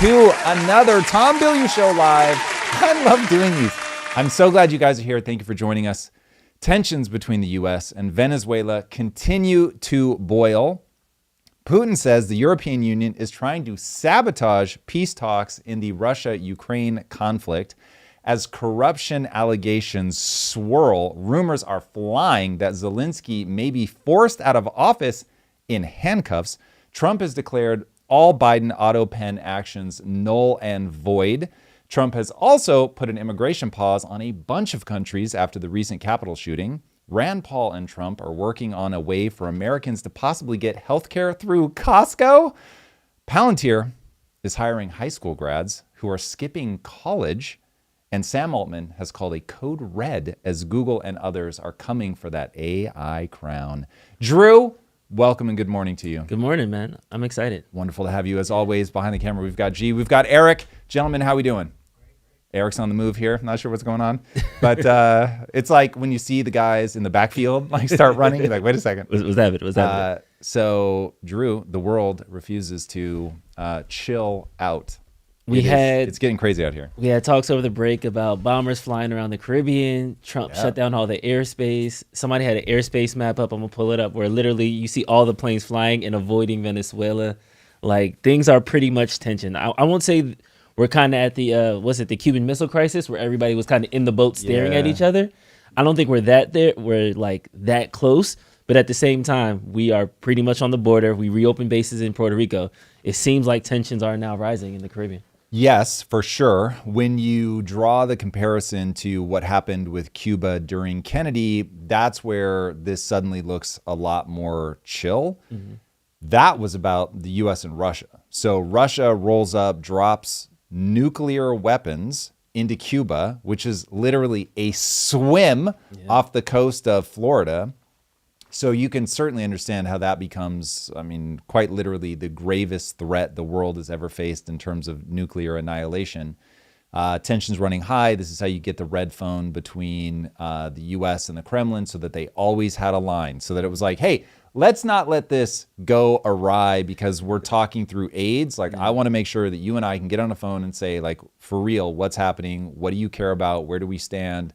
to another Tom Bilyeu Show live. I love doing these. I'm so glad you guys are here. Thank you for joining us. Tensions between the U.S. and Venezuela continue to boil. Putin says the European Union is trying to sabotage peace talks in the Russia-Ukraine conflict. As corruption allegations swirl, rumors are flying that Zelensky may be forced out of office in handcuffs. Trump has declared all Biden auto pen actions null and void. Trump has also put an immigration pause on a bunch of countries after the recent Capitol shooting. Rand Paul and Trump are working on a way for Americans to possibly get health care through Costco. Palantir is hiring high school grads who are skipping college. And Sam Altman has called a code red as Google and others are coming for that AI crown. Drew, welcome and good morning to you. Good morning, man. I'm excited. Wonderful to have you as always. Behind the camera, we've got G. We've got Eric. Gentlemen, how we doing? Eric's on the move here. Not sure what's going on. But it's like when you see the guys in the backfield like start running, you're like, wait a second. Was that it? So, Drew, the world refuses to chill out. It's getting crazy out here. We had talks over the break about bombers flying around the Caribbean. Trump shut down all the airspace. Somebody had an airspace map up. I'm going to pull it up where literally you see all the planes flying and avoiding Venezuela. Like, things are pretty much tension. I won't say we're kind of at the Cuban Missile Crisis where everybody was kind of in the boat staring at each other. I don't think we're like that close. But at the same time, we are pretty much on the border. We reopened bases in Puerto Rico. It seems like tensions are now rising in the Caribbean. Yes, for sure. When you draw the comparison to what happened with Cuba during Kennedy, that's where this suddenly looks a lot more chill. Mm-hmm. That was about the U.S. and Russia. So Russia rolls up, drops nuclear weapons into Cuba, which is literally a swim off the coast of Florida. So you can certainly understand how that becomes, quite literally the gravest threat the world has ever faced in terms of nuclear annihilation. Tensions running high. This is how you get the red phone between the U.S. and the Kremlin so that they always had a line so that it was like, hey, let's not let this go awry because we're talking through AIDS. Like, I want to make sure that you and I can get on the phone and say, like, for real, what's happening? What do you care about? Where do we stand?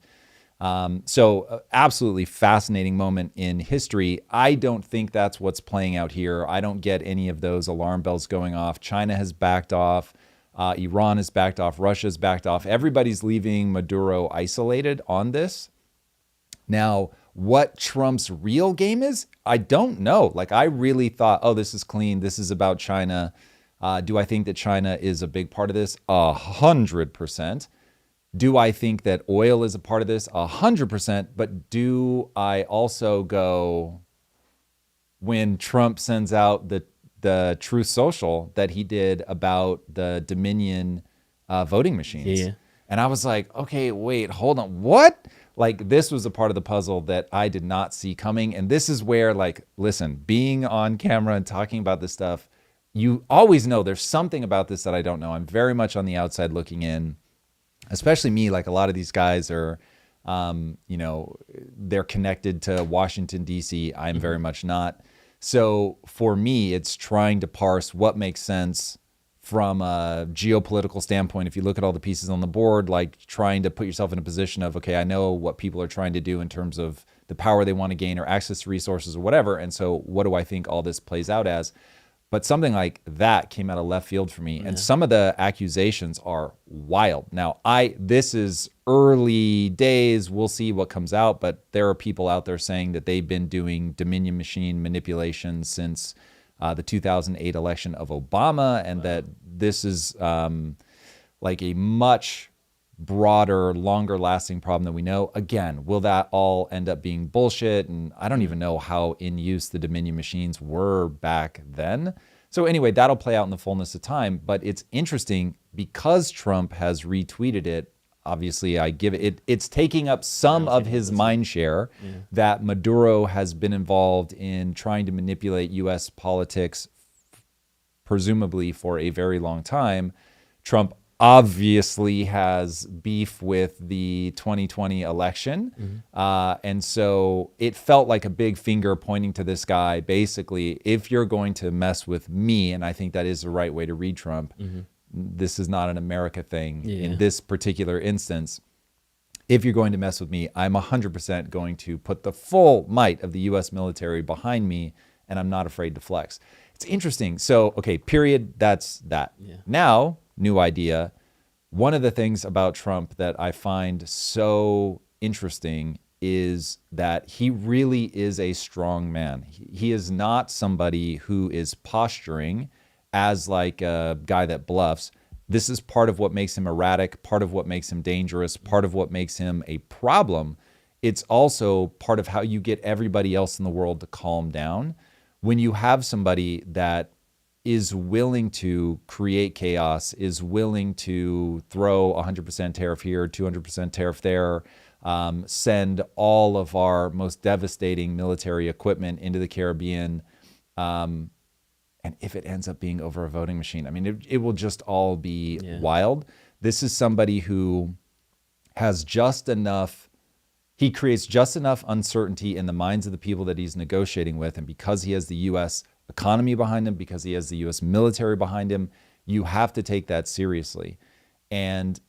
So absolutely fascinating moment in history. I don't think that's what's playing out here. I don't get any of those alarm bells going off. China has backed off. Iran has backed off. Russia's backed off. Everybody's leaving Maduro isolated on this. Now, what Trump's real game is, I don't know. Like, I really thought, oh, this is clean. This is about China. Do I think that China is a big part of this? 100%. Do I think that oil is a part of this? 100%. But do I also go, when Trump sends out the Truth Social that he did about the Dominion voting machines? Yeah. And I was like, okay, wait, hold on. What? Like, this was a part of the puzzle that I did not see coming. And this is where, like, listen, being on camera and talking about this stuff, you always know there's something about this that I don't know. I'm very much on the outside looking in. Especially me, like a lot of these guys are, they're connected to Washington, D.C. I'm very much not. So for me, it's trying to parse what makes sense from a geopolitical standpoint. If you look at all the pieces on the board, like trying to put yourself in a position of, okay, I know what people are trying to do in terms of the power they want to gain or access to resources or whatever. And so what do I think all this plays out as? But something like that came out of left field for me. And some of the accusations are wild. Now, this is early days. We'll see what comes out. But there are people out there saying that they've been doing Dominion machine manipulation since the 2008 election of Obama. And that this is like a much broader, longer lasting problem than we know. Again, will that all end up being bullshit? And I don't even know how in use the Dominion machines were back then. So anyway, that'll play out in the fullness of time. But it's interesting because Trump has retweeted it. Obviously, I give it's taking up some of his mind share that Maduro has been involved in trying to manipulate U.S. politics, presumably for a very long time. Trump obviously has beef with the 2020 election. And so it felt like a big finger pointing to this guy. Basically, if you're going to mess with me, and I think that is the right way to read Trump, this is not an America thing Yeah. in this particular instance. If you're going to mess with me, I'm 100% going to put the full might of the U.S. military behind me, and I'm not afraid to flex. It's interesting. So, okay, period. That's that. Yeah. Now, new idea. One of the things about Trump that I find so interesting is that he really is a strong man. He is not somebody who is posturing as like a guy that bluffs. This is part of what makes him erratic, part of what makes him dangerous, part of what makes him a problem. It's also part of how you get everybody else in the world to calm down. When you have somebody that is willing to create chaos, is willing to throw 100% tariff here, 200% tariff there, send all of our most devastating military equipment into the Caribbean, and if it ends up being over a voting machine, I mean, it will just all be wild. This is somebody who has just enough, he creates just enough uncertainty in the minds of the people that he's negotiating with. And because he has the U.S. economy behind him, because he has the U.S. military behind him, you have to take that seriously. And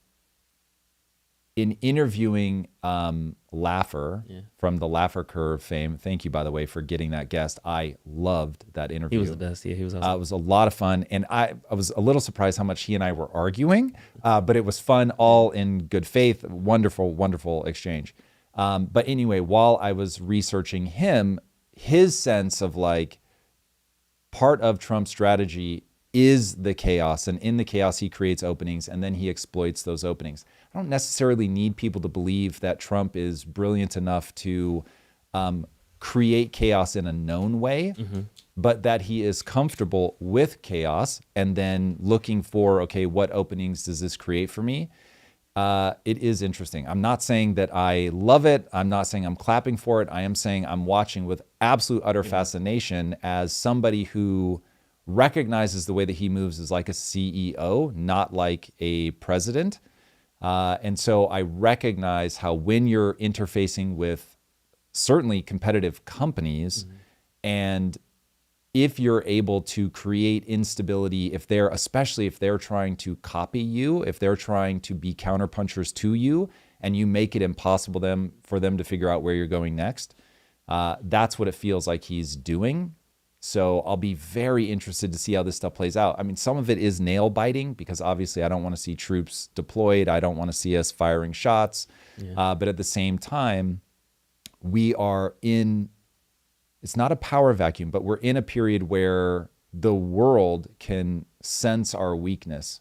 in interviewing Laffer from the Laffer Curve fame, thank you, by the way, for getting that guest. I loved that interview. He was the best. Yeah, he was awesome. It was a lot of fun. And I was a little surprised how much he and I were arguing, but it was fun, all in good faith. Wonderful, wonderful exchange. But anyway, while I was researching him, his sense of like part of Trump's strategy is the chaos. And in the chaos, he creates openings and then he exploits those openings. I don't necessarily need people to believe that Trump is brilliant enough to create chaos in a known way, but that he is comfortable with chaos and then looking for, okay, what openings does this create for me? It is interesting. I'm not saying that I love it. I'm not saying I'm clapping for it. I am saying I'm watching with absolute utter fascination as somebody who recognizes the way that he moves as like a CEO, not like a president. And so I recognize how when you're interfacing with certainly competitive companies, and if you're able to create instability, especially if they're trying to copy you, if they're trying to be counterpunchers to you, and you make it impossible for them to figure out where you're going next, that's what it feels like he's doing. So I'll be very interested to see how this stuff plays out. I mean, some of it is nail biting because obviously I don't want to see troops deployed. I don't want to see us firing shots. But at the same time, we are it's not a power vacuum, but we're in a period where the world can sense our weakness,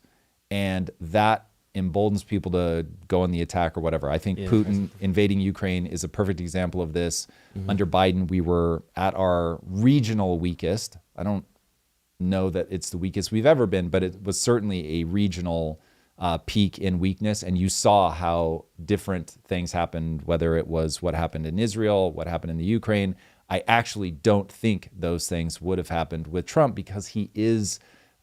and that emboldens people to go on the attack or whatever. I think Putin invading Ukraine is a perfect example of this. Under Biden, we were at our regional weakest. I don't know that it's the weakest we've ever been, but it was certainly a regional peak in weakness. And you saw how different things happened, whether it was what happened in Israel, what happened in the Ukraine. I actually don't think those things would have happened with Trump because he is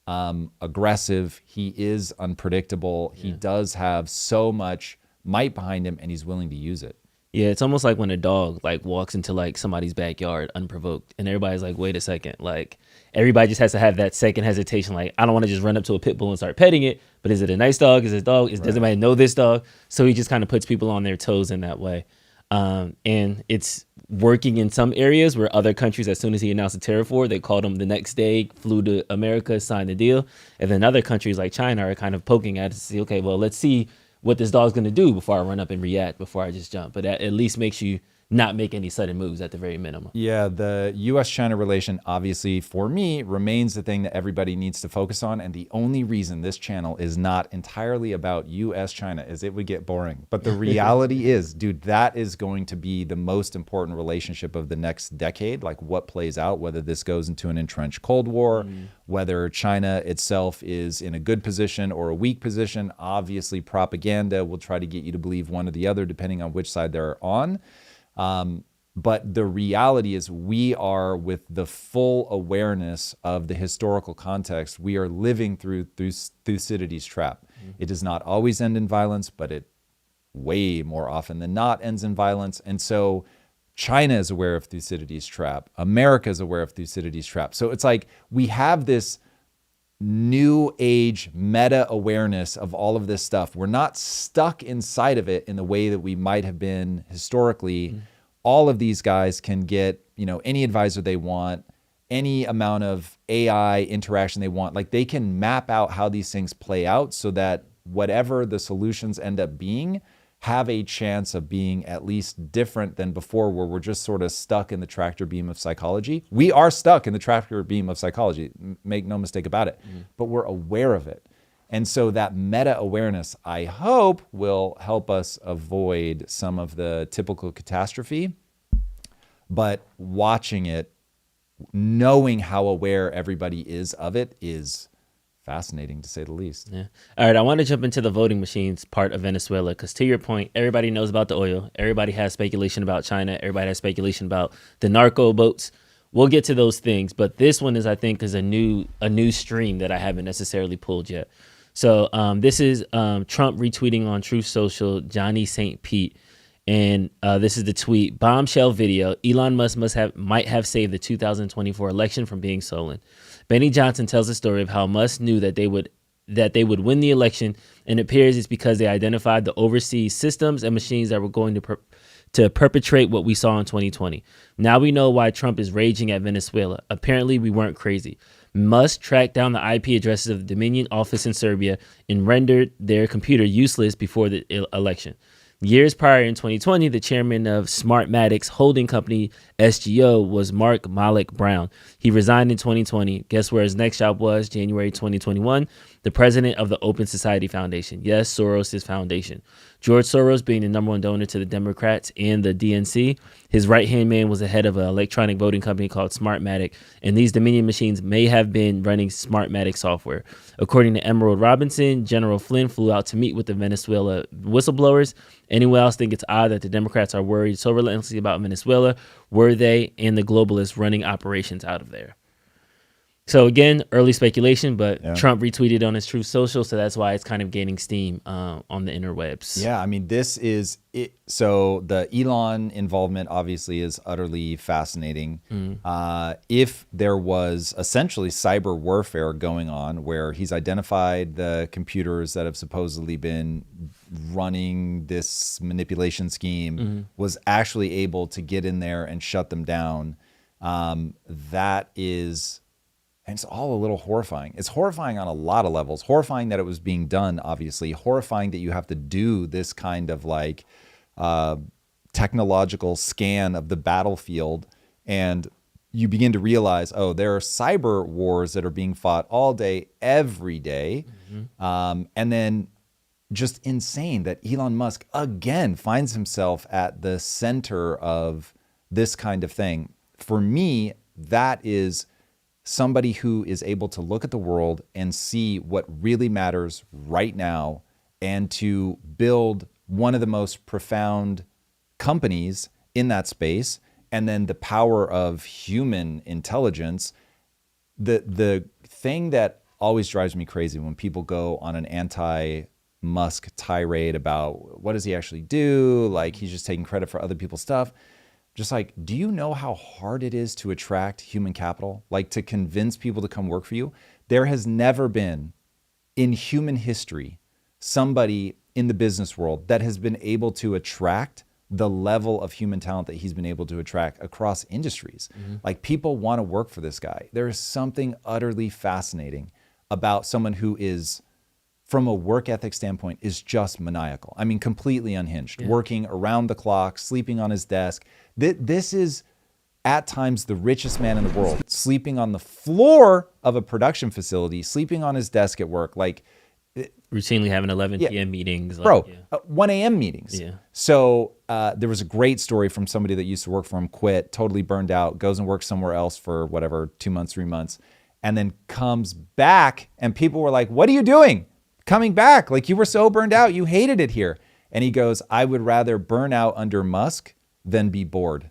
aggressive. He is unpredictable. He does have so much might behind him, and he's willing to use it. Yeah, it's almost like when a dog like walks into like somebody's backyard unprovoked, and everybody's like, "Wait a second!" Like everybody just has to have that second hesitation. Like I don't want to just run up to a pit bull and start petting it, but is it a nice dog? Is it a dog? Does anybody know this dog? So he just kind of puts people on their toes in that way, and it's working in some areas where other countries, as soon as he announced a tariff war, they called him the next day, flew to America, signed the deal, and then other countries like China are kind of poking at it to see, okay, well, let's see what this dog's going to do before I run up and react, before I just jump. But that at least makes you not make any sudden moves at the very minimum. Yeah, the U.S.-China relation, obviously, for me, remains the thing that everybody needs to focus on. And the only reason this channel is not entirely about U.S.-China is it would get boring. But the reality is, dude, that is going to be the most important relationship of the next decade, like what plays out, whether this goes into an entrenched Cold War, whether China itself is in a good position or a weak position. Obviously, propaganda will try to get you to believe one or the other, depending on which side they're on. But the reality is we are, with the full awareness of the historical context, we are living through Thucydides' trap. It does not always end in violence, but it way more often than not ends in violence. And so China is aware of Thucydides' trap. America is aware of Thucydides' trap. So it's like we have this new age meta awareness of all of this stuff. We're not stuck inside of it in the way that we might have been historically. All of these guys can get, any advisor they want, any amount of AI interaction they want. Like, they can map out how these things play out so that whatever the solutions end up being have a chance of being at least different than before, where we're just sort of stuck in the tractor beam of psychology. We are stuck in the tractor beam of psychology, make no mistake about it, but we're aware of it. And so that meta awareness, I hope, will help us avoid some of the typical catastrophe. But watching it, knowing how aware everybody is of it, is fascinating, to say the least. Yeah. All right, I want to jump into the voting machines part of Venezuela, because to your point, everybody knows about the oil. Everybody has speculation about China. Everybody has speculation about the narco boats. We'll get to those things, but this one is, I think, is a new stream that I haven't necessarily pulled yet. So this is Trump retweeting on Truth Social, Johnny St. Pete. And this is the tweet: bombshell video. Elon Musk might have saved the 2024 election from being stolen. Benny Johnson tells the story of how Musk knew that they would win the election, and it appears it's because they identified the overseas systems and machines that were going to perpetrate what we saw in 2020. Now we know why Trump is raging at Venezuela. Apparently, we weren't crazy. Musk tracked down the IP addresses of the Dominion office in Serbia and rendered their computer useless before the election. Years prior, in 2020, the chairman of Smartmatic's holding company, SGO, was Mark Malik Brown. He resigned in 2020. Guess where his next job was? January 2021, the president of the Open Society Foundation. Yes, Soros' foundation. George Soros being the number one donor to the Democrats and the DNC. His right-hand man was the head of an electronic voting company called Smartmatic, and these Dominion machines may have been running Smartmatic software. According to Emerald Robinson, General Flynn flew out to meet with the Venezuela whistleblowers. Anyone else think it's odd that the Democrats are worried so relentlessly about Venezuela? Were they and the globalists running operations out of there? So again, early speculation, but Trump retweeted on his Truth Social, so that's why it's kind of gaining steam on the interwebs. Yeah, I mean, this is it. So the Elon involvement obviously is utterly fascinating. If there was essentially cyber warfare going on, where he's identified the computers that have supposedly been running this manipulation scheme, was actually able to get in there and shut them down, that is... And it's all a little horrifying. It's horrifying on a lot of levels. Horrifying that it was being done, obviously. Horrifying that you have to do this kind of like technological scan of the battlefield. And you begin to realize, oh, there are cyber wars that are being fought all day, every day. And then just insane that Elon Musk, again, finds himself at the center of this kind of thing. For me, that is... somebody who is able to look at the world and see what really matters right now, and to build one of the most profound companies in that space, and then the power of human intelligence. The thing that always drives me crazy when people go on an anti-Musk tirade about what does he actually do, like he's just taking credit for other people's stuff. Just like, do you know how hard it is to attract human capital? Like, to convince people to come work for you? There has never been in human history somebody in the business world that has been able to attract the level of human talent that he's been able to attract across industries. Like, people want to work for this guy. There is something utterly fascinating about someone who is, from a work ethic standpoint, is just maniacal. I mean, completely unhinged, working around the clock, sleeping on his desk. This is at times the richest man in the world, sleeping on the floor of a production facility, sleeping on his desk at work, like routinely having 11 p.m. meetings. Bro, 1 a.m. meetings. Yeah. So there was a great story from somebody that used to work for him, quit, totally burned out, goes and works somewhere else for whatever, 2 months, 3 months, and then comes back, and people were like, what are you doing? Coming back, like you were so burned out, you hated it here. And he goes, I would rather burn out under Musk than be bored.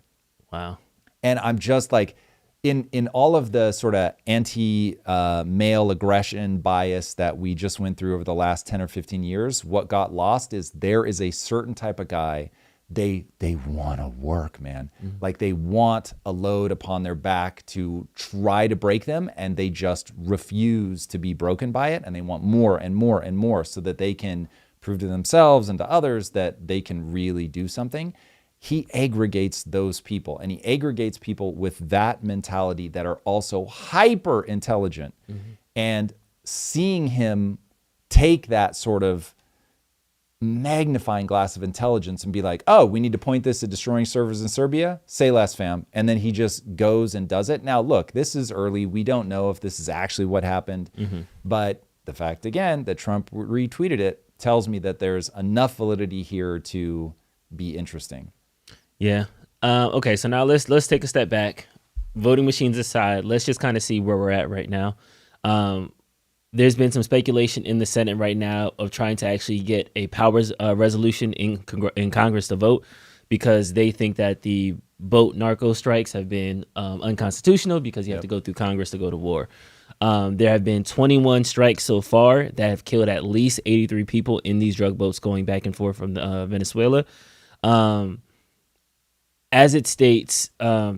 Wow. And I'm just like, in all of the sort of anti-male aggression bias that we just went through over the last 10 or 15 years, what got lost is there is a certain type of guy they want to work, man. Like they want a load upon their back to try to break them, and they just refuse to be broken by it, and they want more and more and more so that they can prove to themselves and to others that they can really do something. He aggregates those people, and he aggregates people with that mentality that are also hyper intelligent. And seeing him take that sort of magnifying glass of intelligence and be like, oh, we need to point this at destroying servers in Serbia? Say less, fam. And then he just goes and does it. Now, look, this is early. We don't know if this is actually what happened. But the fact, again, that Trump retweeted it tells me that there's enough validity here to be interesting. Yeah. Okay, so now let's take a step back. Voting machines aside, let's just kind of see where we're at right now. There's been some speculation in the Senate right now of trying to actually get a powers resolution in Congress to vote, because they think that the boat narco strikes have been unconstitutional because you have to go through Congress to go to war. There have been 21 strikes so far that have killed at least 83 people in these drug boats going back and forth from Venezuela. As it states,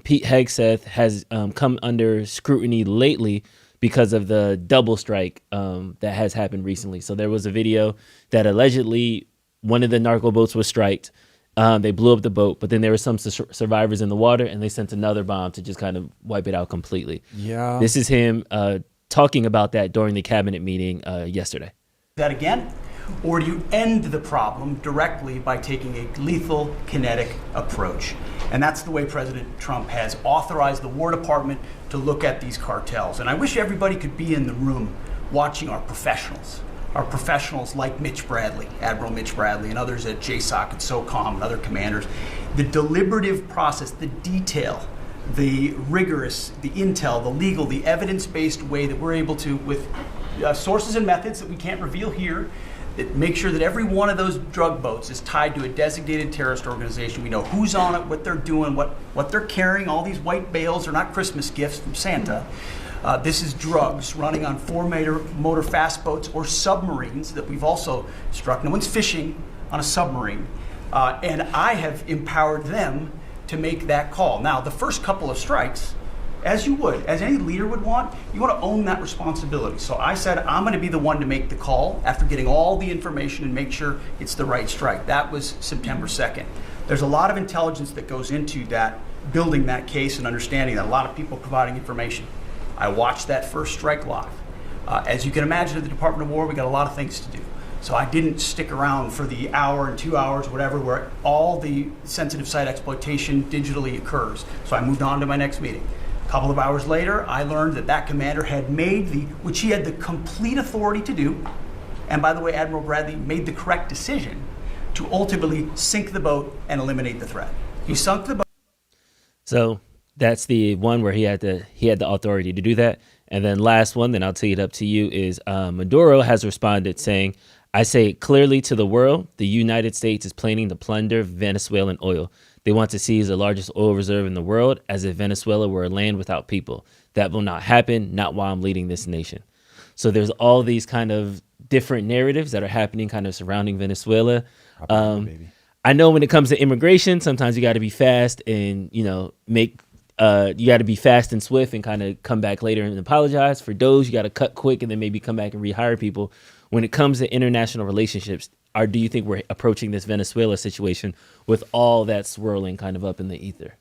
Pete Hegseth has come under scrutiny lately because of the double strike that has happened recently. So there was a video that allegedly one of the narco boats was striked. They blew up the boat, but then there were some survivors in the water, and they sent another bomb to just kind of wipe it out completely. Yeah. This is him talking about that during the cabinet meeting yesterday. That again? Or do you end the problem directly by taking a lethal, kinetic approach? And that's the way President Trump has authorized the War Department to look at these cartels. And I wish everybody could be in the room watching our professionals like Mitch Bradley, Admiral Mitch Bradley, and others at JSOC and SOCOM and other commanders. The deliberative process, the detail, the rigorous, the intel, the legal, the evidence-based way that we're able to, with sources and methods that we can't reveal here, that make sure that every one of those drug boats is tied to a designated terrorist organization. We know who's on it, what they're doing, what they're carrying. All these white bales are not Christmas gifts from Santa. This is drugs running on four-motor fast boats or submarines that we've also struck. No one's fishing on a submarine. And I have empowered them to make that call. Now, the first couple of strikes, as any leader would want, you want to own that responsibility. So I said, I'm going to be the one to make the call after getting all the information and make sure it's the right strike. That was September 2nd. There's a lot of intelligence that goes into that, building that case and understanding that, a lot of people providing information. I watched that first strike live. As you can imagine, at the Department of War, we got a lot of things to do. So I didn't stick around for the hour and 2 hours, whatever, where all the sensitive site exploitation digitally occurs. So I moved on to my next meeting. A couple of hours later, I learned that commander had made which he had the complete authority to do, and by the way, Admiral Bradley made the correct decision to ultimately sink the boat and eliminate the threat. He sunk the boat. So that's the one where he had the authority to do that. And then last one, then I'll tee it up to you, is Maduro has responded saying, I say clearly to the world, the United States is planning to plunder Venezuelan oil. They want to seize the largest oil reserve in the world, as if Venezuela were a land without people. That will not happen, not while I'm leading this nation. So there's all these kind of different narratives that are happening kind of surrounding Venezuela. I know when it comes to immigration, sometimes you got to be fast and, you got to be fast and swift and kind of come back later and apologize. For those, you got to cut quick and then maybe come back and rehire people. When it comes to international relationships, do you think we're approaching this Venezuela situation with all that swirling kind of up in the ether?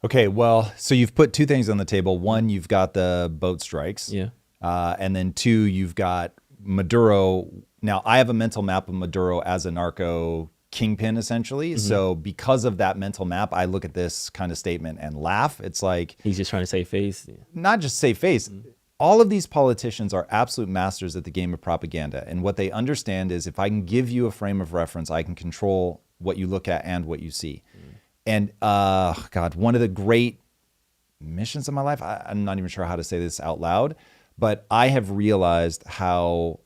Okay, well, so you've put two things on the table. One, you've got the boat strikes. Yeah. And then two, you've got Maduro. Now, I have a mental map of Maduro as a narco kingpin, essentially. Mm-hmm. So because of that mental map, I look at this kind of statement and laugh. It's like... he's just trying to save face. Not just save face. Mm-hmm. All of these politicians are absolute masters at the game of propaganda. And what they understand is, if I can give you a frame of reference, I can control what you look at and what you see. And God, one of the great missions of my life, I'm not even sure how to say this out loud, but I have realized how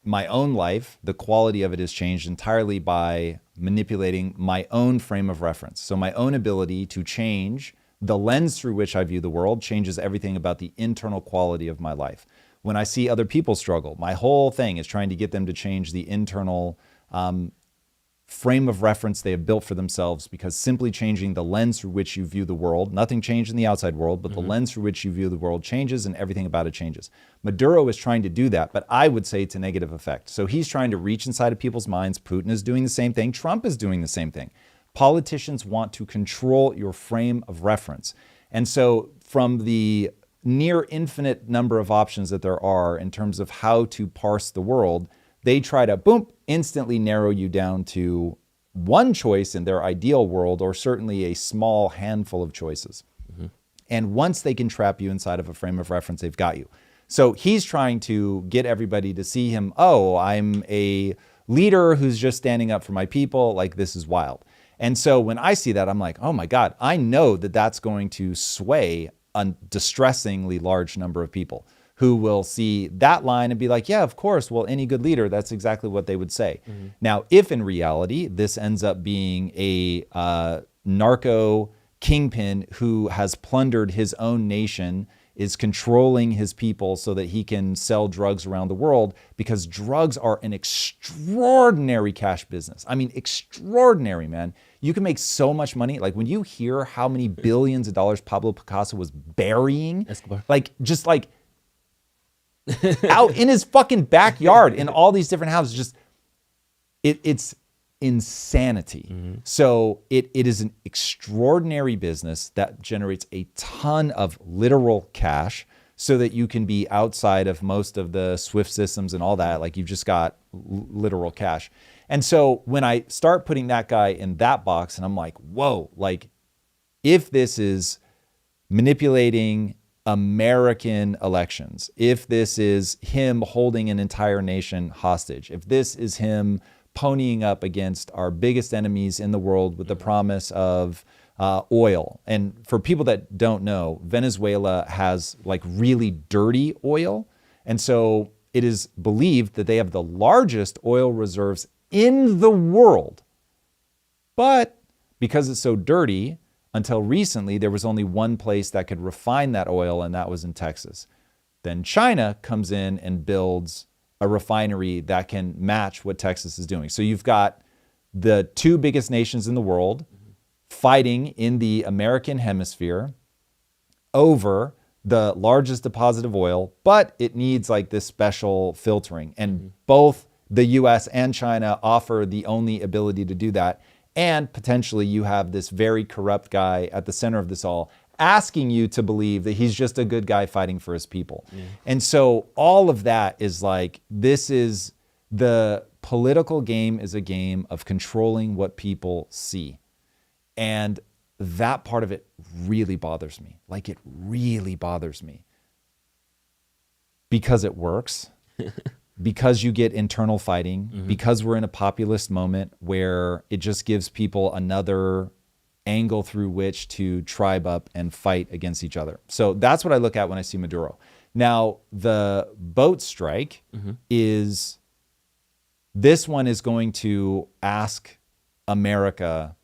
my own life, the quality of it has changed entirely by manipulating my own frame of reference. So my own ability to change the lens through which I view the world changes everything about the internal quality of my life. When I see other people struggle, my whole thing is trying to get them to change the internal frame of reference they have built for themselves, because simply changing the lens through which you view the world, nothing changed in the outside world, but the lens through which you view the world changes and everything about it changes. Maduro is trying to do that, but I would say it's a negative effect. So he's trying to reach inside of people's minds. Putin is doing the same thing. Trump is doing the same thing. Politicians want to control your frame of reference. And so from the near infinite number of options that there are in terms of how to parse the world, they try to, boom, instantly narrow you down to one choice in their ideal world, or certainly a small handful of choices. And once they can trap you inside of a frame of reference, they've got you. So he's trying to get everybody to see him, oh, I'm a leader who's just standing up for my people. Like, this is wild. And so when I see that, I'm like, oh my God, I know that that's going to sway a distressingly large number of people who will see that line and be like, yeah, of course. Well, any good leader, that's exactly what they would say. Now, if in reality, this ends up being a narco kingpin who has plundered his own nation, is controlling his people so that he can sell drugs around the world, because drugs are an extraordinary cash business. I mean, extraordinary, man. You can make so much money. Like, when you hear how many billions of dollars Pablo Picasso was burying, Escobar. like out in his fucking backyard in all these different houses, just it's insanity. So it is an extraordinary business that generates a ton of literal cash, so that you can be outside of most of the SWIFT systems and all that. Like, you've just got literal cash. And so when I start putting that guy in that box, and I'm like, whoa, like, if this is manipulating American elections, if this is him holding an entire nation hostage, if this is him ponying up against our biggest enemies in the world with the promise of oil. And for people that don't know, Venezuela has like really dirty oil. And so it is believed that they have the largest oil reserves in the world. But because it's so dirty, until recently, there was only one place that could refine that oil, and that was in Texas. Then China comes in and builds a refinery that can match what Texas is doing. So you've got the two biggest nations in the world fighting in the American hemisphere over the largest deposit of oil, but it needs like this special filtering. And both the US and China offer the only ability to do that. And potentially you have this very corrupt guy at the center of this all, asking you to believe that he's just a good guy fighting for his people. And so all of that is like, this is the political game, is a game of controlling what people see. And that part of it really bothers me. Like, it really bothers me. Because it works. Because you get internal fighting, because we're in a populist moment where it just gives people another angle through which to tribe up and fight against each other. So that's what I look at when I see Maduro. Now, the boat strike is, this one is going to ask America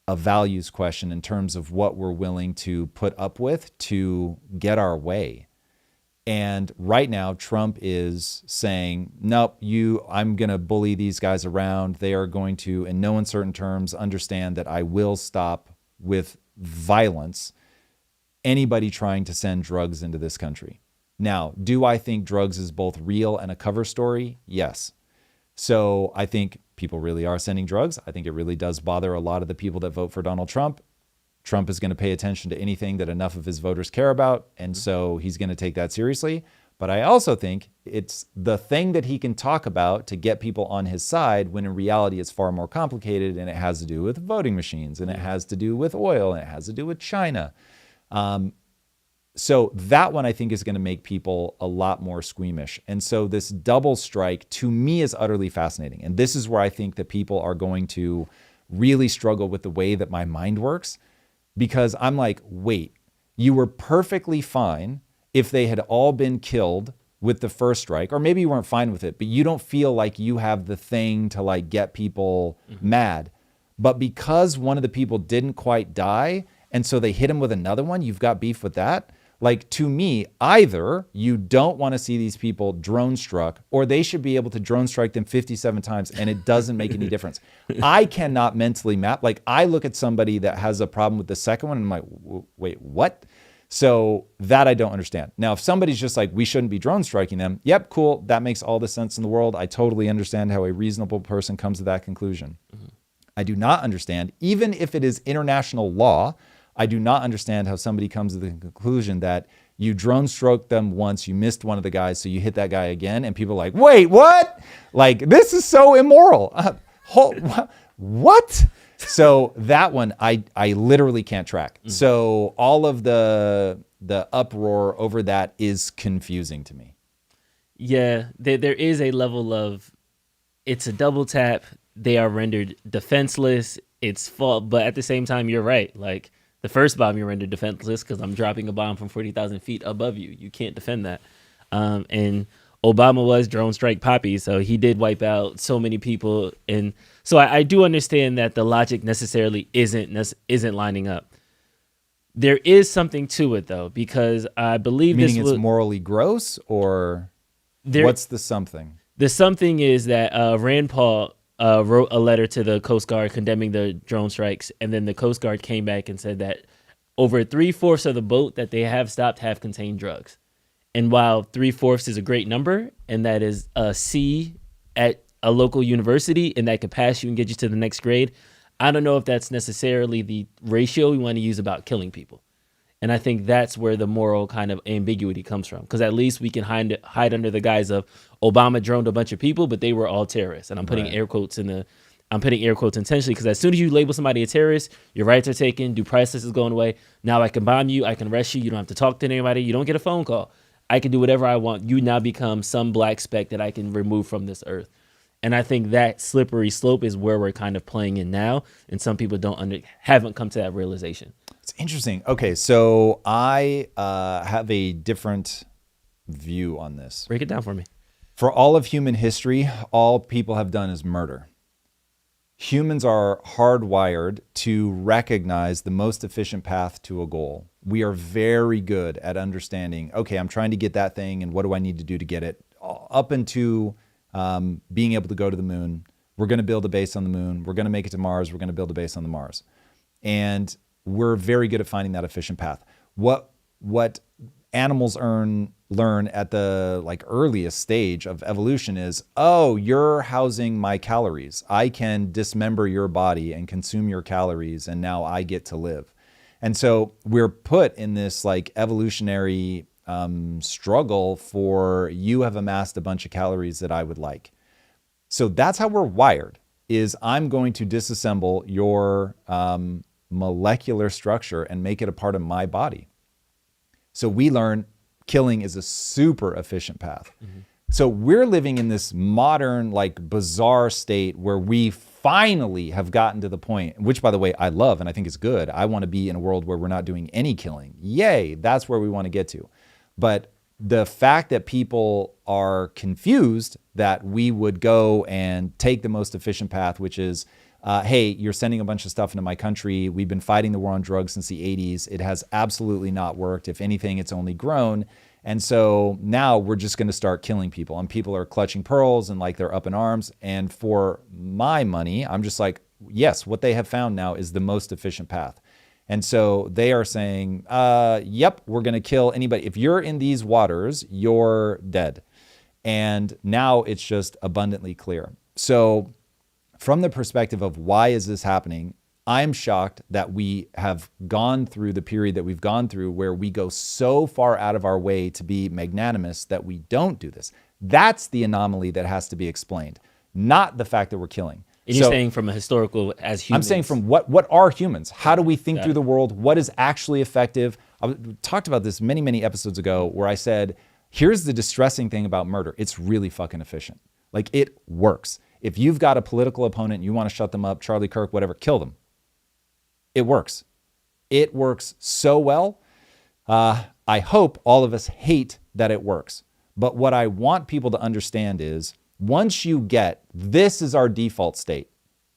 a values question in terms of what we're willing to put up with to get our way. And right now, Trump is saying, nope, I'm going to bully these guys around. They are going to, in no uncertain terms, understand that I will stop with violence anybody trying to send drugs into this country. Now, do I think drugs is both real and a cover story? Yes. So I think people really are sending drugs. I think it really does bother a lot of the people that vote for Donald Trump. Trump is going to pay attention to anything that enough of his voters care about. And so he's going to take that seriously. But I also think it's the thing that he can talk about to get people on his side, when in reality it's far more complicated, and it has to do with voting machines, and it has to do with oil, and it has to do with China. So that one I think is going to make people a lot more squeamish. And so this double strike to me is utterly fascinating. And this is where I think that people are going to really struggle with the way that my mind works. Because I'm like, wait, you were perfectly fine if they had all been killed with the first strike, or maybe you weren't fine with it, but you don't feel like you have the thing to like get people mad. But because one of the people didn't quite die, and so they hit him with another one, you've got beef with that. Like, to me, either you don't want to see these people drone struck, or they should be able to drone strike them 57 times and it doesn't make any difference. I cannot mentally map. Like, I look at somebody that has a problem with the second one and I'm like, wait, what? So that I don't understand. Now, if somebody's just like, we shouldn't be drone striking them, yep, cool. That makes all the sense in the world. I totally understand how a reasonable person comes to that conclusion. Mm-hmm. I do not understand, even if it is international law, I do not understand how somebody comes to the conclusion that you drone stroked them once, you missed one of the guys, so you hit that guy again, and people are like, wait, what? Like, this is so immoral. What? So that one, I literally can't track. Mm-hmm. So all of the uproar over that is confusing to me. Yeah, there is a level of, it's a double tap. They are rendered defenseless. It's fault, but at the same time, you're right. Like, the first bomb, you're rendered defenseless because I'm dropping a bomb from 40,000 feet above you. You can't defend that. And Obama was drone strike Poppy, so he did wipe out so many people. And so I do understand that the logic necessarily isn't lining up. There is something to it, though, because I believe Meaning it's morally gross, or what's the something? The something is that Rand Paul wrote a letter to the Coast Guard condemning the drone strikes, and then the Coast Guard came back and said that over 3/4 of the boat that they have stopped have contained drugs. And while 3/4 is a great number, and that is a C at a local university, and that could pass you and get you to the next grade, I don't know if that's necessarily the ratio we want to use about killing people. And I think that's where the moral kind of ambiguity comes from, because at least we can hide under the guise of Obama droned a bunch of people, but they were all terrorists. And I'm putting air quotes intentionally, because as soon as you label somebody a terrorist, your rights are taken, due process is going away. Now I can bomb you, I can arrest you, you don't have to talk to anybody, you don't get a phone call. I can do whatever I want. You now become some black speck that I can remove from this earth. And I think that slippery slope is where we're kind of playing in now, and some people haven't come to that realization. It's interesting. Okay, so I have a different view on this. Break it down for me. For all of human history, all people have done is murder. Humans are hardwired to recognize the most efficient path to a goal. We are very good at understanding, okay, I'm trying to get that thing, and what do I need to do to get it? Up into being able to go to the moon. We're going to build a base on the moon. We're going to make it to Mars. We're going to build a base on the Mars. And we're very good at finding that efficient path. What animals learn at the earliest stage of evolution is, oh, you're housing my calories. I can dismember your body and consume your calories, and now I get to live. And so we're put in this evolutionary struggle for, you have amassed a bunch of calories that I would like. So that's how we're wired, is I'm going to disassemble your molecular structure and make it a part of my body. So we learn killing is a super efficient path. Mm-hmm. So we're living in this modern, bizarre state where we finally have gotten to the point, which, by the way, I love and I think is good. I want to be in a world where we're not doing any killing. Yay, that's where we want to get to. But the fact that people are confused that we would go and take the most efficient path, which is, hey, you're sending a bunch of stuff into my country. We've been fighting the war on drugs since the 80s. It has absolutely not worked. If anything, it's only grown. And so now we're just going to start killing people. And people are clutching pearls and they're up in arms. And for my money, I'm just like, yes, what they have found now is the most efficient path. And so they are saying, yep, we're going to kill anybody. If you're in these waters, you're dead. And now it's just abundantly clear. So from the perspective of why is this happening, I'm shocked that we have gone through the period that we've gone through where we go so far out of our way to be magnanimous that we don't do this. That's the anomaly that has to be explained, not the fact that we're killing. And you're saying from a historical, as humans. I'm saying from what are humans? How do we think through the world? What is actually effective? I talked about this many, many episodes ago where I said, here's the distressing thing about murder. It's really fucking efficient. It works. If you've got a political opponent and you want to shut them up, Charlie Kirk, whatever, kill them. It works. It works so well. I hope all of us hate that it works. But what I want people to understand is, once you get, this is our default state.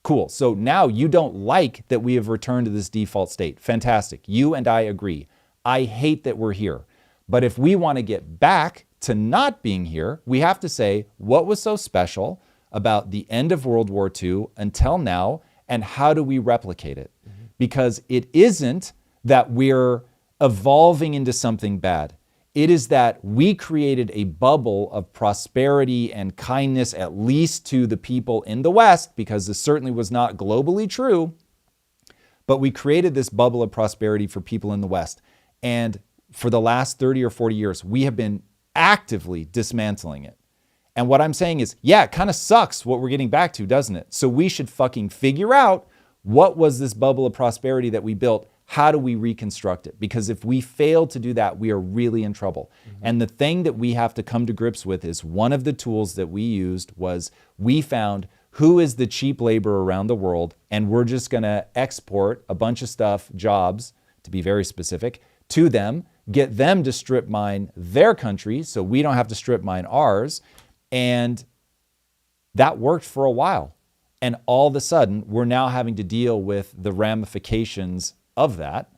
Cool. So now you don't that we have returned to this default state. Fantastic. You and I agree. I hate that we're here. But if we want to get back to not being here, we have to say what was so special about the end of World War II until now, and how do we replicate it? Because it isn't that we're evolving into something bad. It is that we created a bubble of prosperity and kindness, at least to the people in the West, because this certainly was not globally true. But we created this bubble of prosperity for people in the West. And for the last 30 or 40 years, we have been actively dismantling it. And what I'm saying is, yeah, it kind of sucks what we're getting back to, doesn't it? So we should fucking figure out, what was this bubble of prosperity that we built? How do we reconstruct it? Because if we fail to do that, we are really in trouble. And the thing that we have to come to grips with is, one of the tools that we used was, we found who is the cheap labor around the world, and we're just going to export a bunch of stuff, jobs, to be very specific, to them, get them to strip mine their country so we don't have to strip mine ours. And that worked for a while. And all of a sudden, we're now having to deal with the ramifications of that.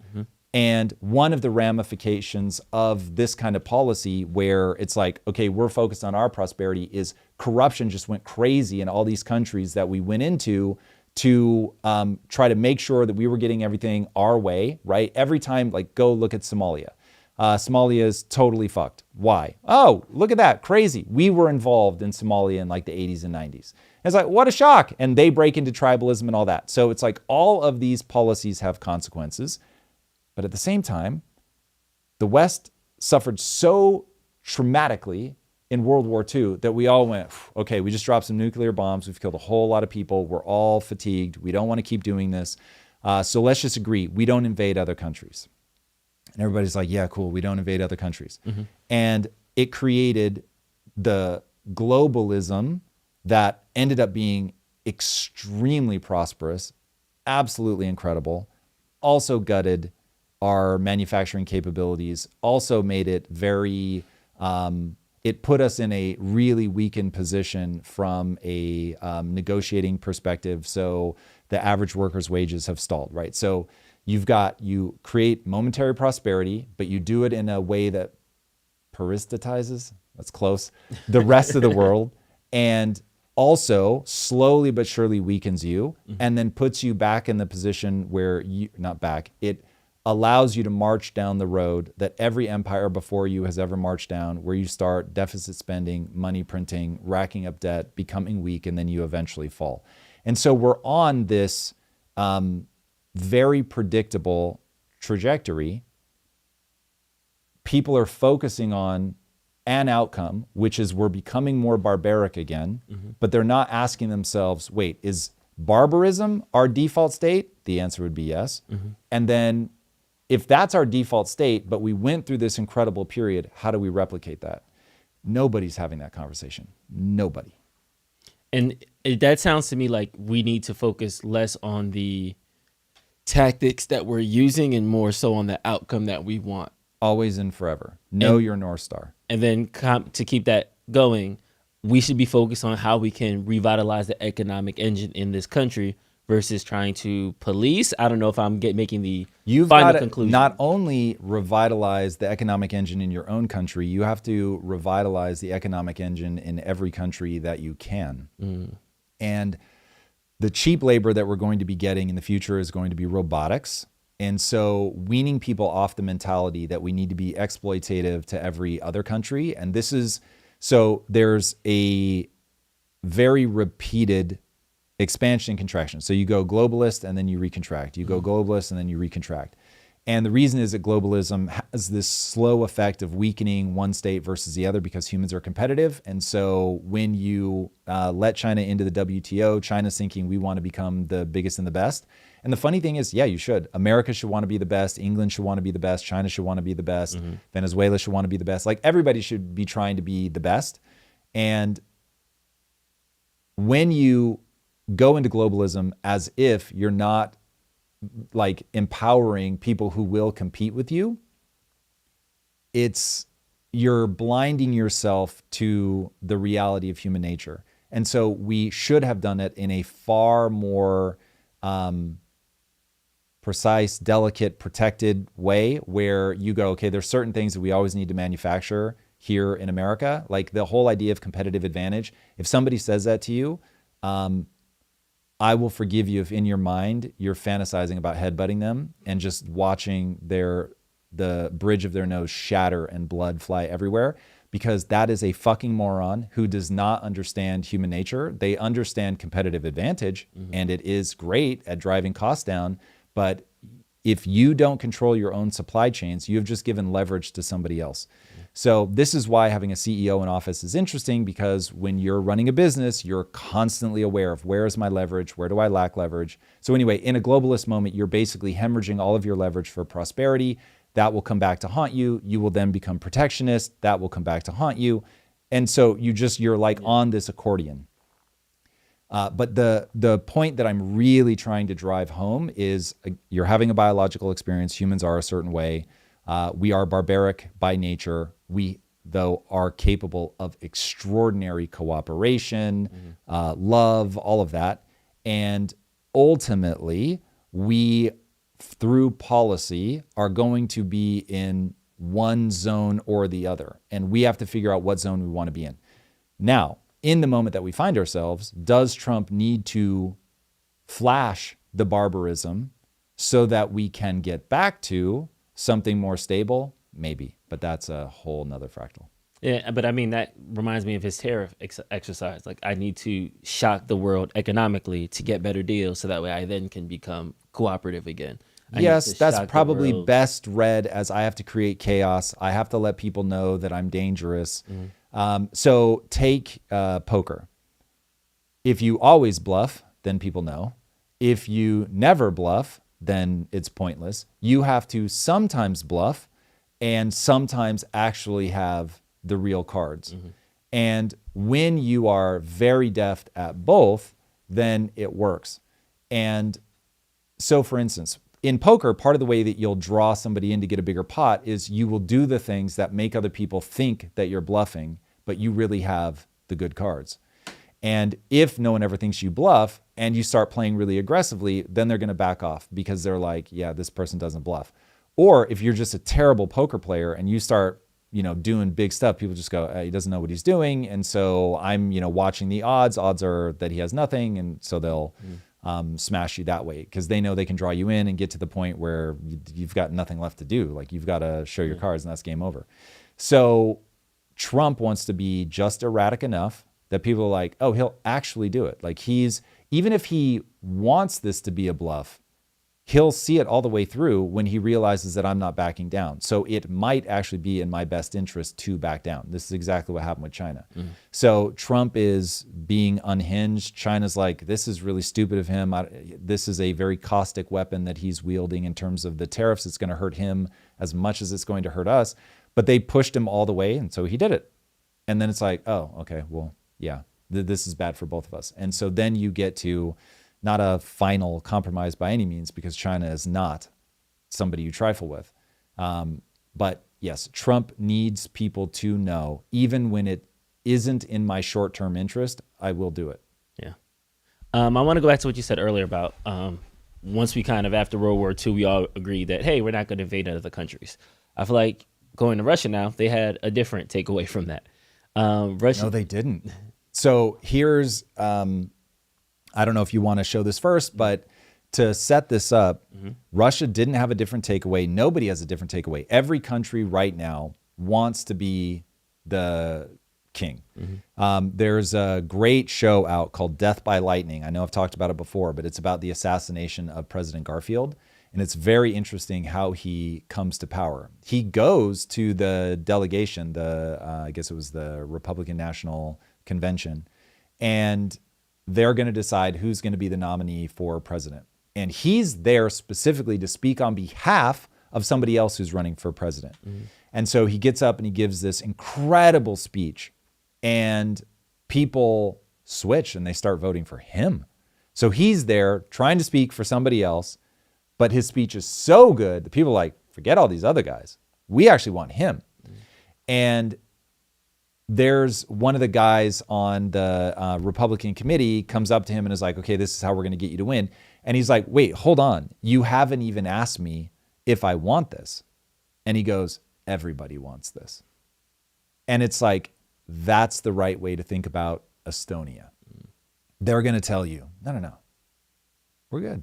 And one of the ramifications of this kind of policy, where it's like, okay, we're focused on our prosperity, is corruption just went crazy in all these countries that we went into to try to make sure that we were getting everything our way, right? Every time, like, go look at Somalia. Somalia is totally fucked. Why? Oh, look at that, crazy. We were involved in Somalia in like the 80s and 90s. And it's like, what a shock. And they break into tribalism and all that. So it's like, all of these policies have consequences. But at the same time, the West suffered so traumatically in World War II that we all went, okay, we just dropped some nuclear bombs. We've killed a whole lot of people. We're all fatigued. We don't want to keep doing this. So let's just agree, we don't invade other countries. And everybody's like, yeah, cool, we don't invade other countries. And it created the globalism that ended up being extremely prosperous, absolutely incredible, also gutted our manufacturing capabilities, also made it very, it put us in a really weakened position from a negotiating perspective. So the average worker's wages have stalled, right? So you create momentary prosperity, but you do it in a way that parasitizes, that's close, the rest of the world, and also slowly but surely weakens you, and then puts you back in the position where it allows you to march down the road that every empire before you has ever marched down, where you start deficit spending, money printing, racking up debt, becoming weak, and then you eventually fall. And so we're on this very predictable trajectory. People are focusing on an outcome, which is we're becoming more barbaric again, but they're not asking themselves, wait, is barbarism our default state? The answer would be yes. And then if that's our default state, but we went through this incredible period, how do we replicate that? Nobody's having that conversation. Nobody. And that sounds to me like we need to focus less on the tactics that we're using and more so on the outcome that we want. Always and forever. Know your North Star. And then to keep that going, we should be focused on how we can revitalize the economic engine in this country versus trying to police. I don't know if I'm making the final conclusion. Not only revitalize the economic engine in your own country, you have to revitalize the economic engine in every country that you can. And the cheap labor that we're going to be getting in the future is going to be robotics. And so weaning people off the mentality that we need to be exploitative to every other country. And there's a very repeated expansion and contraction. So you go globalist and then you recontract. You go globalist and then you recontract. And the reason is that globalism has this slow effect of weakening one state versus the other because humans are competitive. And so when you let China into the WTO, China's thinking we want to become the biggest and the best. And the funny thing is, yeah, you should. America should want to be the best. England should want to be the best. China should want to be the best. Venezuela should want to be the best. Like, everybody should be trying to be the best. And when you go into globalism as if you're not like empowering people who will compete with you, you're blinding yourself to the reality of human nature. And so we should have done it in a far more precise, delicate, protected way where you go, okay, there's certain things that we always need to manufacture here in America. Like the whole idea of competitive advantage. If somebody says that to you, I will forgive you if in your mind you're fantasizing about headbutting them and just watching the bridge of their nose shatter and blood fly everywhere, because that is a fucking moron who does not understand human nature. They understand competitive advantage, and it is great at driving costs down. But if you don't control your own supply chains, you have just given leverage to somebody else. So this is why having a CEO in office is interesting, because when you're running a business, you're constantly aware of where is my leverage, where do I lack leverage. So anyway, in a globalist moment, you're basically hemorrhaging all of your leverage for prosperity. That will come back to haunt you. You will then become protectionist. That will come back to haunt you. And so you're like on this accordion. But the point that I'm really trying to drive home is you're having a biological experience. Humans are a certain way. We are barbaric by nature. We, though, are capable of extraordinary cooperation, love, all of that. And ultimately, we, through policy, are going to be in one zone or the other. And we have to figure out what zone we want to be in. Now, in the moment that we find ourselves, does Trump need to flash the barbarism so that we can get back to something more stable? Maybe, but that's a whole nother fractal. Yeah, but I mean, that reminds me of his tariff exercise. Like, I need to shock the world economically to get better deals so that way I then can become cooperative again. Yes, that's probably best read as I have to create chaos. I have to let people know that I'm dangerous. So take poker. If you always bluff, then people know. If you never bluff, then it's pointless. You have to sometimes bluff and sometimes actually have the real cards. And when you are very deft at both, then it works. And so, for instance, in poker, part of the way that you'll draw somebody in to get a bigger pot is you will do the things that make other people think that you're bluffing, but you really have the good cards. And if no one ever thinks you bluff and you start playing really aggressively, then they're going to back off because they're like, yeah, this person doesn't bluff. Or if you're just a terrible poker player and you start, doing big stuff, people just go, he doesn't know what he's doing. And so I'm, watching the odds. Odds are that he has nothing. And so they'll smash you that way because they know they can draw you in and get to the point where you've got nothing left to do. Like you've got to show your cards and that's game over. So Trump wants to be just erratic enough that people are like, oh, he'll actually do it. Like even if he wants this to be a bluff, he'll see it all the way through when he realizes that I'm not backing down. So it might actually be in my best interest to back down. This is exactly what happened with China. So Trump is being unhinged. China's like, this is really stupid of him. This is a very caustic weapon that he's wielding in terms of the tariffs. It's going to hurt him as much as it's going to hurt us. But they pushed him all the way, and so he did it. And then it's like, oh, okay, well, yeah, this is bad for both of us. And so then you get to not a final compromise by any means, because China is not somebody you trifle with. But yes, Trump needs people to know, even when it isn't in my short-term interest, I will do it. Yeah. I want to go back to what you said earlier about once we kind of, after World War II, we all agreed that, hey, we're not going to invade other countries. I feel like going to Russia now, they had a different takeaway from that. Russia. No, they didn't. So here's... I don't know if you want to show this first, but to set this up, Russia didn't have a different takeaway. Nobody has a different takeaway. Every country right now wants to be the king. There's a great show out called Death by Lightning. I know I've talked about it before, but it's about the assassination of President Garfield. And it's very interesting how he comes to power. He goes to the delegation, I guess it was the Republican National Convention, and they're going to decide who's going to be the nominee for president. And he's there specifically to speak on behalf of somebody else who's running for president. And so he gets up and he gives this incredible speech, and people switch and they start voting for him. So he's there trying to speak for somebody else, but his speech is so good that people are like, forget all these other guys. We actually want him. And there's one of the guys on the Republican committee comes up to him and is like, okay, this is how we're going to get you to win. And he's like, wait, hold on. You haven't even asked me if I want this. And he goes, everybody wants this. And it's like, that's the right way to think about Estonia. They're going to tell you, no, we're good.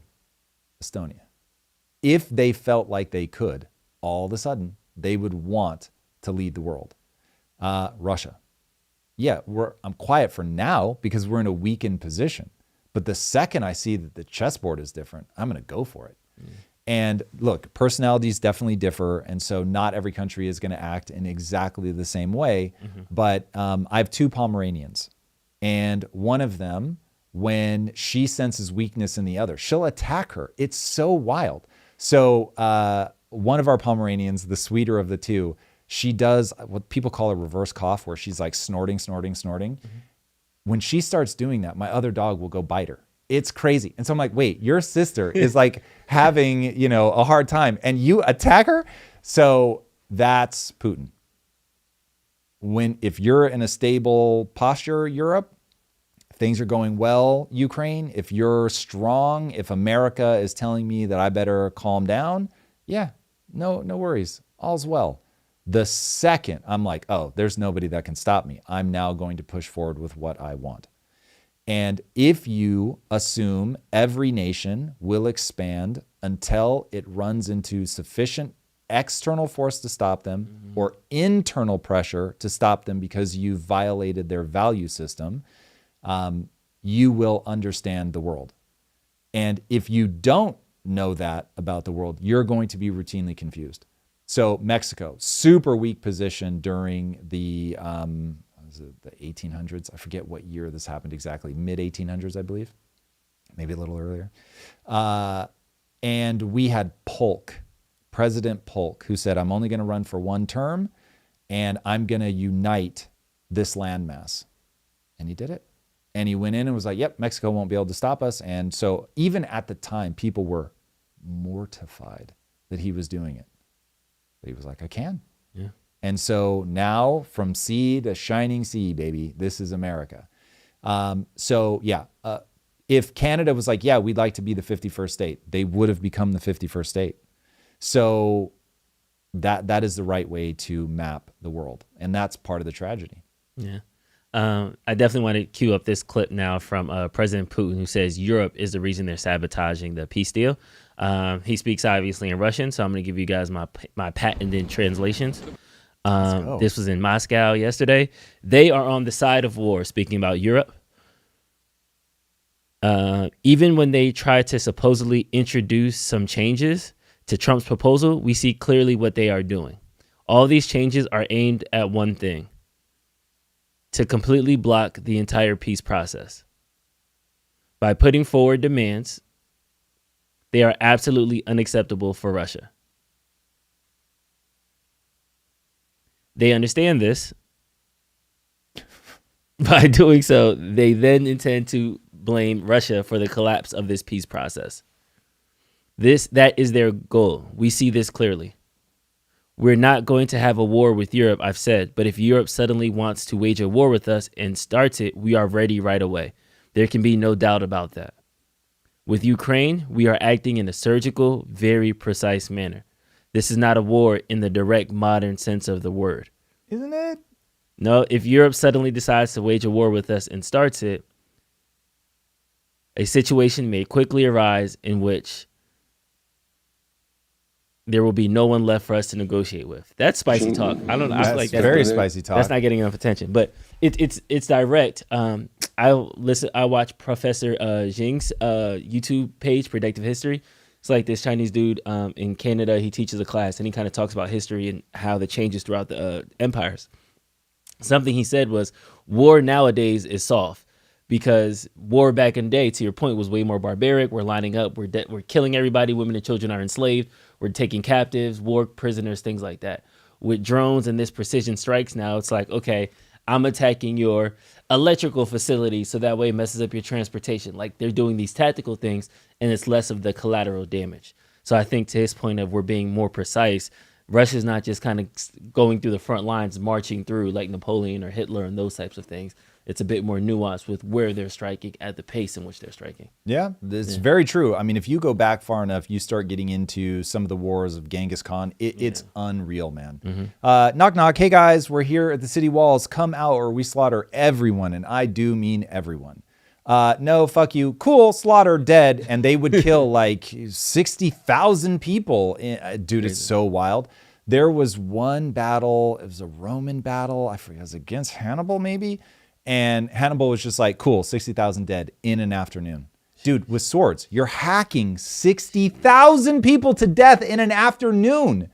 Estonia. If they felt like they could, all of a sudden, they would want to lead the world. Russia. Yeah, I'm quiet for now because we're in a weakened position. But the second I see that the chessboard is different, I'm going to go for it. And look, personalities definitely differ. And so not every country is going to act in exactly the same way. But I have 2 Pomeranians. And one of them, when she senses weakness in the other, she'll attack her. It's so wild. So one of our Pomeranians, the sweeter of the 2, she does what people call a reverse cough, where she's like snorting. When she starts doing that, my other dog will go bite her. It's crazy. And so I'm like, wait, your sister is like having, a hard time and you attack her? So that's Putin. If you're in a stable posture, Europe, things are going well, Ukraine, if you're strong, if America is telling me that I better calm down, yeah, no worries. All's well. The second I'm like, oh, there's nobody that can stop me, I'm now going to push forward with what I want. And if you assume every nation will expand until it runs into sufficient external force to stop them or internal pressure to stop them because you've violated their value system, you will understand the world. And if you don't know that about the world, you're going to be routinely confused. So Mexico, super weak position during the 1800s. I forget what year this happened exactly. Mid 1800s, I believe. Maybe a little earlier. And we had Polk, President Polk, who said, I'm only going to run for one term and I'm going to unite this landmass. And he did it. And he went in and was like, yep, Mexico won't be able to stop us. And so even at the time, people were mortified that he was doing it. But he was like, I can. Yeah. And so now from sea to shining sea, baby, this is America. If Canada was like, yeah, we'd like to be the 51st state, they would have become the 51st state. So that is the right way to map the world. And that's part of the tragedy. Yeah. I definitely want to cue up this clip now from President Putin, who says Europe is the reason they're sabotaging the peace deal. He speaks obviously in Russian, so I'm going to give you guys my patented translations. This was in Moscow yesterday. They are on the side of war, speaking about Europe. Even when they try to supposedly introduce some changes to Trump's proposal, we see clearly what they are doing. All these changes are aimed at one thing: to completely block the entire peace process. By putting forward demands, they are absolutely unacceptable for Russia. They understand this. By doing so, they then intend to blame Russia for the collapse of this peace process. That is their goal. We see this clearly. We're not going to have a war with Europe, I've said, but if Europe suddenly wants to wage a war with us and starts it, we are ready right away. There can be no doubt about that. With Ukraine, we are acting in a surgical, very precise manner. This is not a war in the direct modern sense of the word. Isn't it? No, if Europe suddenly decides to wage a war with us and starts it, a situation may quickly arise in which there will be no one left for us to negotiate with. That's spicy talk. I don't know. I feel like that's very spicy talk. That's not getting enough attention, but it's direct. I watch Professor Jing's YouTube page, Predictive History. It's like this Chinese dude in Canada. He teaches a class and he kind of talks about history and how the changes throughout the empires. Something he said was, war nowadays is soft because war back in the day, to your point, was way more barbaric. We're lining up. We're killing everybody. Women and children are enslaved. We're taking captives, war prisoners, things like that. With drones and this precision strikes now, it's like, okay, I'm attacking your electrical facility so that way it messes up your transportation. Like they're doing these tactical things and it's less of the collateral damage. So I think to his point of we're being more precise, Russia's not just kind of going through the front lines, marching through like Napoleon or Hitler and those types of things. it's a bit more nuanced with where they're striking at the pace in which they're striking. Yeah, it's very true. I mean, if you go back far enough, you start getting into some of the wars of Genghis Khan. It's unreal, man. Knock, knock. Hey, guys, we're here at the city walls. Come out or we slaughter everyone. And I do mean everyone. No, fuck you. Cool, slaughter, dead. And they would kill like 60,000 people. Dude, it's so wild. There was one battle. It was a Roman battle. I forget. It was against Hannibal, maybe. And Hannibal was just like, cool, 60,000 dead in an afternoon. Dude, with swords, you're hacking 60,000 people to death in an afternoon.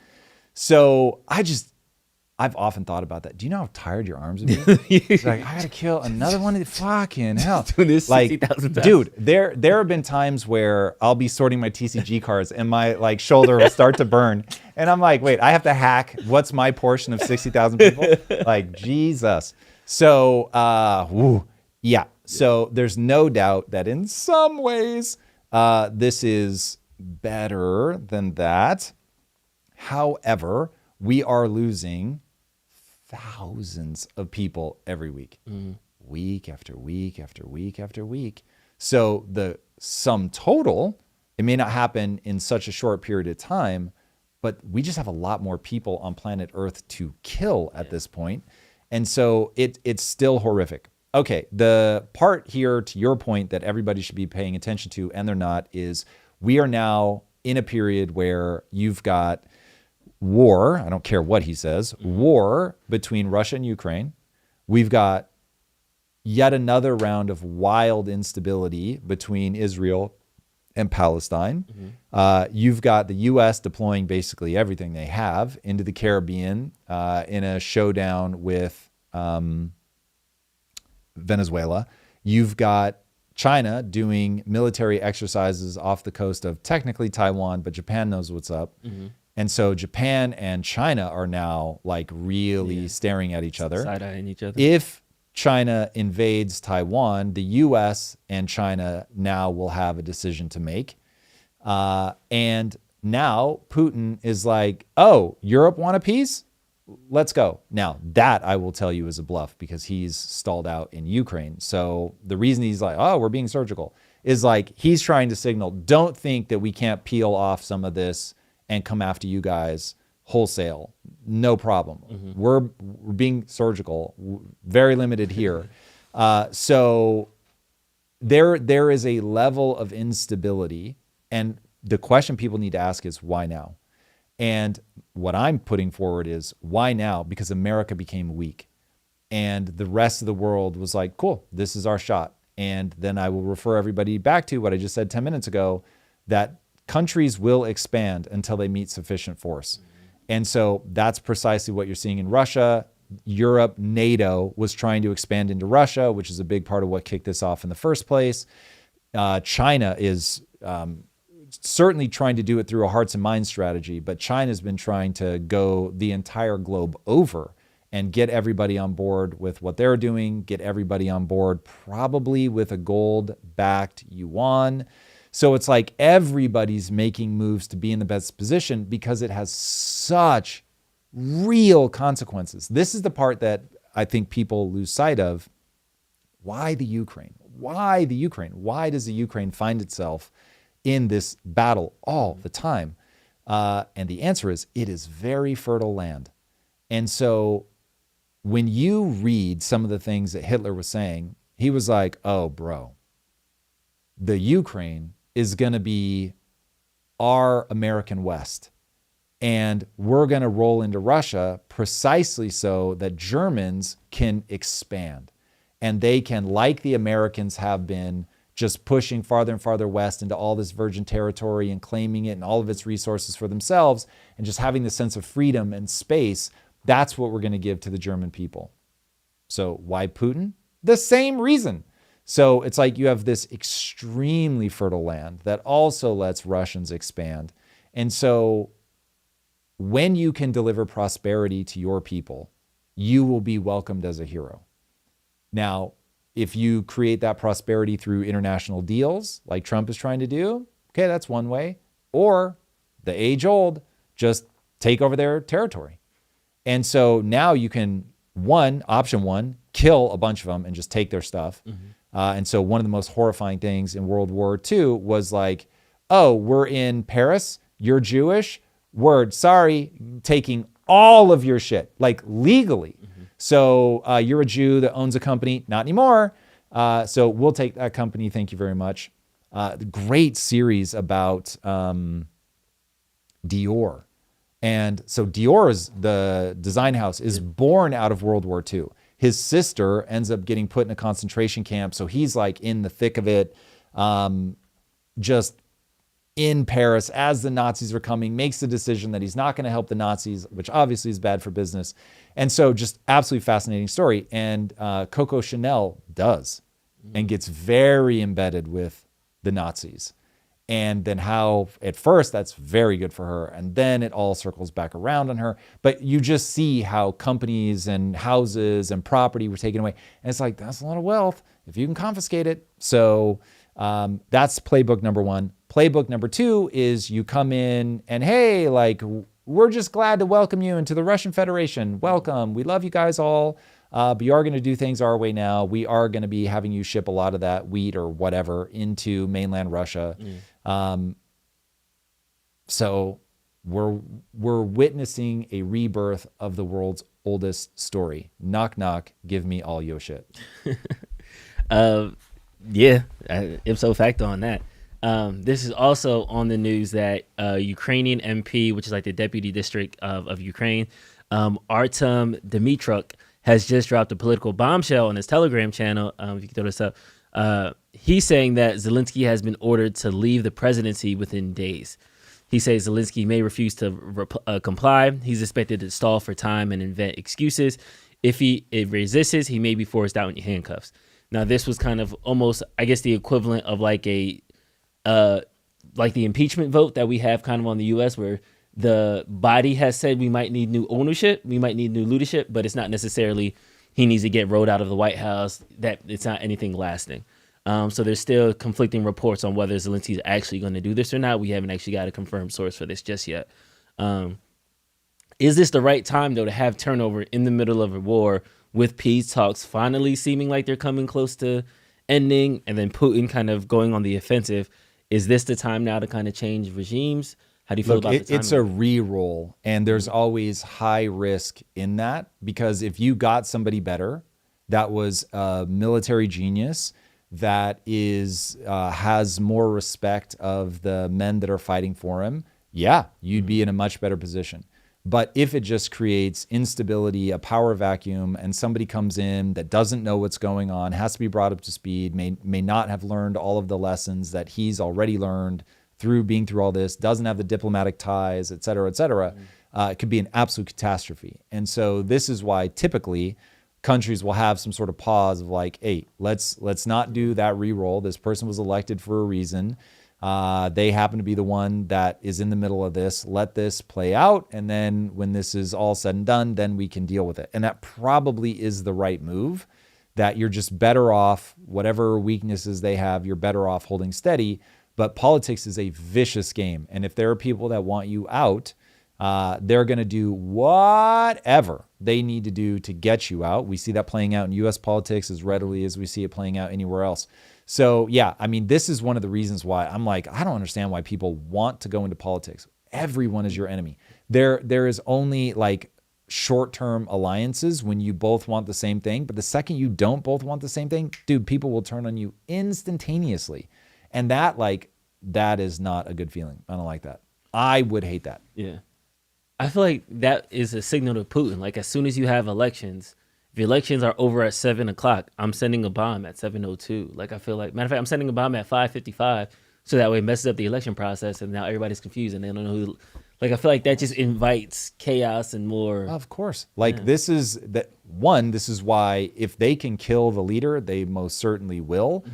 So I've often thought about that. Do you know how tired your arms would be? It's like, I gotta kill another one of the fucking hell. Doing this like, 60,000 times. dude, there have been times where I'll be sorting my TCG cards and my like shoulder will start to burn. And I'm like, wait, I have to hack. What's my portion of 60,000 people? Like, Jesus. So, yeah. So there's no doubt that in some ways, this is better than that. However, we are losing thousands of people every week, week after week after week after week. So the sum total, it may not happen in such a short period of time, but we just have a lot more people on planet Earth to kill at this point. And so it's still horrific. Okay, the part here, to your point, that everybody should be paying attention to, and they're not, is we are now in a period where you've got war, I don't care what he says, war between Russia and Ukraine. We've got yet another round of wild instability between Israel and Palestine. You've got the U.S. deploying basically everything they have into the Caribbean in a showdown with Venezuela. You've got China doing military exercises off the coast of technically Taiwan, but Japan knows what's up. And so Japan and China are now like really staring at each other. Side-eyeing each other. If China invades Taiwan, the U.S. and China now will have a decision to make. And now Putin is like, oh, Europe want a peace? Let's go. Now, that I will tell you is a bluff because he's stalled out in Ukraine. So the reason he's like, oh, we're being surgical is like he's trying to signal, don't think that we can't peel off some of this and come after you guys wholesale. No problem. We're being surgical, very limited here. So there is a level of instability. And the question people need to ask is why now? And what I'm putting forward is why now? Because America became weak. And the rest of the world was like, cool, this is our shot. And then I will refer everybody back to what I just said 10 minutes ago, that countries will expand until they meet sufficient force. And so that's precisely what you're seeing in Russia. Europe, NATO was trying to expand into Russia, which is a big part of what kicked this off in the first place. China is certainly trying to do it through a hearts and minds strategy, but China's been trying to go the entire globe over and get everybody on board with what they're doing, get everybody on board probably with a gold-backed yuan. So it's like everybody's making moves to be in the best position because it has such real consequences. This is the part that I think people lose sight of. Why the Ukraine? Why the Ukraine? Why does the Ukraine find itself in this battle all the time? And the answer is it is very fertile land. And so when you read some of the things that Hitler was saying, he was like, oh, bro, the Ukraine is going to be our American West. And we're going to roll into Russia precisely so that Germans can expand. And they can, like the Americans have been, just pushing farther and farther west into all this virgin territory and claiming it and all of its resources for themselves and just having the sense of freedom and space. That's what we're going to give to the German people. So why Putin? The same reason. So it's like you have this extremely fertile land that also lets Russians expand. And so when you can deliver prosperity to your people, you will be welcomed as a hero. Now, if you create that prosperity through international deals like Trump is trying to do, okay, that's one way. Or the age old, just take over their territory. And so now you can option one, kill a bunch of them and just take their stuff. And so one of the most horrifying things in World War II was like, oh, we're in Paris, you're Jewish, word, sorry, taking all of your shit, like legally. So you're a Jew that owns a company, not anymore. So we'll take that company, thank you very much. Great series about Dior. And so Dior's, the design house, is born out of World War II. His sister ends up getting put in a concentration camp. So he's like in the thick of it, just in Paris as the Nazis are coming, makes the decision that he's not going to help the Nazis, which obviously is bad for business. And so just absolutely fascinating story. And Coco Chanel does and gets very embedded with the Nazis. And then how at first that's very good for her. And then it all circles back around on her. But you just see how companies and houses and property were taken away. And it's like, that's a lot of wealth if you can confiscate it. So that's playbook number one. Playbook number two is you come in and, hey, like, we're just glad to welcome you into the Russian Federation. Welcome. We love you guys all. But you are going to do things our way now. We are going to be having you ship a lot of that wheat or whatever into mainland Russia. So we're witnessing a rebirth of the world's oldest story. Knock, knock, give me all your shit. Yeah, ipso facto on that. This is also on the news that Ukrainian MP, which is like the deputy district of Ukraine, Artem Dmytruk, has just dropped a political bombshell on his Telegram channel. If you can throw this up, he's saying that Zelensky has been ordered to leave the presidency within days. He says Zelensky may refuse to comply. He's expected to stall for time and invent excuses. If he resists, he may be forced out in handcuffs. Now, this was kind of almost, I guess, the equivalent of like a like the impeachment vote that we have kind of on the U.S., where the body has said we might need new ownership, we might need new leadership, but it's not necessarily he needs to get rode out of the White House, that it's not anything lasting. So there's still conflicting reports on whether Zelensky is actually going to do this or not. We haven't actually got a confirmed source for this just yet. Is this the right time, though, to have turnover in the middle of a war with peace talks finally seeming like they're coming close to ending and then Putin kind of going on the offensive? Is this the time now to kind of change regimes? How do you feel about the timing? It's a re-roll, and there's always high risk in that, because if you got somebody better that was a military genius, that is has more respect of the men that are fighting for him, yeah, you'd be in a much better position. But if it just creates instability, a power vacuum, and somebody comes in that doesn't know what's going on, has to be brought up to speed, may not have learned all of the lessons that he's already learned through being through all this, doesn't have the diplomatic ties, et cetera, it could be an absolute catastrophe. And so this is why typically countries will have some sort of pause of like, hey, let's not do that re-roll. This person was elected for a reason. They happen to be the one that is in the middle of this. Let this play out. And then when this is all said and done, then we can deal with it. And that probably is the right move, that you're just better off, whatever weaknesses they have, you're better off holding steady. But politics is a vicious game. And if there are people that want you out, they're going to do whatever they need to do to get you out. We see that playing out in U.S. politics as readily as we see it playing out anywhere else. So, yeah, I mean, this is one of the reasons why I'm like, I don't understand why people want to go into politics. Everyone is your enemy. There is only like short-term alliances when you both want the same thing. But the second you don't both want the same thing, dude, people will turn on you instantaneously. And that is not a good feeling. I don't like that. I would hate that. Yeah. I feel like that is a signal to Putin. Like, as soon as you have elections, if elections are over at 7 o'clock, I'm sending a bomb at 7:02. Like, I feel like, matter of fact, I'm sending a bomb at 5:55, so that way it messes up the election process, and now everybody's confused and they don't know who. Like, I feel like that just invites chaos and more. Of course. Like, this is why if they can kill the leader, they most certainly will.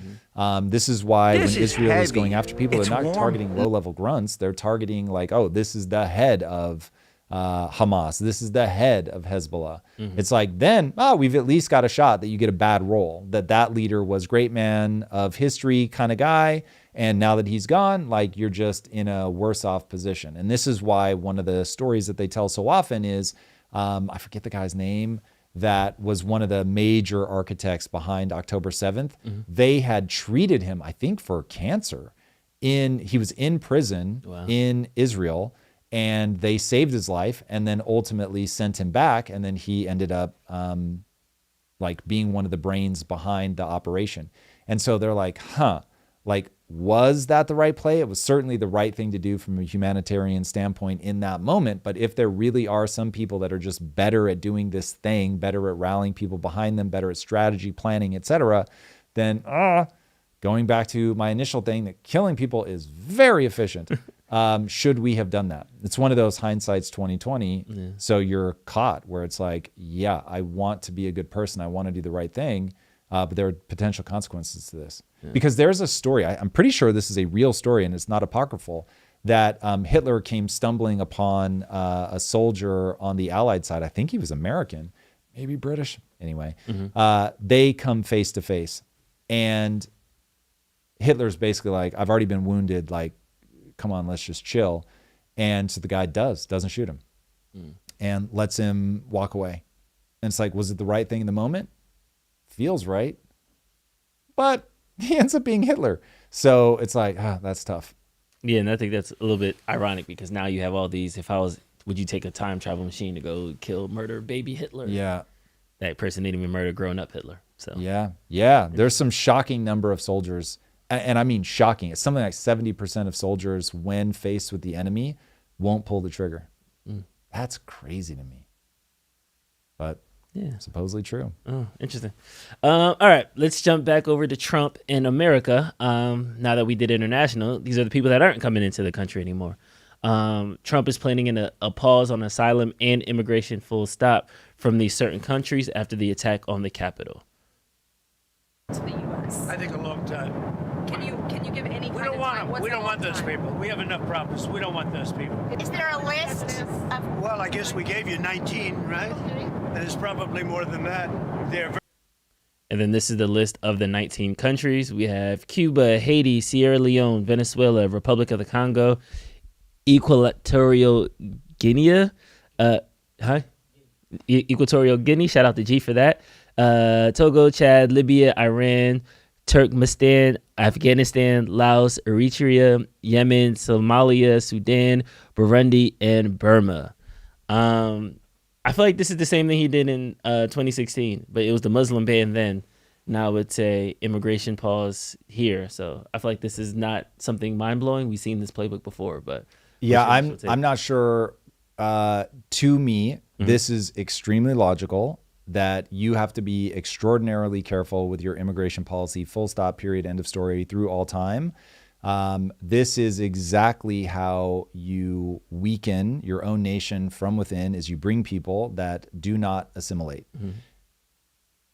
This is why when Israel is going after people, they're not targeting low-level grunts. They're targeting like, oh, this is the head of Hamas. This is the head of Hezbollah. It's like, then, we've at least got a shot that you get a bad role, that leader was great man of history kind of guy. And now that he's gone, like, you're just in a worse off position. And this is why one of the stories that they tell so often is, I forget the guy's name, that was one of the major architects behind October 7th. They had treated him, I think, for cancer. He was in prison in Israel, and they saved his life and then ultimately sent him back. And then he ended up like being one of the brains behind the operation. And so they're like, was that the right play? It was certainly the right thing to do from a humanitarian standpoint in that moment. But if there really are some people that are just better at doing this thing, better at rallying people behind them, better at strategy, planning, etc., then going back to my initial thing, that killing people is very efficient. Should we have done that? It's one of those hindsight's 2020. Yeah. So you're caught where it's like, yeah, I want to be a good person. I want to do the right thing. But there are potential consequences to this. Yeah. Because there's a story, I'm pretty sure this is a real story and it's not apocryphal, that Hitler came stumbling upon a soldier on the Allied side. I think he was American, maybe British. Anyway, they come face to face. And Hitler's basically like, I've already been wounded, like, come on, let's just chill. And so the guy doesn't shoot him and lets him walk away. And it's like, was it the right thing in the moment? Feels right. But he ends up being Hitler. So it's like, that's tough. Yeah, and I think that's a little bit ironic because now you have all these, would you take a time travel machine to go murder baby Hitler? Yeah. That person didn't even murder grown up Hitler. So yeah. There's some shocking number of soldiers, and I mean shocking. It's something like 70% of soldiers, when faced with the enemy, won't pull the trigger. That's crazy to me. But yeah, supposedly true. Oh, interesting. All right, let's jump back over to Trump in America. Now that we did international, these are the people that aren't coming into the country anymore. Trump is planning a pause on asylum and immigration, full stop, from these certain countries after the attack on the Capitol. To the U.S. I think a long time. Can you give any We kind don't of want time? them. What's We a don't long want those time? people. We have enough problems. We don't want those people. Is there a list of... Well, I guess we gave you 19, right? And it's probably more than that. They're And then this is the list of the 19 countries. We have Cuba, Haiti, Sierra Leone, Venezuela, Republic of the Congo, Equatorial Guinea, Equatorial Guinea, shout out to G for that. Togo, Chad, Libya, Iran, Turkmenistan, Afghanistan, Laos, Eritrea, Yemen, Somalia, Sudan, Burundi, and Burma. I feel like this is the same thing he did in 2016, but it was the Muslim ban then. Now it's a immigration pause here. So I feel like this is not something mind-blowing. We've seen this playbook before, but yeah, I'm not sure. To me, this is extremely logical, that you have to be extraordinarily careful with your immigration policy, full stop, period, end of story, through all time. This is exactly how you weaken your own nation from within, is you bring people that do not assimilate.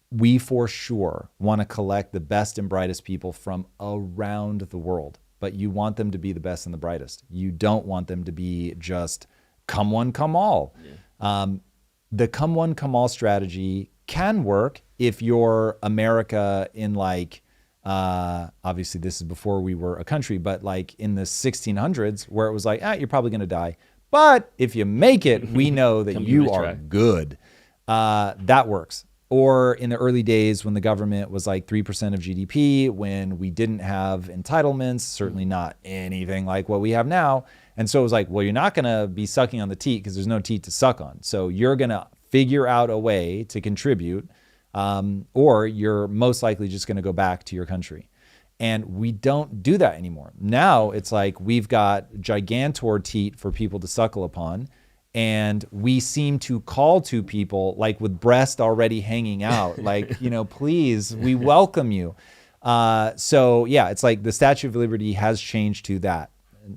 We for sure want to collect the best and brightest people from around the world, but you want them to be the best and the brightest. You don't want them to be just come one, come all. The come one, come all strategy can work if you're America in like, obviously this is before we were a country, but like in the 1600s where it was like, you're probably going to die. But if you make it, we know that you are good. That works. Or in the early days when the government was like 3% of GDP, when we didn't have entitlements, certainly not anything like what we have now. And so it was like, well, you're not going to be sucking on the teat because there's no teat to suck on. So you're going to figure out a way to contribute, or you're most likely just going to go back to your country. And we don't do that anymore. Now it's like we've got gigantor teat for people to suckle upon. And we seem to call to people like with breast already hanging out, like, please, we welcome you. So yeah, it's like the Statue of Liberty has changed to that.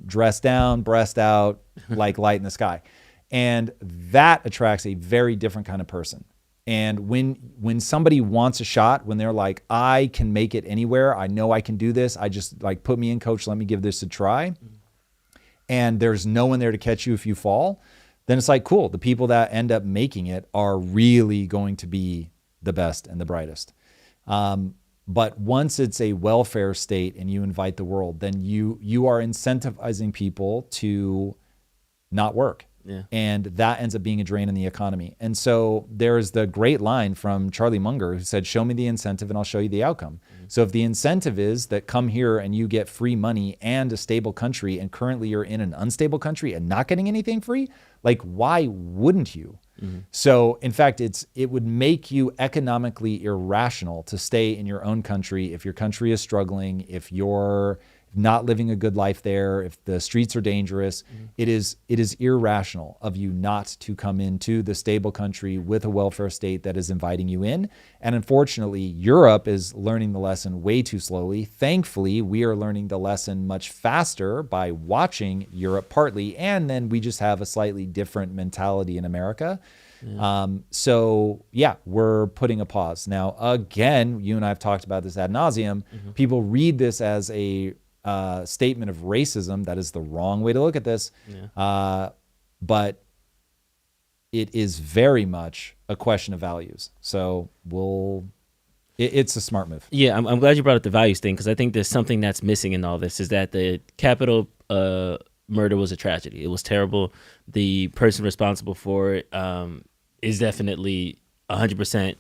Dress down, breast out, like light in the sky. And that attracts a very different kind of person. And when somebody wants a shot, when they're like, I can make it anywhere, I know I can do this, I just like, put me in, coach, let me give this a try. And there's no one there to catch you if you fall. Then it's like, cool, the people that end up making it are really going to be the best and the brightest. But once it's a welfare state and you invite the world, then you are incentivizing people to not work. Yeah. And that ends up being a drain in the economy. And so there's the great line from Charlie Munger who said, show me the incentive and I'll show you the outcome. So if the incentive is that come here and you get free money and a stable country, and currently you're in an unstable country and not getting anything free, like why wouldn't you? So in fact, it would make you economically irrational to stay in your own country if your country is struggling, if you're not living a good life there, if the streets are dangerous. It is irrational of you not to come into the stable country with a welfare state that is inviting you in. And unfortunately, Europe is learning the lesson way too slowly. Thankfully, we are learning the lesson much faster by watching Europe partly, and then we just have a slightly different mentality in America. So yeah, we're putting a pause. Now, again, you and I have talked about this ad nauseum. People read this as a statement of racism. That is the wrong way to look at this. But it is very much a question of values. So it's a smart move. Yeah, I'm glad you brought up the values thing, because I think there's something that's missing in all this, is that the Capitol murder was a tragedy. It was terrible. The person responsible for it is definitely 100%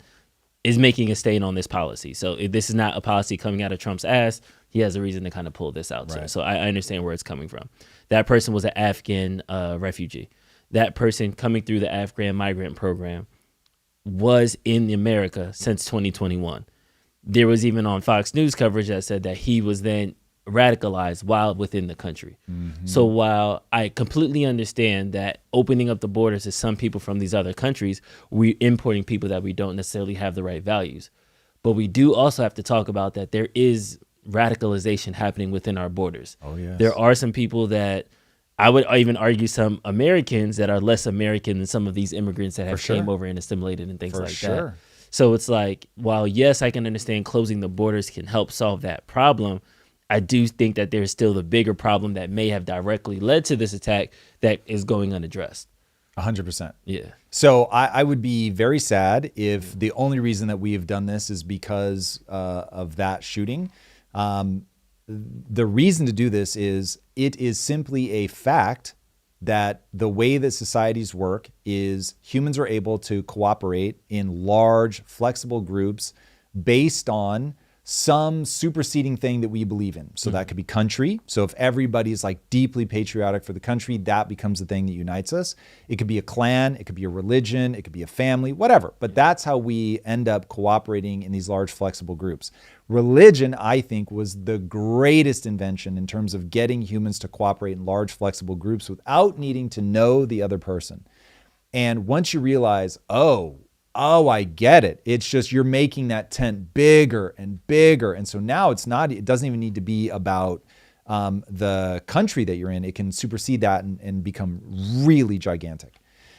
is making a stain on this policy. So this is not a policy coming out of Trump's ass. He has a reason to kind of pull this out. Right. So I understand where it's coming from. That person was an Afghan refugee. That person coming through the Afghan migrant program was in America since 2021. There was even on Fox News coverage that said that he was then radicalized while within the country. So while I completely understand that opening up the borders to some people from these other countries, we're importing people that we don't necessarily have the right values. But we do also have to talk about that there is radicalization happening within our borders. Oh, yes. There are some people that I would even argue some Americans that are less American than some of these immigrants that have came over and assimilated and things like that. So it's like, while yes, I can understand closing the borders can help solve that problem, I do think that there's still the bigger problem that may have directly led to this attack that is going unaddressed. 100%. Yeah. So I would be very sad if the only reason that we have done this is because of that shooting. The reason to do this is it is simply a fact that the way that societies work is humans are able to cooperate in large, flexible groups based on some superseding thing that we believe in. So that could be country. So if everybody's like deeply patriotic for the country, that becomes the thing that unites us. It could be a clan, it could be a religion, it could be a family, whatever. But that's how we end up cooperating in these large flexible groups. Religion, I think, was the greatest invention in terms of getting humans to cooperate in large flexible groups without needing to know the other person. And once you realize, oh, I get it. It's just you're making that tent bigger and bigger. And so now it doesn't even need to be about the country that you're in. It can supersede that and become really gigantic.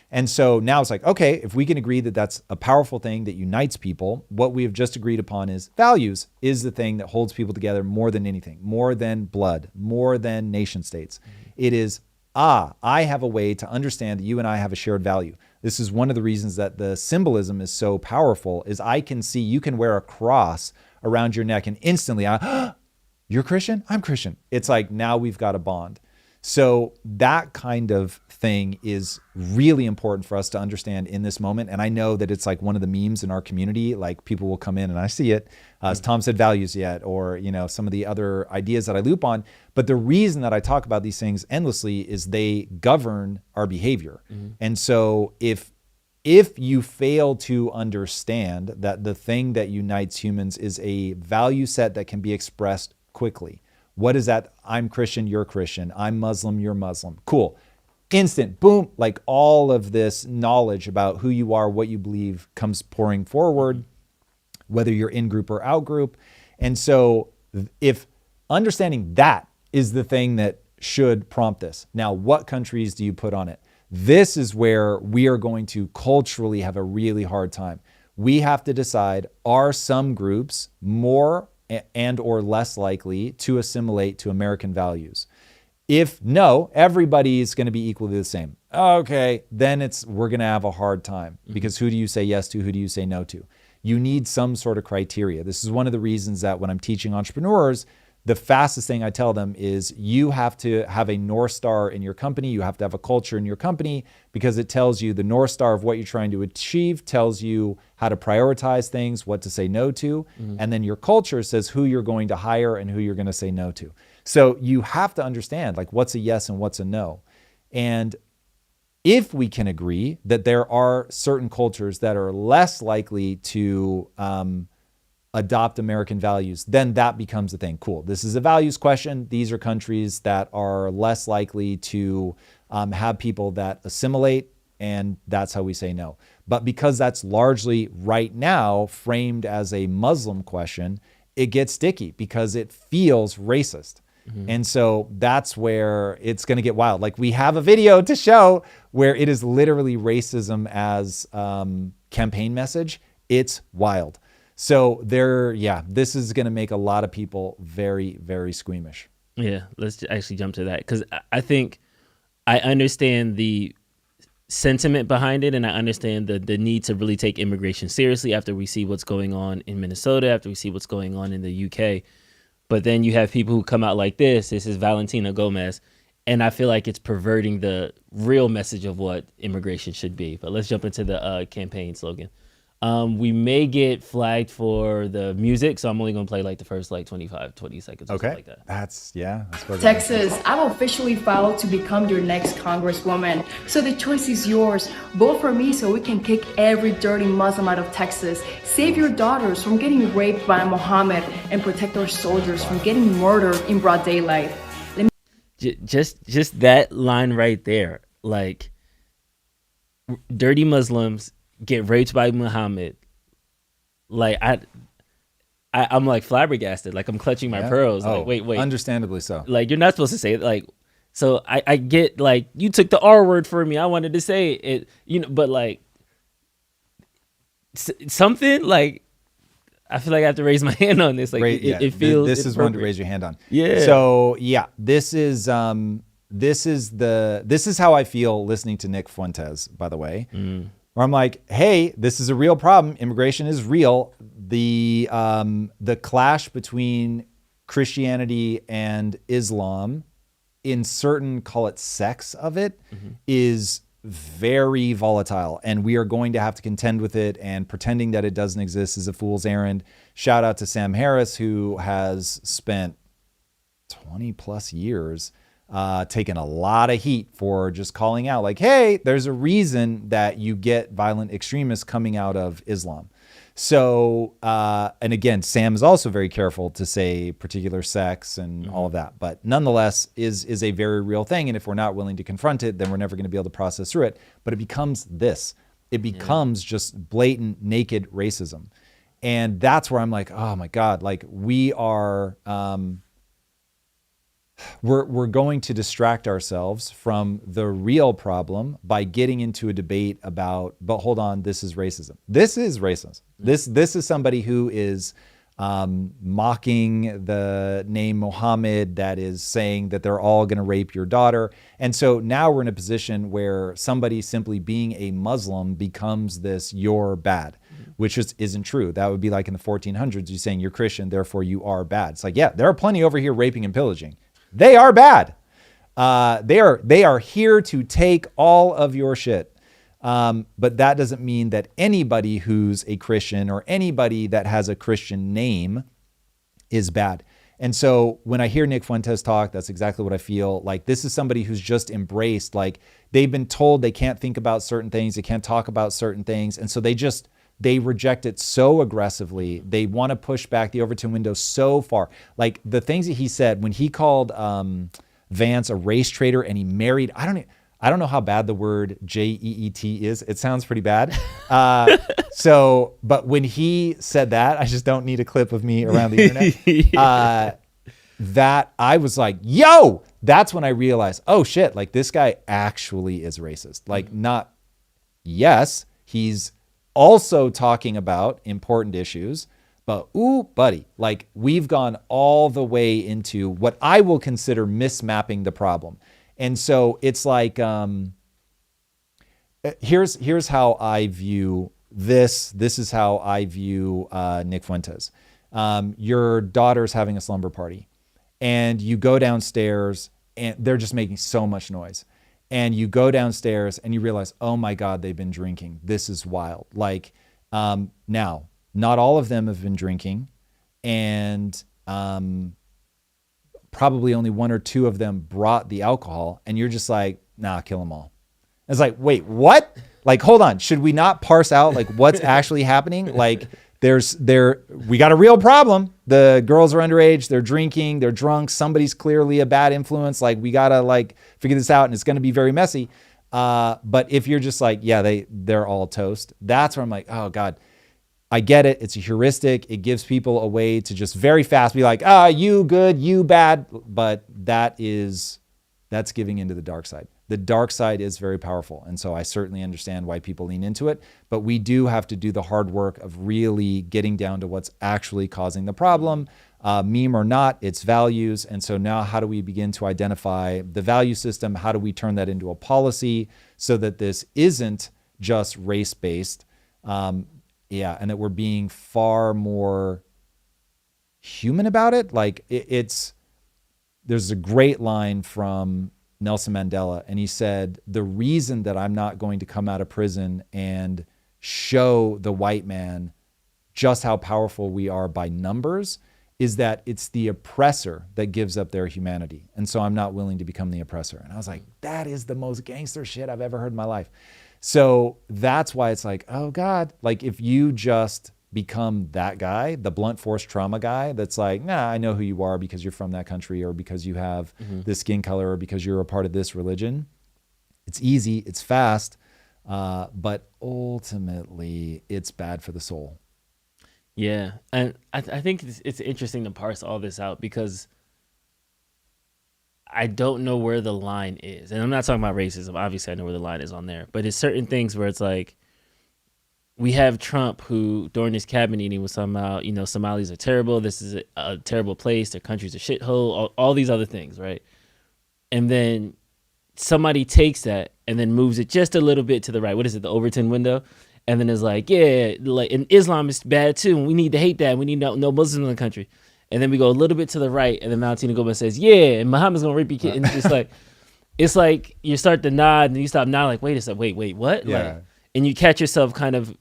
And so now it's like, okay, if we can agree that that's a powerful thing that unites people, what we have just agreed upon is values is the thing that holds people together more than anything, more than blood, more than nation states. It is, I have a way to understand that you and I have a shared value. This is one of the reasons that the symbolism is so powerful, is I can see you can wear a cross around your neck and instantly, you're Christian? I'm Christian. It's like, now we've got a bond. So that kind of thing is really important for us to understand in this moment. And I know that it's like one of the memes in our community, like people will come in and I see it, as Tom said, values yet, or, some of the other ideas that I loop on. But the reason that I talk about these things endlessly is they govern our behavior. And so if you fail to understand that the thing that unites humans is a value set that can be expressed quickly, what is that? I'm Christian, you're Christian. I'm Muslim, you're Muslim. Cool. Instant, boom, like all of this knowledge about who you are, what you believe comes pouring forward, whether you're in group or out group. And so if understanding that is the thing that should prompt this. Now, what countries do you put on it? This is where we are going to culturally have a really hard time. We have to decide, are some groups more and or less likely to assimilate to American values? If no, everybody is going to be equally the same. Okay, then we're going to have a hard time, because who do you say yes to? Who do you say no to? You need some sort of criteria. This is one of the reasons that when I'm teaching entrepreneurs, the fastest thing I tell them is you have to have a North Star in your company. You have to have a culture in your company because it tells you the North Star of what you're trying to achieve, tells you how to prioritize things, what to say no to. And then your culture says who you're going to hire and who you're going to say no to. So you have to understand like what's a yes and what's a no. And if we can agree that there are certain cultures that are less likely to adopt American values, then that becomes a thing. Cool. This is a values question. These are countries that are less likely to have people that assimilate, and that's how we say no. But because that's largely right now framed as a Muslim question, it gets sticky because it feels racist. And so that's where it's going to get wild. Like we have a video to show where it is literally racism as campaign message. It's wild. So this is going to make a lot of people very, very squeamish. Yeah, let's actually jump to that because I think I understand the sentiment behind it, and I understand the need to really take immigration seriously after we see what's going on in Minnesota, after we see what's going on in the UK. But then you have people who come out like this. This is Valentina Gomez, and I feel like it's perverting the real message of what immigration should be. But let's jump into the campaign slogan. We may get flagged for the music, so I'm only going to play like the first like 20 seconds or something like that. That's Texas, I've officially filed to become your next congresswoman. So the choice is yours. Vote for me so we can kick every dirty Muslim out of Texas. Save your daughters from getting raped by Mohammed and protect our soldiers from getting murdered in broad daylight. Just that line right there, like dirty Muslims get raped by Muhammad. Like I'm like flabbergasted. Like I'm clutching my pearls. Like wait. Understandably so. Like you're not supposed to say it. Like so I get like you took the R word for me. I wanted to say it, but like something like I feel like I have to raise my hand on this. Like it feels. This is one to raise your hand on. Yeah. So this is how I feel listening to Nick Fuentes. By the way. Where I'm like, hey, this is a real problem. Immigration is real. The clash between Christianity and Islam in certain, call it sects of it, is very volatile. And we are going to have to contend with it, and pretending that it doesn't exist is a fool's errand. Shout out to Sam Harris, who has spent 20 plus years taken a lot of heat for just calling out like, hey, there's a reason that you get violent extremists coming out of Islam. So, and again, Sam is also very careful to say particular sects and all of that, but nonetheless is a very real thing. And if we're not willing to confront it, then we're never going to be able to process through it. But it becomes it becomes just blatant, naked racism. And that's where I'm like, oh my God, like we are, we're going to distract ourselves from the real problem by getting into a debate about, but hold on, this is racism. This is racism. This is somebody who is mocking the name Muhammad, that is saying that they're all going to rape your daughter. And so now we're in a position where somebody simply being a Muslim becomes this, you're bad, which just isn't true. That would be like in the 1400s, you saying you're Christian, therefore you are bad. It's like, yeah, there are plenty over here raping and pillaging. They are bad. They are here to take all of your shit. But that doesn't mean that anybody who's a Christian or anybody that has a Christian name is bad. And so when I hear Nick Fuentes talk, that's exactly what I feel. Like this is somebody who's just embraced, like they've been told they can't think about certain things, they can't talk about certain things. And so they reject it so aggressively. They want to push back the Overton window so far. Like the things that he said when he called Vance a race traitor and he married, I don't know how bad the word JEET is. It sounds pretty bad. But when he said that, I just don't need a clip of me around the internet. That I was like, yo, that's when I realized, oh shit, like this guy actually is racist. Like yes, he's also talking about important issues, but ooh, buddy, like we've gone all the way into what I will consider mismapping the problem. And so it's like, here's how I view this. This is how I view Nick Fuentes. Your daughter's having a slumber party. and you go downstairs and they're just making so much noise. And you go downstairs and you realize, oh my God, they've been drinking. This is wild. Like, now, not all of them have been drinking, and probably only 1 or 2 of them brought the alcohol, and you're just like, nah, kill them all. It's like, wait, what? Like, hold on. Should we not parse out like what's actually happening? Like, we got a real problem. The girls are underage. They're drinking. They're drunk. Somebody's clearly a bad influence. Like, we got to like figure this out, and it's going to be very messy. But if you're just like, yeah, they're all toast. That's where I'm like, oh God, I get it. It's a heuristic. It gives people a way to just very fast be like, you good, you bad. But that's giving into the dark side. The dark side is very powerful. And so I certainly understand why people lean into it, but we do have to do the hard work of really getting down to what's actually causing the problem, meme or not, its values. And so now how do we begin to identify the value system? How do we turn that into a policy so that this isn't just race-based? And that we're being far more human about it. Like there's a great line from Nelson Mandela, and he said, the reason that I'm not going to come out of prison and show the white man just how powerful we are by numbers is that it's the oppressor that gives up their humanity. And so I'm not willing to become the oppressor. And I was like, that is the most gangster shit I've ever heard in my life. So that's why it's like, oh God, like if you just become that guy, the blunt force trauma guy that's like, nah, I know who you are because you're from that country or because you have this skin color or because you're a part of this religion. It's easy, it's fast, but ultimately it's bad for the soul. Yeah, and I think it's interesting to parse all this out because I don't know where the line is. And I'm not talking about racism. Obviously, I know where the line is on there. But it's certain things where it's like, we have Trump who, during his cabinet meeting, was talking about, Somalis are terrible. This is a terrible place. Their country's a shithole. All these other things, right? And then somebody takes that and then moves it just a little bit to the right. What is it, the Overton window? And then is like, yeah, like, and Islam is bad too. And we need to hate that. We need no Muslims in the country. And then we go a little bit to the right, and then Valentina Gomez says, yeah, and Muhammad's gonna rape your kid. And it's like you start to nod and you stop nodding, like, wait a second, wait, what? Yeah. Like, and you catch yourself kind of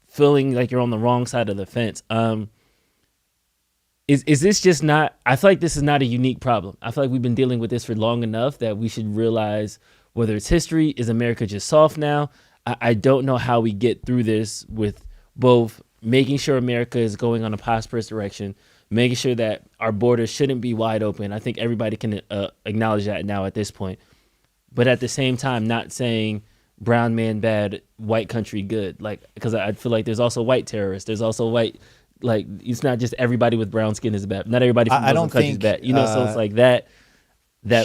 feeling like you're on the wrong side of the fence. Is this just not, I feel like this is not a unique problem. I feel like we've been dealing with this for long enough that we should realize whether it's history, is America just soft now? I don't know how we get through this with both making sure America is going on a prosperous direction, making sure that our borders shouldn't be wide open. I think everybody can acknowledge that now at this point. But at the same time, not saying brown man bad, white country good. Like, because I feel like there's also white terrorists. There's also white, like, it's not just everybody with brown skin is bad. Not everybody from Muslim countries is bad. So it's like that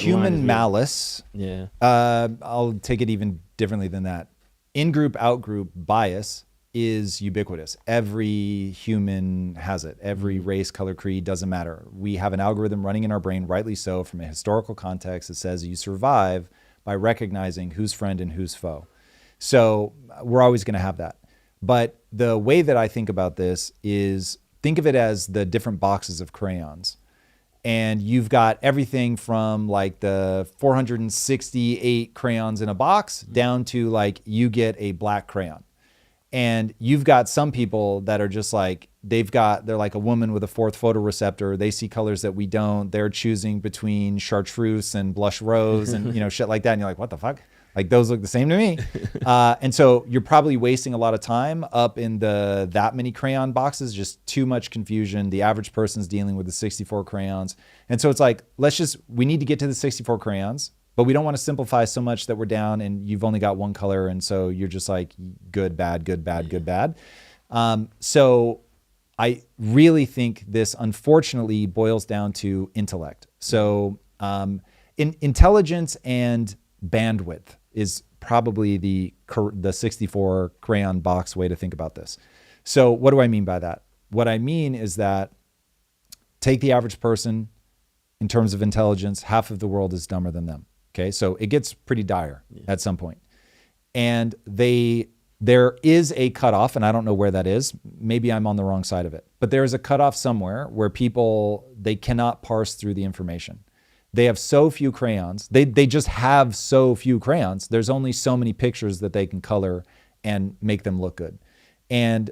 human malice. Yeah. I'll take it even differently than that. In-group, out-group bias is ubiquitous. Every human has it. Every race, color, creed, doesn't matter. We have an algorithm running in our brain, rightly so, from a historical context that says you survive by recognizing who's friend and who's foe. So we're always going to have that. But the way that I think about this is, think of it as the different boxes of crayons. And you've got everything from like the 468 crayons in a box down to like you get a black crayon. And you've got some people that are just like, they're like a woman with a fourth photoreceptor. They see colors that we don't. They're choosing between chartreuse and blush rose and, shit like that. And you're like, what the fuck? Like, those look the same to me. And so you're probably wasting a lot of time up in that many crayon boxes, just too much confusion. The average person's dealing with the 64 crayons. And so it's like, we need to get to the 64 crayons, but we don't want to simplify so much that we're down and you've only got one color. And so you're just like, good, bad, good, bad, good, bad. So I really think this unfortunately boils down to intellect. So intelligence and bandwidth is probably the 64 crayon box way to think about this. So what do I mean by that? What I mean is that take the average person in terms of intelligence, half of the world is dumber than them. Okay. So it gets pretty dire at some point. And they there is a cutoff, and I don't know where that is. Maybe I'm on the wrong side of it. But there is a cutoff somewhere where people, they cannot parse through the information. They have so few crayons. They just have so few crayons. There's only so many pictures that they can color and make them look good. And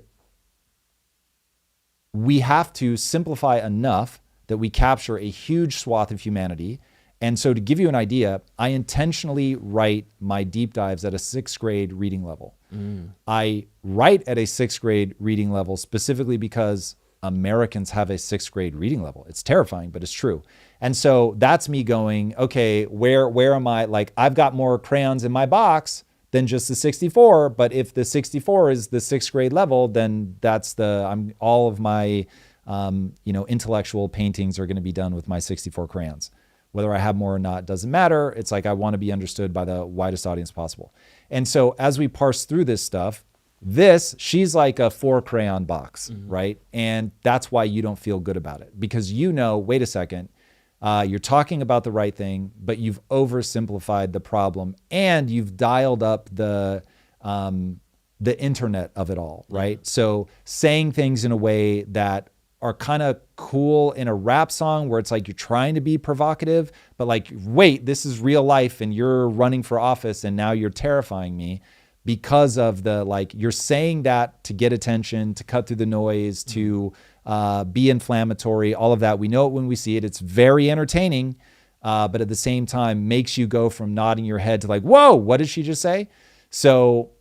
we have to simplify enough that we capture a huge swath of humanity. And so to give you an idea, I intentionally write my deep dives at a 6th grade reading level. I write at a 6th grade reading level specifically because Americans have a 6th grade reading level. It's terrifying, but it's true. And so that's me going, okay, where am I? Like, I've got more crayons in my box than just the 64, but if the 64 is the 6th grade level, then that's all of my intellectual paintings are going to be done with my 64 crayons. Whether I have more or not doesn't matter. It's like I want to be understood by the widest audience possible. And so as we parse through this stuff, she's like a 4 crayon box, right? And that's why you don't feel good about it, because wait a second, you're talking about the right thing, but you've oversimplified the problem and you've dialed up the internet of it all, right? So saying things in a way that are kind of cool in a rap song where it's like you're trying to be provocative, but like, wait, this is real life and you're running for office and now you're terrifying me because of you're saying that to get attention, to cut through the noise, to be inflammatory, all of that. We know it when we see it. It's very entertaining, but at the same time makes you go from nodding your head to like, whoa, what did she just say? So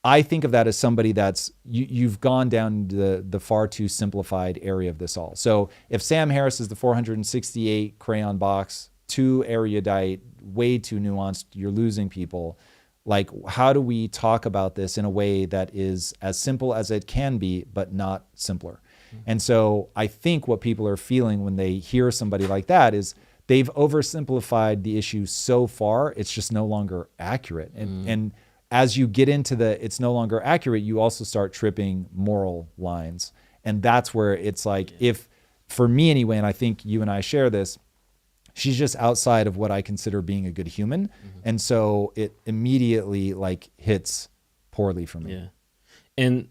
I think of that as somebody that's, you've gone down the far too simplified area of this all. So if Sam Harris is the 468 crayon box, too erudite, way too nuanced, you're losing people. Like, how do we talk about this in a way that is as simple as it can be, but not simpler? And so I think what people are feeling when they hear somebody like that is they've oversimplified the issue so far, it's just no longer accurate. And as you get into it's no longer accurate, you also start tripping moral lines. And that's where it's like, if, for me anyway, and I think you and I share this, she's just outside of what I consider being a good human. And so it immediately hits poorly for me. Yeah. And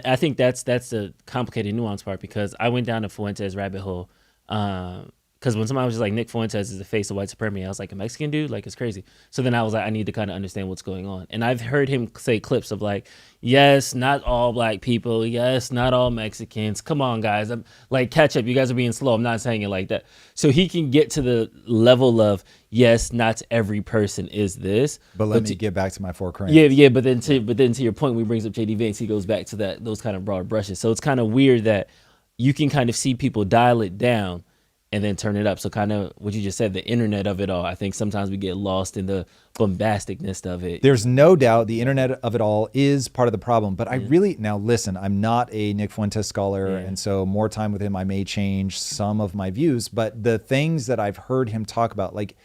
I think that's the complicated nuance part, because I went down the Fuentes rabbit hole. Because when somebody was just like, Nick Fuentes is the face of white supremacy, I was like, a Mexican dude? Like, it's crazy. So then I was like, I need to kind of understand what's going on. And I've heard him say clips of like, yes, not all black people. Yes, not all Mexicans. Come on, guys. I'm like, catch up. You guys are being slow. I'm not saying it like that. So he can get to the level of, yes, not every person is this. But let me get back to my 4 crayons. Yeah. But then to your point, when he brings up JD Vance, he goes back to those kind of broad brushes. So it's kind of weird that you can kind of see people dial it down and then turn it up. So kind of what you just said, the internet of it all. I think sometimes we get lost in the bombasticness of it. There's no doubt the internet of it all is part of the problem. But I really, now listen, I'm not a Nick Fuentes scholar. And so more time with him, I may change some of my views. But the things that I've heard him talk about, like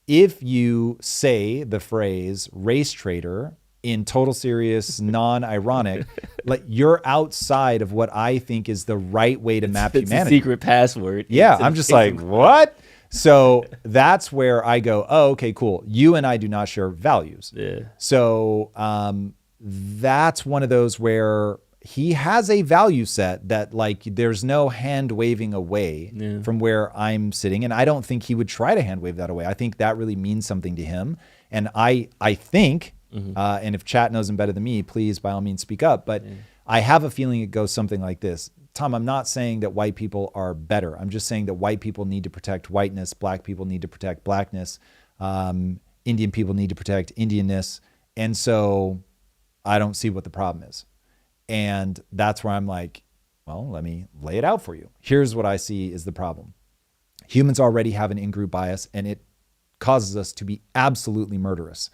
if you say the phrase race traitor in total serious, non-ironic, like you're outside of what I think is the right way to map it's humanity. A secret password. Yeah, I'm just like, what? So that's where I go, oh, okay, cool. You and I do not share values. Yeah. So that's one of those where he has a value set that like there's no hand waving away from where I'm sitting. And I don't think he would try to hand wave that away. I think that really means something to him. And I think, and if chat knows him better than me, please by all means speak up. But I have a feeling it goes something like this. Tom, I'm not saying that white people are better. I'm just saying that white people need to protect whiteness. Black people need to protect blackness. Indian people need to protect Indianness. And so I don't see what the problem is. And that's where I'm like, well, let me lay it out for you. Here's what I see is the problem. Humans already have an in-group bias, and it causes us to be absolutely murderous.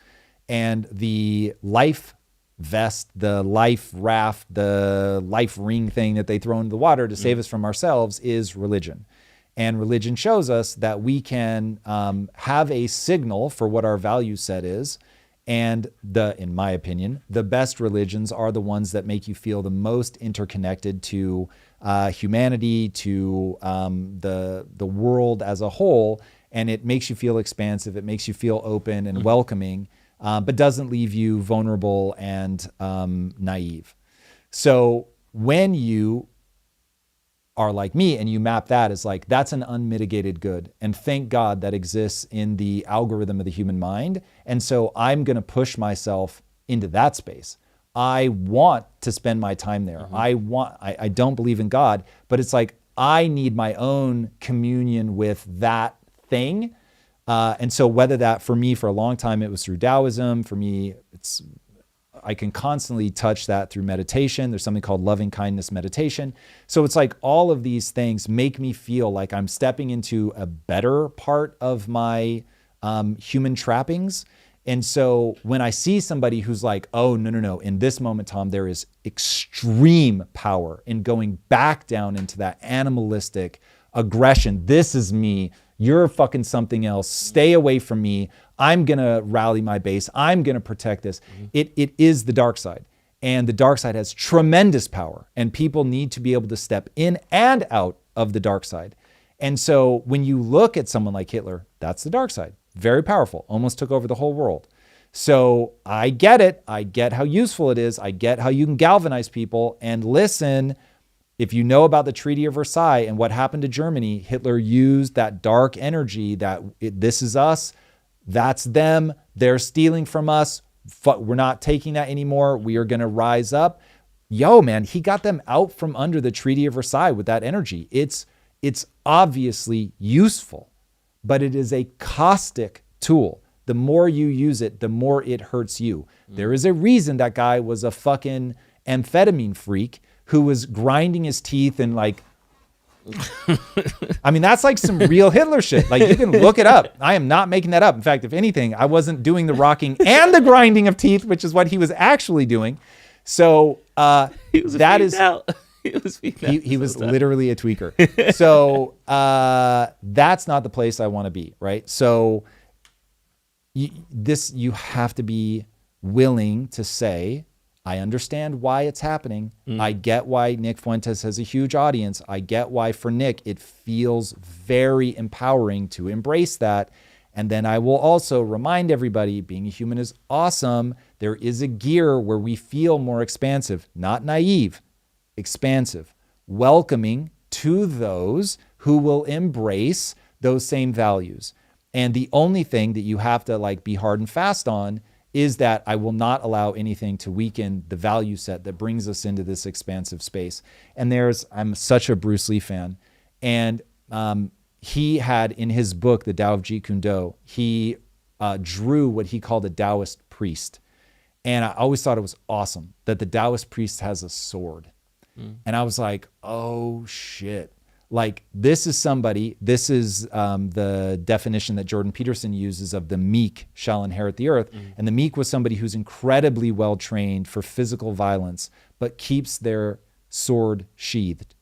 And the life vest, the life raft, the life ring thing that they throw into the water to save us from ourselves is religion. And religion shows us that we can have a signal for what our value set is. And in my opinion, the best religions are the ones that make you feel the most interconnected to humanity, to the world as a whole. And it makes you feel expansive. It makes you feel open and welcoming. but doesn't leave you vulnerable and naive. So when you are like me and you map that as like, that's an unmitigated good. And thank God that exists in the algorithm of the human mind. And so I'm going to push myself into that space. I want to spend my time there. I don't believe in God, but it's like, I need my own communion with that thing. And so whether that for me, for a long time, it was through Taoism. For me, I can constantly touch that through meditation. There's something called loving kindness meditation. So it's like all of these things make me feel like I'm stepping into a better part of my human trappings. And so when I see somebody who's like, oh, no, in this moment, Tom, there is extreme power in going back down into that animalistic aggression. This is me. You're fucking something else. Stay away from me. I'm going to rally my base. I'm going to protect this. It is the dark side. And the dark side has tremendous power. And people need to be able to step in and out of the dark side. And so when you look at someone like Hitler, that's the dark side. Very powerful. Almost took over the whole world. So I get it. I get how useful it is. I get how you can galvanize people. And listen, if you know about the Treaty of Versailles and what happened to Germany, Hitler used that dark energy that this is us, that's them, they're stealing from us, we're not taking that anymore, we are going to rise up. Yo, man, he got them out from under the Treaty of Versailles with that energy. It's obviously useful, but it is a caustic tool. The more you use it, the more it hurts you. There is a reason that guy was a fucking amphetamine freak who was grinding his teeth and like, I mean, that's like some real Hitler shit. Like, you can look it up. I am not making that up. In fact, if anything, I wasn't doing the rocking and the grinding of teeth, which is what he was actually doing. So He was literally a tweaker. So that's not the place I want to be, right? So you have to be willing to say, I understand why it's happening. I get why Nick Fuentes has a huge audience. I get why for Nick, it feels very empowering to embrace that. And then I will also remind everybody, being a human is awesome. There is a gear where we feel more expansive, not naive, expansive, welcoming to those who will embrace those same values. And the only thing that you have to like be hard and fast on is that I will not allow anything to weaken the value set that brings us into this expansive space. And I'm such a Bruce Lee fan. And he had in his book, The Tao of Jeet Kune Do, he drew what he called a Taoist priest. And I always thought it was awesome that the Taoist priest has a sword. And I was like, oh shit. Like this is the definition that Jordan Peterson uses of the meek shall inherit the earth. And the meek was somebody who's incredibly well trained for physical violence, but keeps their sword sheathed.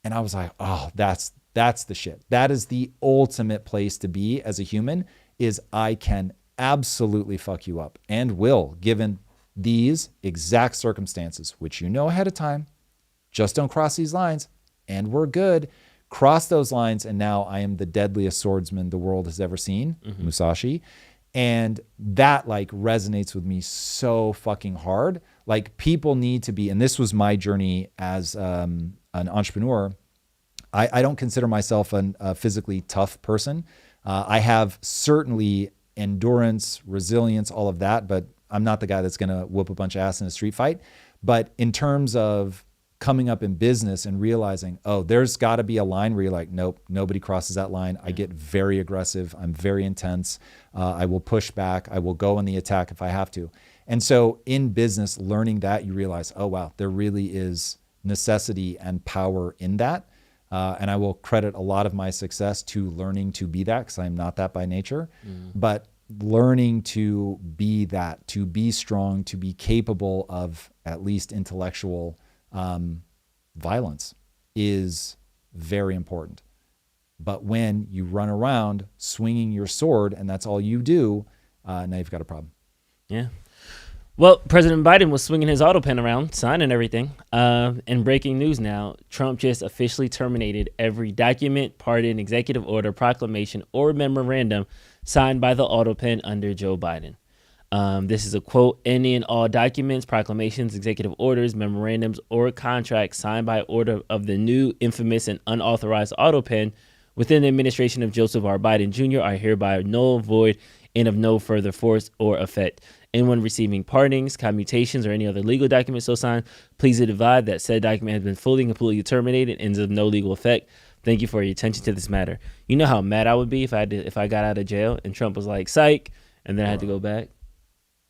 And I was like, oh, that's the shit. That is the ultimate place to be as a human, is I can absolutely fuck you up and will, given these exact circumstances, which you know ahead of time. Just don't cross these lines and we're good. Cross those lines, and now I am the deadliest swordsman the world has ever seen, Musashi. And that like resonates with me so fucking hard. Like people need to be, and this was my journey as an entrepreneur. I don't consider myself a physically tough person. I have certainly endurance, resilience, all of that, but I'm not the guy that's going to whoop a bunch of ass in a street fight. But in terms of coming up in business and realizing, oh, there's got to be a line where you're like, nope, nobody crosses that line. I get very aggressive. I'm very intense. I will push back. I will go on the attack if I have to. And so in business, learning that, you realize, oh, wow, there really is necessity and power in that. And I will credit a lot of my success to learning to be that, because I'm not that by nature. But learning to be that, to be strong, to be capable of at least intellectual violence is very important. But when you run around swinging your sword and that's all you do, now you've got a problem. Yeah. Well, President Biden was swinging his auto pen around, signing everything. And breaking news now, Trump just officially terminated every document, pardon, executive order, proclamation, or memorandum signed by the auto pen under Joe Biden. This is a quote: any and all documents, proclamations, executive orders, memorandums, or contracts signed by order of the new, infamous, and unauthorized auto pen within the administration of Joseph R. Biden Jr. are hereby null, void, and of no further force or effect. Anyone receiving pardons, commutations, or any other legal document so signed, please advise that said document has been fully and completely terminated and is of no legal effect. Thank you for your attention to this matter. You know how mad I would be if I got out of jail and Trump was like, psych, and then I had to go back?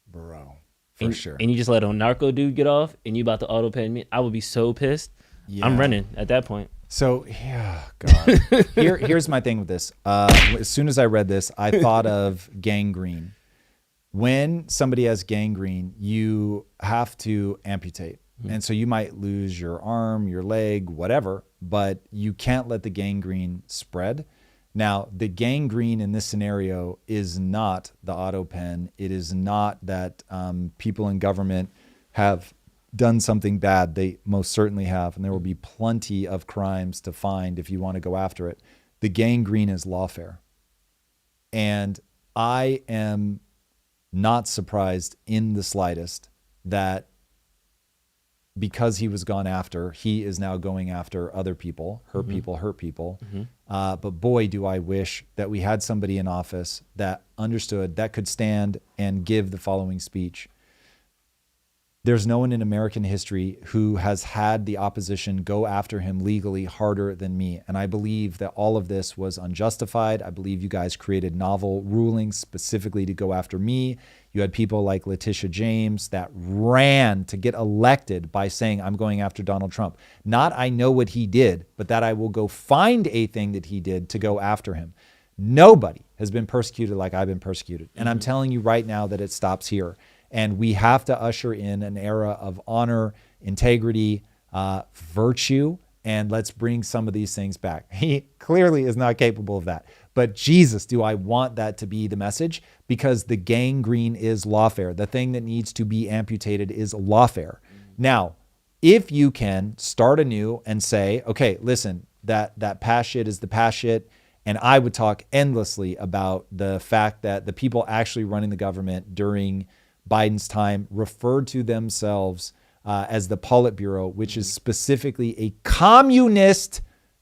Bro, for sure. And you just let a narco dude get off and you about to auto pen me? I would be so pissed. Yeah. I'm running at that point. So, yeah, God. Here's my thing with this. As soon as I read this, I thought of gangrene. When somebody has gangrene, you have to amputate. And so you might lose your arm, your leg, whatever, but you can't let the gangrene spread. Now, the gangrene in this scenario is not the auto pen. It is not that people in government have done something bad. They most certainly have, and there will be plenty of crimes to find if you want to go after it. The gangrene is lawfare. And I am not surprised in the slightest that because he was gone after, he is now going after other people, hurt people. But boy, do I wish that we had somebody in office that understood, that could stand and give the following speech. There's no one in American history who has had the opposition go after him legally harder than me. And I believe that all of this was unjustified. I believe you guys created novel rulings specifically to go after me. You had people like Letitia James that ran to get elected by saying, I'm going after Donald Trump. Not I know what he did, but that I will go find a thing that he did to go after him. Nobody has been persecuted like I've been persecuted. And I'm telling you right now that it stops here. And we have to usher in an era of honor, integrity, virtue, and let's bring some of these things back. He clearly is not capable of that. But Jesus, do I want that to be the message? Because the gangrene is lawfare. The thing that needs to be amputated is lawfare. Now, if you can start anew and say, okay, listen, that past shit is the past shit. And I would talk endlessly about the fact that the people actually running the government during Biden's time referred to themselves as the Politburo, which is specifically a communist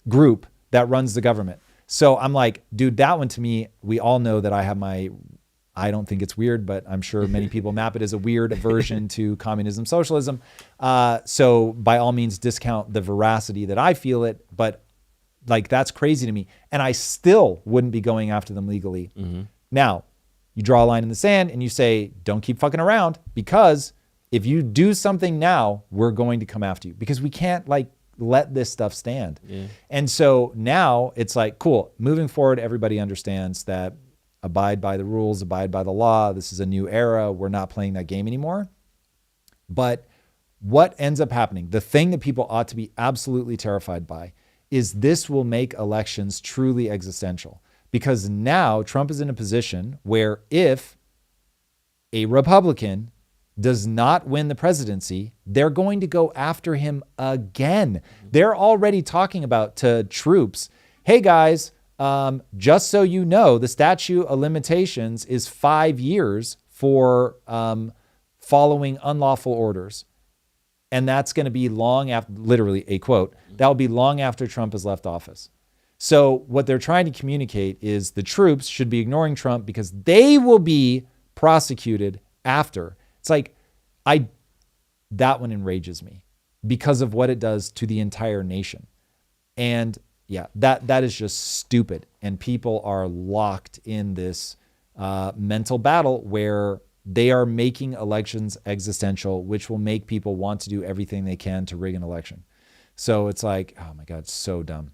group that runs the government. So I'm like, dude, that one to me, we all know that I have I don't think it's weird, but I'm sure many people map it as a weird aversion to communism, socialism. So by all means, discount the veracity that I feel it, but like that's crazy to me. And I still wouldn't be going after them legally. Now, you draw a line in the sand and you say, don't keep fucking around, because if you do something now, we're going to come after you, because we can't let this stuff stand. Yeah. And so now it's like, cool, moving forward, everybody understands that abide by the rules, abide by the law. This is a new era. We're not playing that game anymore. But what ends up happening, the thing that people ought to be absolutely terrified by, is this will make elections truly existential. Because now Trump is in a position where if a Republican does not win the presidency, they're going to go after him again. They're already talking about to troops, hey guys, just so you know, the statute of limitations is 5 years for following unlawful orders. And that's going to be long after, literally a quote, that will be long after Trump has left office. So what they're trying to communicate is the troops should be ignoring Trump because they will be prosecuted after. It's like, that one enrages me because of what it does to the entire nation. And yeah, that is just stupid. And people are locked in this mental battle where they are making elections existential, which will make people want to do everything they can to rig an election. So it's like, oh my God, it's so dumb.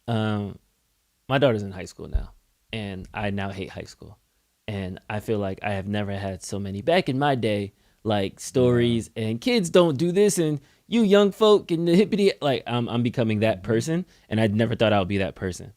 My daughter's in high school now, and I now hate high school. And I feel like I have never had so many back in my day, like stories and kids don't do this and you young folk and the hippity, like I'm becoming that person. And I never thought I would be that person.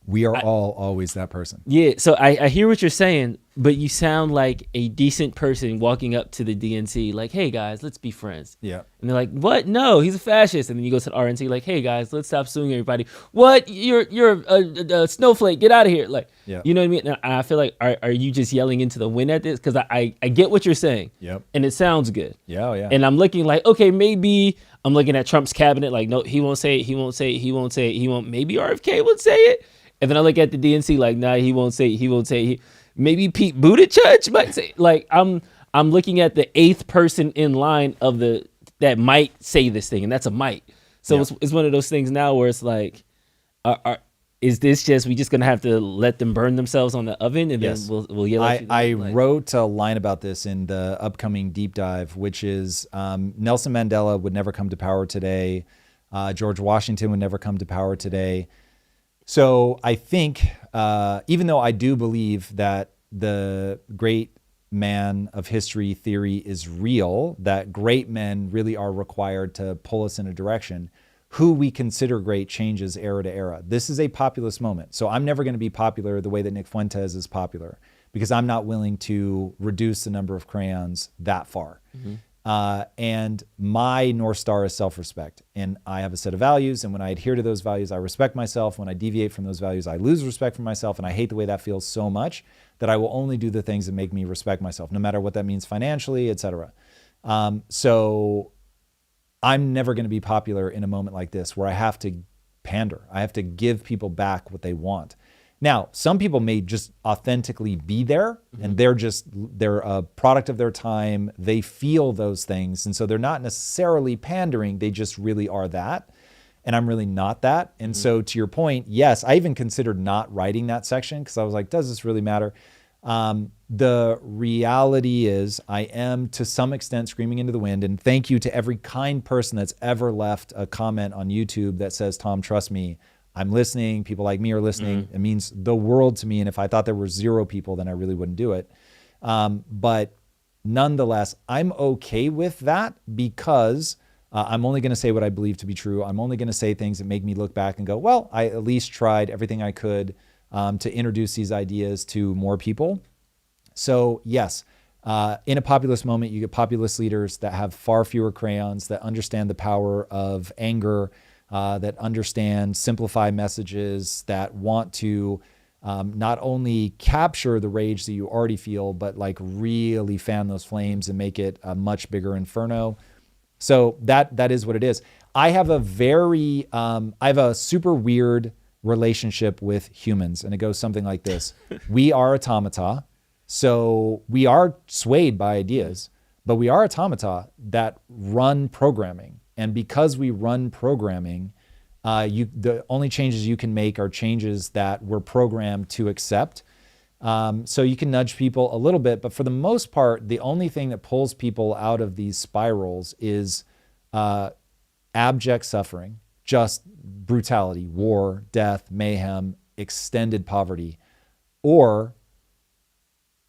We are all always that person. Yeah, so I hear what you're saying, but you sound like a decent person walking up to the DNC, like, hey guys, let's be friends. Yeah. And they're like, what? No, he's a fascist. And then you go to the RNC, like, hey guys, let's stop suing everybody. What? You're a snowflake. Get out of here. Like, Yeah. you know what I mean? And I feel like, are you just yelling into the wind at this? Because I get what you're saying. Yep. And it sounds good. Yeah, oh, yeah. And I'm looking like, okay, maybe I'm looking at Trump's cabinet, like, no, he won't say it. He won't say it. He won't say it. He won't. Maybe RFK would say it. And then I look at the DNC like, nah, he won't say it. He won't say it. Maybe Pete Buttigieg might say it. Like, I'm looking at the 8th person in line of that might say this thing, and that's a might. So it's one of those things now where it's like, is this just we just gonna have to let them burn themselves on the oven, and Yes. then we'll yell at you? I Like, wrote a line about this in the upcoming deep dive, which is Nelson Mandela would never come to power today. George Washington would never come to power today. So I think, even though I do believe that the great man of history theory is real, that great men really are required to pull us in a direction, who we consider great changes era to era. This is a populist moment. So I'm never going to be popular the way that Nick Fuentes is popular, because I'm not willing to reduce the number of crayons that far. And my North Star is self-respect. And I have a set of values. And when I adhere to those values, I respect myself. When I deviate from those values, I lose respect for myself. And I hate the way that feels so much that I will only do the things that make me respect myself, no matter what that means financially, etc. So I'm never going to be popular in a moment like this where I have to pander. I have to give people back what they want. Now, some people may just authentically be there, and they're a product of their time. They feel those things. And so they're not necessarily pandering. They just really are that. And I'm really not that. And so to your point, yes, I even considered not writing that section because I was like, does this really matter? The reality is I am to some extent screaming into the wind. And thank you to every kind person that's ever left a comment on YouTube that says, Tom, trust me, I'm listening. People like me are listening. It means the world to me. And if I thought there were 0 people, then I really wouldn't do it. But nonetheless, I'm okay with that because I'm only going to say what I believe to be true. I'm only going to say things that make me look back and go, well, I at least tried everything I could to introduce these ideas to more people. So yes, in a populist moment, you get populist leaders that have far fewer crayons, that understand the power of anger, that understand simplified messages, that want to not only capture the rage that you already feel, but like really fan those flames and make it a much bigger inferno. So that is what it is. I have a super weird relationship with humans, and it goes something like this. We are automata, so we are swayed by ideas, but we are automata that run programming. And because we run programming, the only changes you can make are changes that we're programmed to accept. So you can nudge people a little bit, but for the most part, the only thing that pulls people out of these spirals is abject suffering, just brutality, war, death, mayhem, extended poverty, or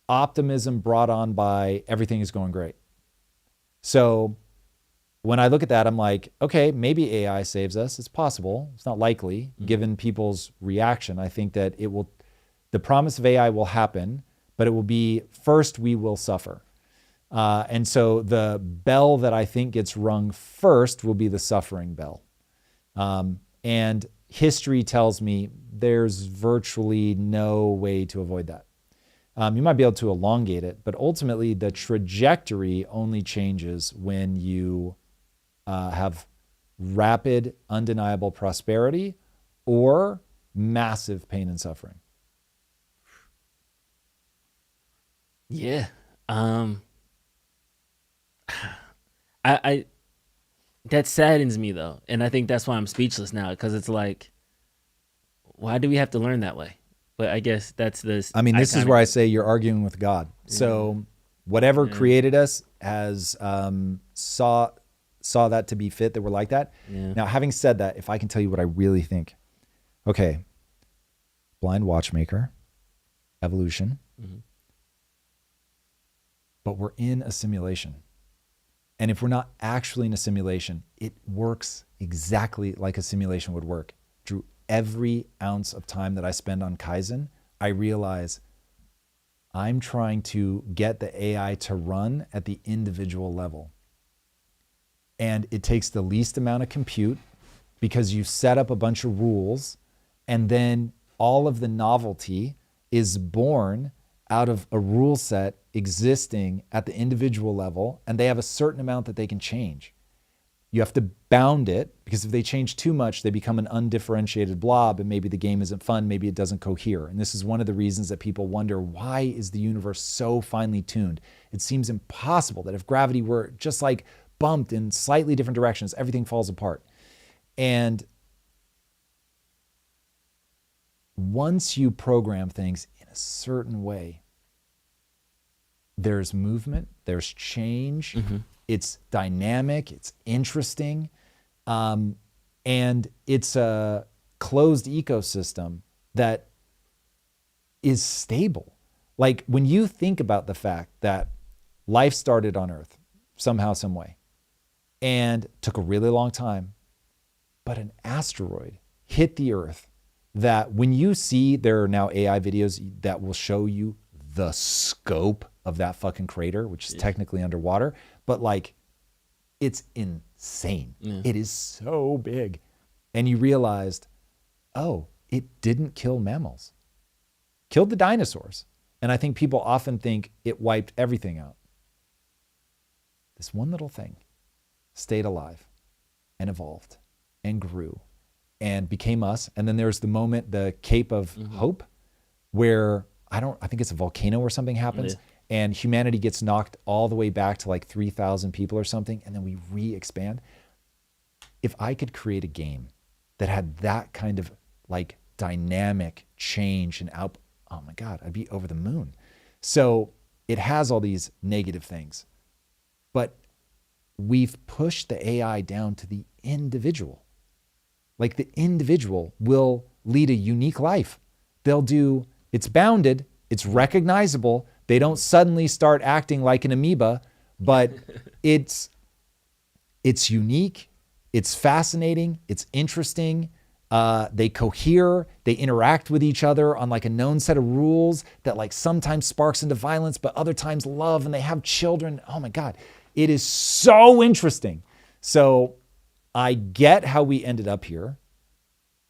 optimism brought on by everything is going great. So when I look at that, I'm like, okay, maybe AI saves us. It's possible. It's not likely, given people's reaction. I think that the promise of AI will happen, but it will be first we will suffer. And so the bell that I think gets rung first will be the suffering bell. And history tells me there's virtually no way to avoid that. You might be able to elongate it, but ultimately the trajectory only changes when you have rapid, undeniable prosperity or massive pain and suffering. Yeah. I that saddens me though. And I think that's why I'm speechless now, because it's like, why do we have to learn that way? But I guess that's this. I mean, this is where I say you're arguing with God. Yeah. So whatever created us has saw that to be fit that we're like that. Yeah. Now, having said that, if I can tell you what I really think, okay, blind watchmaker, evolution, but we're in a simulation. And if we're not actually in a simulation, it works exactly like a simulation would work. Drew, every ounce of time that I spend on Kaizen, I realize I'm trying to get the AI to run at the individual level. And it takes the least amount of compute because you set up a bunch of rules, and then all of the novelty is born out of a rule set existing at the individual level, and they have a certain amount that they can change. You have to bound it, because if they change too much, they become an undifferentiated blob, and maybe the game isn't fun, maybe it doesn't cohere. And this is one of the reasons that people wonder, why is the universe so finely tuned? It seems impossible that if gravity were just like bumped in slightly different directions, everything falls apart. And once you program things in a certain way, there's movement, there's change, it's dynamic, it's interesting, and it's a closed ecosystem that is stable. Like when you think about the fact that life started on Earth somehow, some way, and took a really long time, but an asteroid hit the Earth that when you see, there are now AI videos that will show you the scope of that fucking crater, which is technically underwater, but like it's insane. It is so big. And you realized, oh, it didn't kill mammals. Killed the dinosaurs. And I think people often think it wiped everything out. This one little thing stayed alive and evolved and grew and became us. And then there's the moment, the Cape of Hope, where I think it's a volcano or something happens, and humanity gets knocked all the way back to like 3,000 people or something, and then we re-expand. If I could create a game that had that kind of like dynamic change and oh my God, I'd be over the moon. So it has all these negative things, but we've pushed the AI down to the individual. Like the individual will lead a unique life. It's bounded, it's recognizable. They don't suddenly start acting like an amoeba, but it's unique, it's fascinating, it's interesting. They cohere, they interact with each other on like a known set of rules that like sometimes sparks into violence, but other times love, and they have children. Oh my God, it is so interesting. So I get how we ended up here.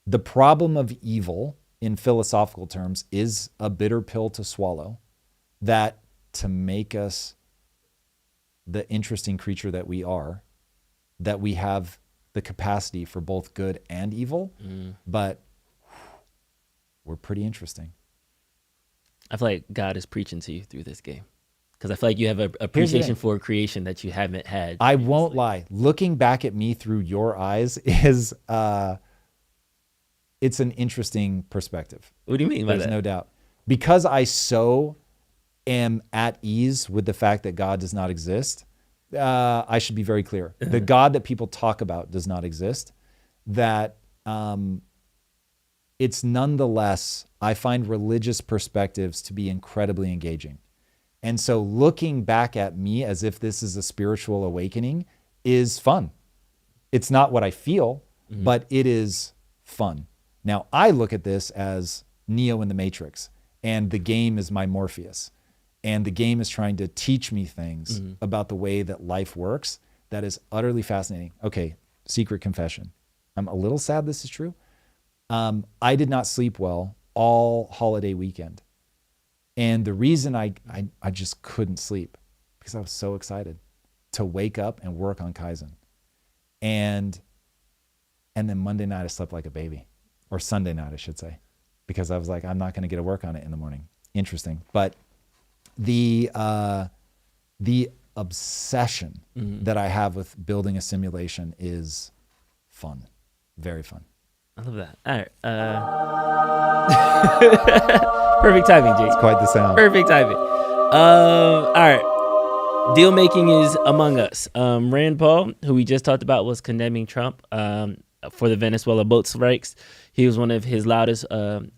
The problem of evil in philosophical terms is a bitter pill to swallow, that to make us the interesting creature that we are, that we have the capacity for both good and evil, but we're pretty interesting. I feel like God is preaching to you through this game, because I feel like you have an appreciation for creation that you haven't had. I won't lie. Looking back at me through your eyes is it's an interesting perspective. What do you mean by that? There's no doubt. Because I so am at ease with the fact that God does not exist, I should be very clear. The God that people talk about does not exist. That it's nonetheless, I find religious perspectives to be incredibly engaging. And so looking back at me as if this is a spiritual awakening is fun. It's not what I feel, but it is fun. Now, I look at this as Neo in the Matrix, and the game is my Morpheus. And the game is trying to teach me things about the way that life works that is utterly fascinating. Okay, secret confession. I'm a little sad this is true. I did not sleep well all holiday weekend. And the reason I just couldn't sleep, because I was so excited to wake up and work on Kaizen. And then Monday night I slept like a baby. Or Sunday night, I should say, because I was like, I'm not going to get to work on it in the morning. Interesting. But the obsession that I have with building a simulation is fun. Very fun. I love that. All right. Perfect timing, Jake. It's quite the sound. Perfect timing. All right. Deal making is among us. Rand Paul, who we just talked about, was condemning Trump for the Venezuela boat strikes. He was one of his loudest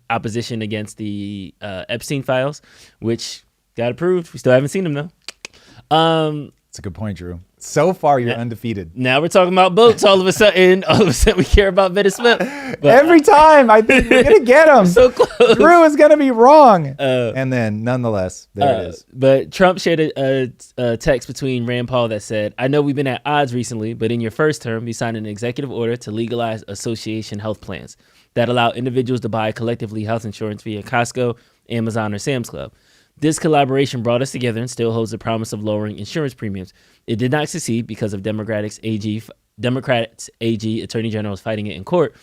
opposition against the Epstein files, which got approved. We still haven't seen them though. It's a good point, Drew. So far, you're undefeated. Now we're talking about boats. All of a sudden, we care about Venezuela. But Every time I think we're gonna get him. So close. Drew is gonna be wrong. And then, nonetheless, there it is. But Trump shared a text between Rand Paul that said, "I know we've been at odds recently, but in your first term, you signed an executive order to legalize association health plans that allow individuals to buy collectively health insurance via Costco, Amazon, or Sam's Club. This collaboration brought us together and still holds the promise of lowering insurance premiums. It did not succeed because of Democrats AG attorney generals fighting it in court.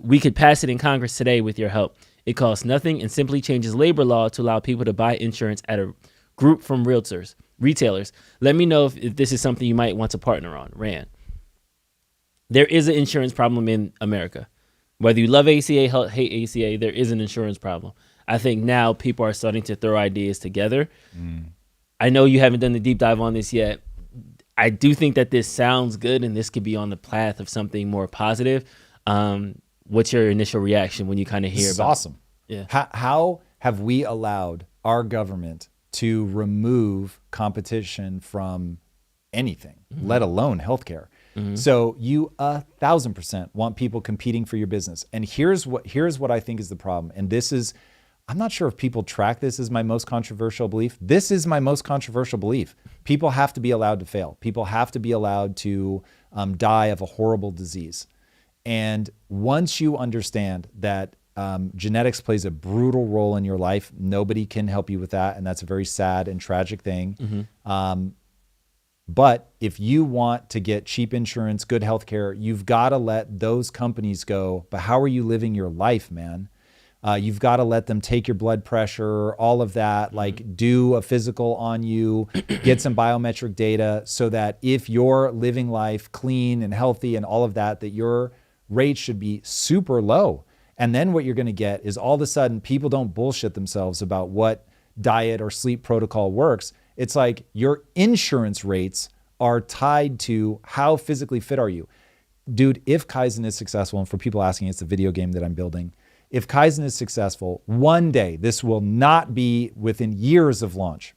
We could pass it in Congress today with your help. It costs nothing and simply changes labor law to allow people to buy insurance at a group from retailers. Let me know if this is something you might want to partner on." Rand. There is an insurance problem in America. Whether you love ACA, hate ACA, there is an insurance problem. I think now people are starting to throw ideas together. I know you haven't done the deep dive on this yet. I do think that this sounds good and this could be on the path of something more positive. What's your initial reaction when you kind of hear This is about awesome. Yeah. How have we allowed our government to remove competition from anything, let alone healthcare? So you 1,000% want people competing for your business. And here's what I think is the problem. And this is, I'm not sure if people track this as my most controversial belief. This is my most controversial belief. People have to be allowed to fail. People have to be allowed to die of a horrible disease. And once you understand that genetics plays a brutal role in your life, nobody can help you with that. And that's a very sad and tragic thing. But if you want to get cheap insurance, good healthcare, you've got to let those companies go. But how are you living your life, man? You've got to let them take your blood pressure, all of that, like do a physical on you, get some biometric data so that if you're living life clean and healthy and all of that, that your rates should be super low. And then what you're going to get is all of a sudden people don't bullshit themselves about what diet or sleep protocol works. It's like your insurance rates are tied to how physically fit are you. Dude, if Kaizen is successful, and for people asking, it's a video game that I'm building. If Kaizen is successful, one day, this will not be within years of launch,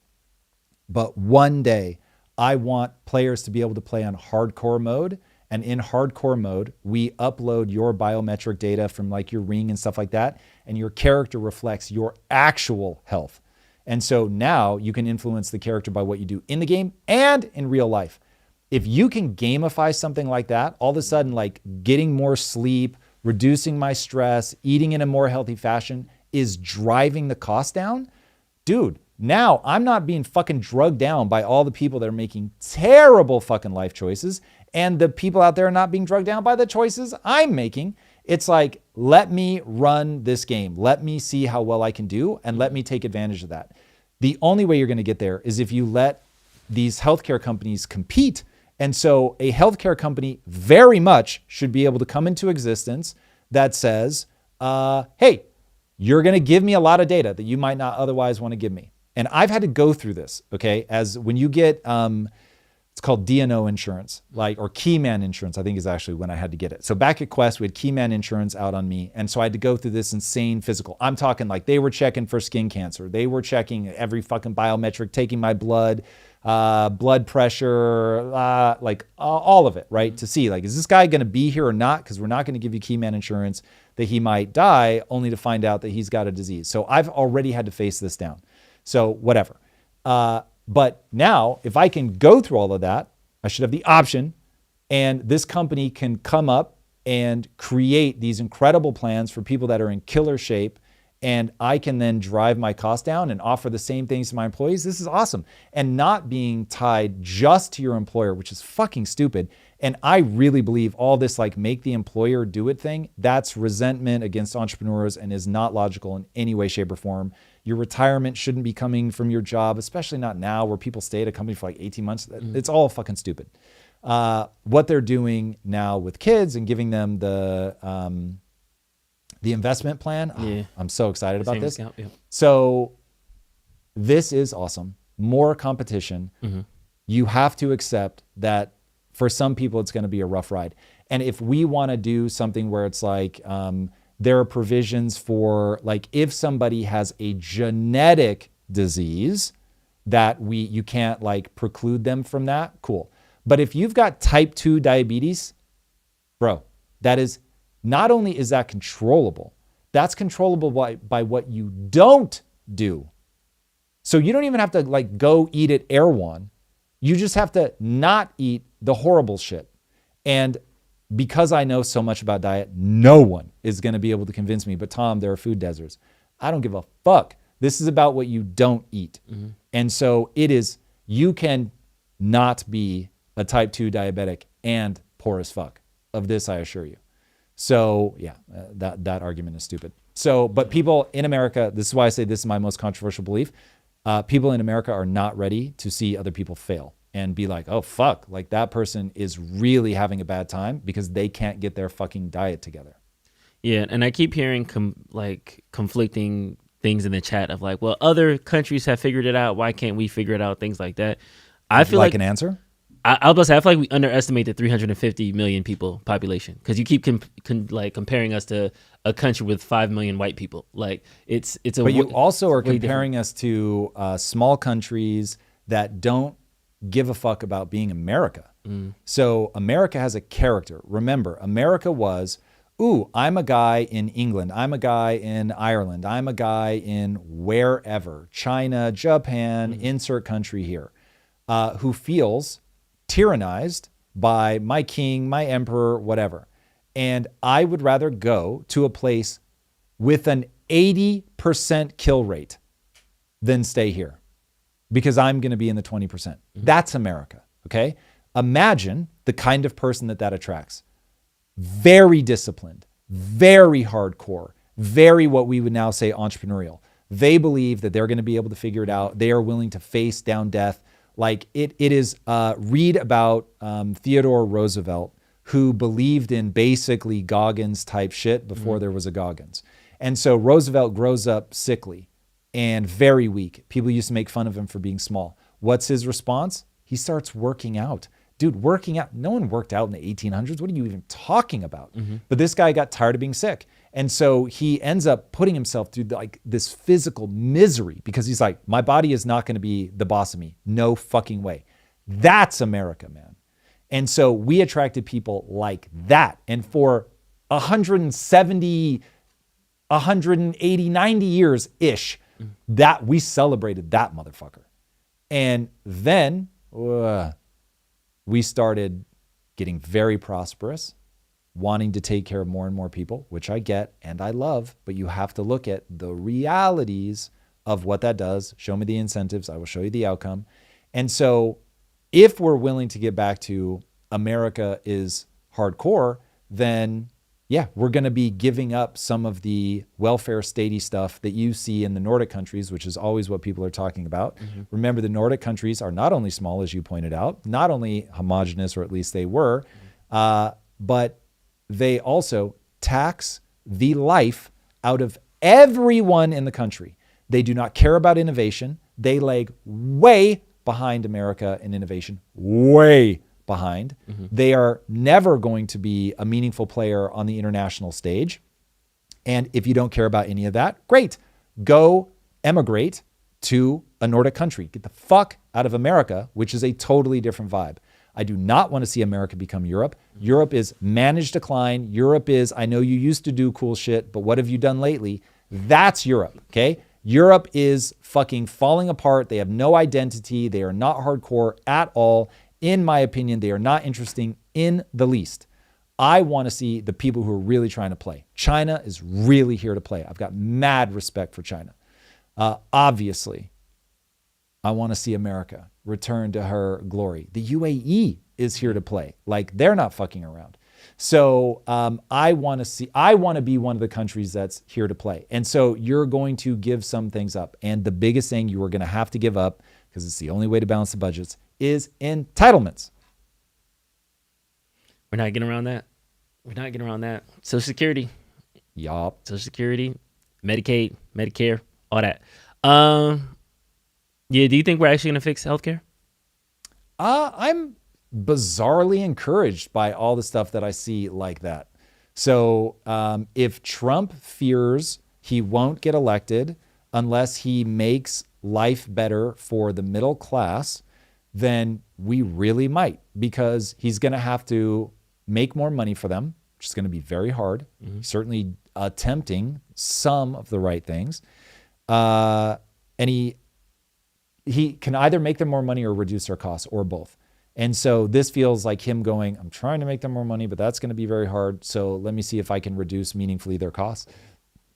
but one day I want players to be able to play on hardcore mode. And in hardcore mode, we upload your biometric data from like your ring and stuff like that. And your character reflects your actual health. And so now you can influence the character by what you do in the game and in real life. If you can gamify something like that, all of a sudden, like getting more sleep, reducing my stress, eating in a more healthy fashion is driving the cost down. Dude, now I'm not being fucking drugged down by all the people that are making terrible fucking life choices. And the people out there are not being drugged down by the choices I'm making. It's like, let me run this game. Let me see how well I can do and let me take advantage of that. The only way you're going to get there is if you let these healthcare companies compete. And so a healthcare company very much should be able to come into existence that says, hey, you're going to give me a lot of data that you might not otherwise want to give me. And I've had to go through this, okay? As when you get, it's called D&O insurance, like, or Keyman insurance, I think is actually when I had to get it. So back at Quest, we had Keyman insurance out on me. And so I had to go through this insane physical. I'm talking like they were checking for skin cancer. They were checking every fucking biometric, taking my blood pressure, like all of it, right? To see like, is this guy going to be here or not? Because we're not going to give you Keyman insurance that he might die only to find out that he's got a disease. So I've already had to face this down. So whatever. But now, if I can go through all of that, I should have the option, and this company can come up and create these incredible plans for people that are in killer shape, and I can then drive my cost down and offer the same things to my employees. This is awesome. And not being tied just to your employer, which is fucking stupid. And I really believe all this like make the employer do it thing, that's resentment against entrepreneurs and is not logical in any way, shape, or form. Your retirement shouldn't be coming from your job, especially not now where people stay at a company for like 18 months. It's all fucking stupid. What they're doing now with kids and giving them the investment plan, I'm so excited about this. So this is awesome. More competition. You have to accept that for some people, it's going to be a rough ride. And if we want to do something where it's like, there are provisions for like, if somebody has a genetic disease that you can't like preclude them from that, cool. But if you've got type 2 diabetes, bro, that is not only is that controllable, that's controllable by what you don't do. So you don't even have to like go eat at Erewhon. You just have to not eat the horrible shit. And because I know so much about diet, no one is going to be able to convince me, but Tom, there are food deserts. I don't give a fuck. This is about what you don't eat. And so it is, you can not be a type 2 diabetic and poor as fuck. Of this, I assure you. So yeah, that argument is stupid. So, but people in America, this is why I say this is my most controversial belief. People in America are not ready to see other people fail and be like, oh, fuck, like that person is really having a bad time because they can't get their fucking diet together. Yeah, and I keep hearing conflicting things in the chat of like, well, other countries have figured it out. Why can't we figure it out? Things like that. I feel like an answer? I was about to say, I feel like we underestimate the 350 million people population because you keep comparing us to a country with 5 million white people. Like it's a. But you also are comparing us to small countries that don't give a fuck about being America. So America has a character. Remember, America was, ooh, I'm a guy in England. I'm a guy in Ireland. I'm a guy in wherever, China, Japan, insert country here, who feels tyrannized by my king, my emperor, whatever. And I would rather go to a place with an 80% kill rate than stay here because I'm going to be in the 20%. That's America, okay? Imagine the kind of person that attracts. Very disciplined, very hardcore, very what we would now say entrepreneurial. They believe that they're going to be able to figure it out. They are willing to face down death. Like it is, read about Theodore Roosevelt, who believed in basically Goggins type shit before there was a Goggins. And so Roosevelt grows up sickly and very weak. People used to make fun of him for being small. What's his response? He starts working out. Dude, working out, no one worked out in the 1800s. What are you even talking about? But this guy got tired of being sick. And so he ends up putting himself through like this physical misery because he's like, my body is not going to be the boss of me. No fucking way. That's America, man. And so we attracted people like that. And for 170, 180, 90 years-ish, that we celebrated that motherfucker. And then we started getting very prosperous, wanting to take care of more and more people, which I get and I love, but you have to look at the realities of what that does. Show me the incentives. I will show you the outcome. And so if we're willing to get back to America is hardcore, then yeah, we're going to be giving up some of the welfare statey stuff that you see in the Nordic countries, which is always what people are talking about. Remember, the Nordic countries are not only small, as you pointed out, not only homogenous, or at least they were, but they also tax the life out of everyone in the country. They do not care about innovation. They lag way behind America in innovation, way behind. They are never going to be a meaningful player on the international stage. And if you don't care about any of that, great. Go emigrate to a Nordic country. Get the fuck out of America, which is a totally different vibe. I do not want to see America become Europe. Europe is managed decline. Europe is, I know you used to do cool shit, but what have you done lately? That's Europe, okay? Europe is fucking falling apart. They have no identity. They are not hardcore at all. In my opinion, they are not interesting in the least. I want to see the people who are really trying to play. China is really here to play. I've got mad respect for China. Obviously, I want to see America return to her glory. The UAE is here to play. Like, they're not fucking around. So I want to be one of the countries that's here to play. And so you're going to give some things up. And the biggest thing you are going to have to give up, because it's the only way to balance the budgets, is entitlements. We're not getting around that. We're not getting around that. Social Security. Yup. Social Security, Medicaid, Medicare, all that. Yeah, do you think we're actually going to fix healthcare? I'm bizarrely encouraged by all the stuff that I see like that. So if Trump fears he won't get elected unless he makes life better for the middle class, then we really might, because he's going to have to make more money for them, which is going to be very hard. He's certainly attempting some of the right things. And he can either make them more money or reduce their costs, or both. And so this feels like him going, I'm trying to make them more money, but that's going to be very hard. So let me see if I can reduce meaningfully their costs.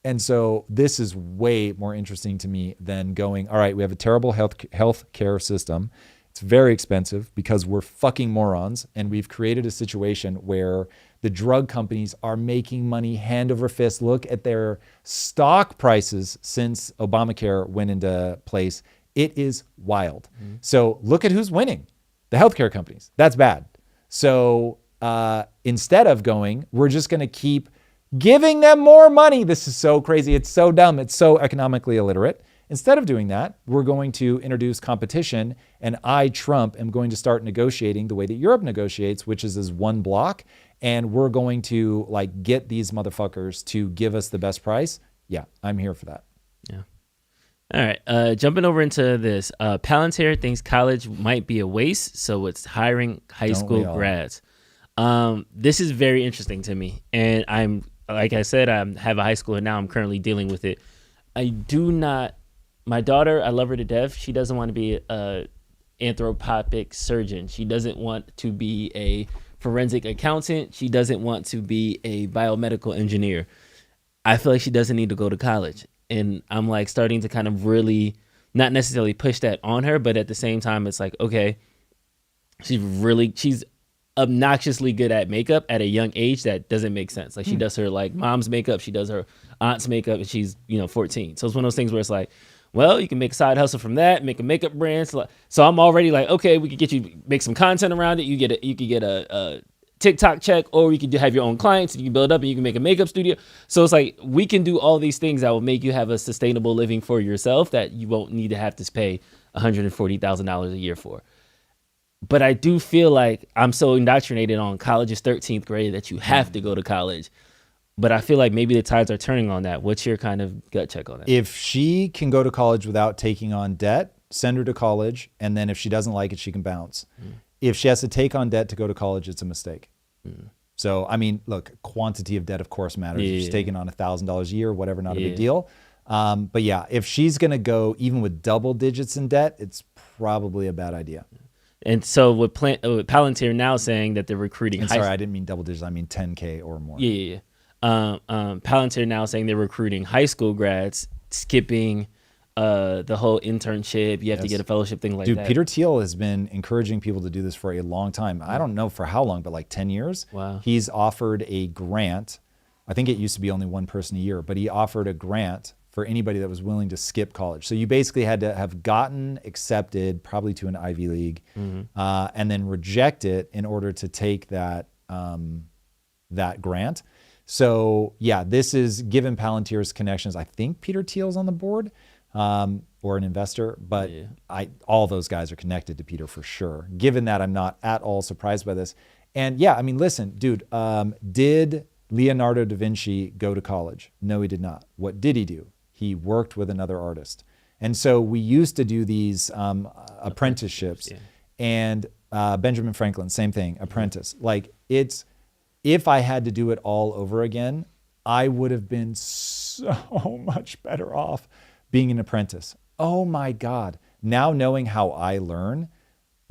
And so this is way more interesting to me than going, all right, we have a terrible health care system. It's very expensive because we're fucking morons. And we've created a situation where the drug companies are making money hand over fist. Look at their stock prices since Obamacare went into place. It is wild. So look at who's winning. The healthcare companies. That's bad. So instead of going, we're just going to keep giving them more money. This is so crazy. It's so dumb. It's so economically illiterate. Instead of doing that, we're going to introduce competition, and I, Trump, am going to start negotiating the way that Europe negotiates, which is as one block, and we're going to like get these motherfuckers to give us the best price. Yeah, I'm here for that. Yeah. All right. Jumping over into this. Palantir thinks college might be a waste, so it's hiring high school grads. This is very interesting to me, and I'm, like I said, I have a high school, and now I'm currently dealing with it. My daughter, I love her to death. She doesn't want to be a anthropopic surgeon. She doesn't want to be a forensic accountant. She doesn't want to be a biomedical engineer. I feel like she doesn't need to go to college. And I'm like starting to kind of really not necessarily push that on her, but at the same time, it's like, okay, she's obnoxiously good at makeup at a young age. That doesn't make sense. Like she does her like mom's makeup, she does her aunt's makeup, and she's 14. So it's one of those things where it's like, well, you can make a side hustle from that, make a makeup brand. So I'm already like, okay, we could get you make some content around it. You could get a TikTok check, or you could have your own clients and you can build up and you can make a makeup studio. So it's like, we can do all these things that will make you have a sustainable living for yourself that you won't need to have to pay $140,000 a year for. But I do feel like I'm so indoctrinated on college is 13th grade that you have to go to college. But I feel like maybe the tides are turning on that. What's your kind of gut check on that? If she can go to college without taking on debt, send her to college. And then if she doesn't like it, she can bounce. If she has to take on debt to go to college, it's a mistake. So, I mean, look, quantity of debt, of course, matters. If she's taking on $1,000 a year, whatever, not a big deal. But yeah, if she's going to go even with double digits in debt, it's probably a bad idea. And so with Palantir now saying that they're recruiting... I didn't mean double digits. I mean 10K or more. Palantir now saying they're recruiting high school grads, skipping the whole internship. You have to get a fellowship, thing like that. Dude, Peter Thiel has been encouraging people to do this for a long time. I don't know for how long, but like 10 years. Wow. He's offered a grant. I think it used to be only one person a year, but he offered a grant for anybody that was willing to skip college. So you basically had to have gotten accepted probably to an Ivy League and then reject it in order to take that grant. So yeah, this is given Palantir's connections. I think Peter Thiel's on the board or an investor, but all those guys are connected to Peter for sure. Given that, I'm not at all surprised by this. And yeah, I mean, listen, dude, did Leonardo da Vinci go to college? No, he did not. What did he do? He worked with another artist. And so we used to do these apprenticeships and Benjamin Franklin, same thing, apprentice. Like if I had to do it all over again, I would have been so much better off being an apprentice. Oh my God. Now knowing how I learn,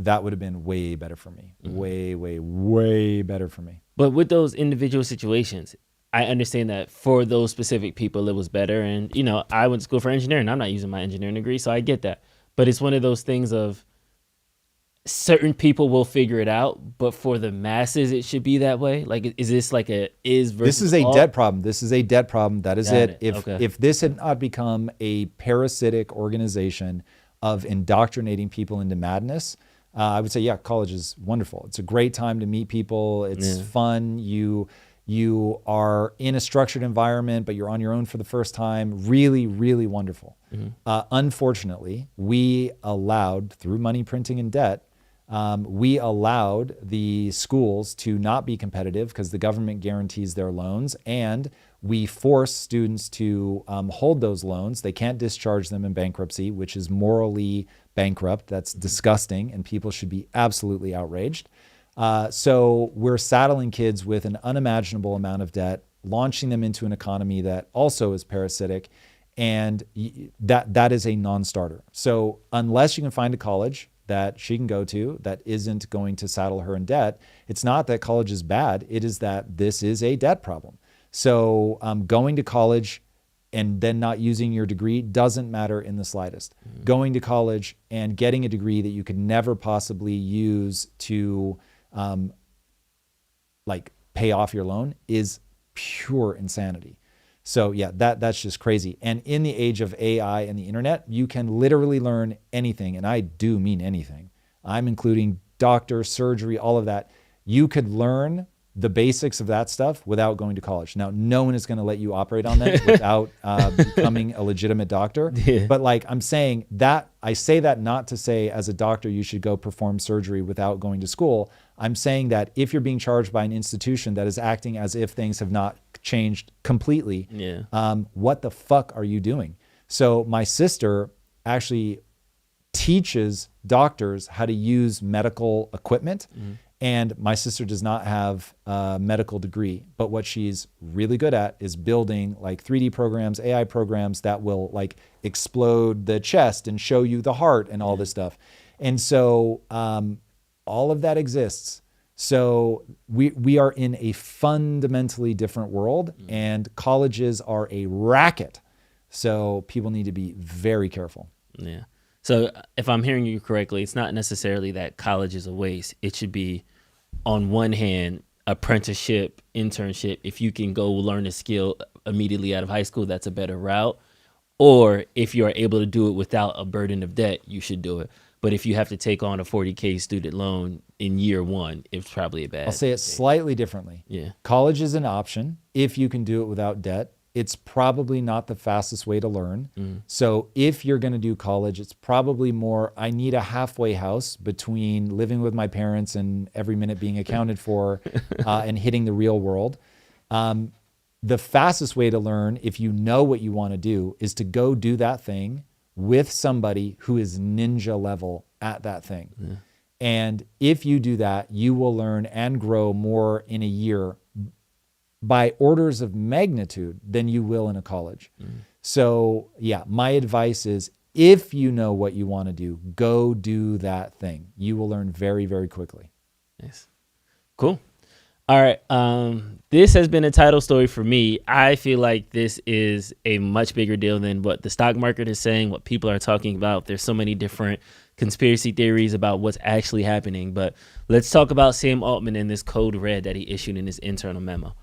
that would have been way better for me. Way, way, way better for me. But with those individual situations, I understand that for those specific people, it was better. And, I went to school for engineering. I'm not using my engineering degree, so I get that. But it's one of those things of certain people will figure it out, but for the masses, it should be that way. Like, is this like versus This is a all? debt problem. This is a debt problem. That is it. Okay. If this had not become a parasitic organization of indoctrinating people into madness, I would say, yeah, college is wonderful. It's a great time to meet people. It's fun. You are in a structured environment, but you're on your own for the first time. Really, really wonderful. Unfortunately, we allowed, through money printing and debt, we allowed the schools to not be competitive because the government guarantees their loans, and we force students to hold those loans. They can't discharge them in bankruptcy, which is morally bankrupt. That's disgusting, and people should be absolutely outraged. So we're saddling kids with an unimaginable amount of debt, launching them into an economy that also is parasitic, and that is a non-starter. So unless you can find a college that she can go to that isn't going to saddle her in debt, it's not that college is bad. It is that this is a debt problem. So going to college and then not using your degree doesn't matter in the slightest. Going to college and getting a degree that you could never possibly use to pay off your loan is pure insanity. So yeah, that's just crazy. And in the age of AI and the internet, you can literally learn anything. And I do mean anything. I'm including doctor, surgery, all of that. You could learn the basics of that stuff without going to college. Now, no one is going to let you operate on them without becoming a legitimate doctor. Yeah. But I'm saying that, I say that not to say as a doctor, you should go perform surgery without going to school. I'm saying that if you're being charged by an institution that is acting as if things have not changed completely, what the fuck are you doing? So my sister actually teaches doctors how to use medical equipment. And my sister does not have a medical degree, but what she's really good at is building 3D programs, AI programs that will explode the chest and show you the heart and all this stuff. And so all of that exists. So we are in a fundamentally different world, and colleges are a racket. So people need to be very careful. Yeah. So if I'm hearing you correctly, it's not necessarily that college is a waste. It should be, on one hand, apprenticeship, internship. If you can go learn a skill immediately out of high school, that's a better route. Or if you are able to do it without a burden of debt, you should do it. But if you have to take on a $40K student loan in year one, it's probably a bad I'll say it slightly differently. Yeah. College is an option if you can do it without debt. It's probably not the fastest way to learn. So if you're going to do college, it's probably more, I need a halfway house between living with my parents and every minute being accounted for and hitting the real world. The fastest way to learn, if you know what you want to do, is to go do that thing with somebody who is ninja level at that thing. Yeah. And if you do that, you will learn and grow more in a year by orders of magnitude than you will in a college. So yeah, my advice is, if you know what you want to do, go do that thing. You will learn very, very quickly. Nice. Cool. All right. This has been a title story for me. I feel like this is a much bigger deal than what the stock market is saying, what people are talking about. There's so many different conspiracy theories about what's actually happening. But let's talk about Sam Altman and this code red that he issued in his internal memo.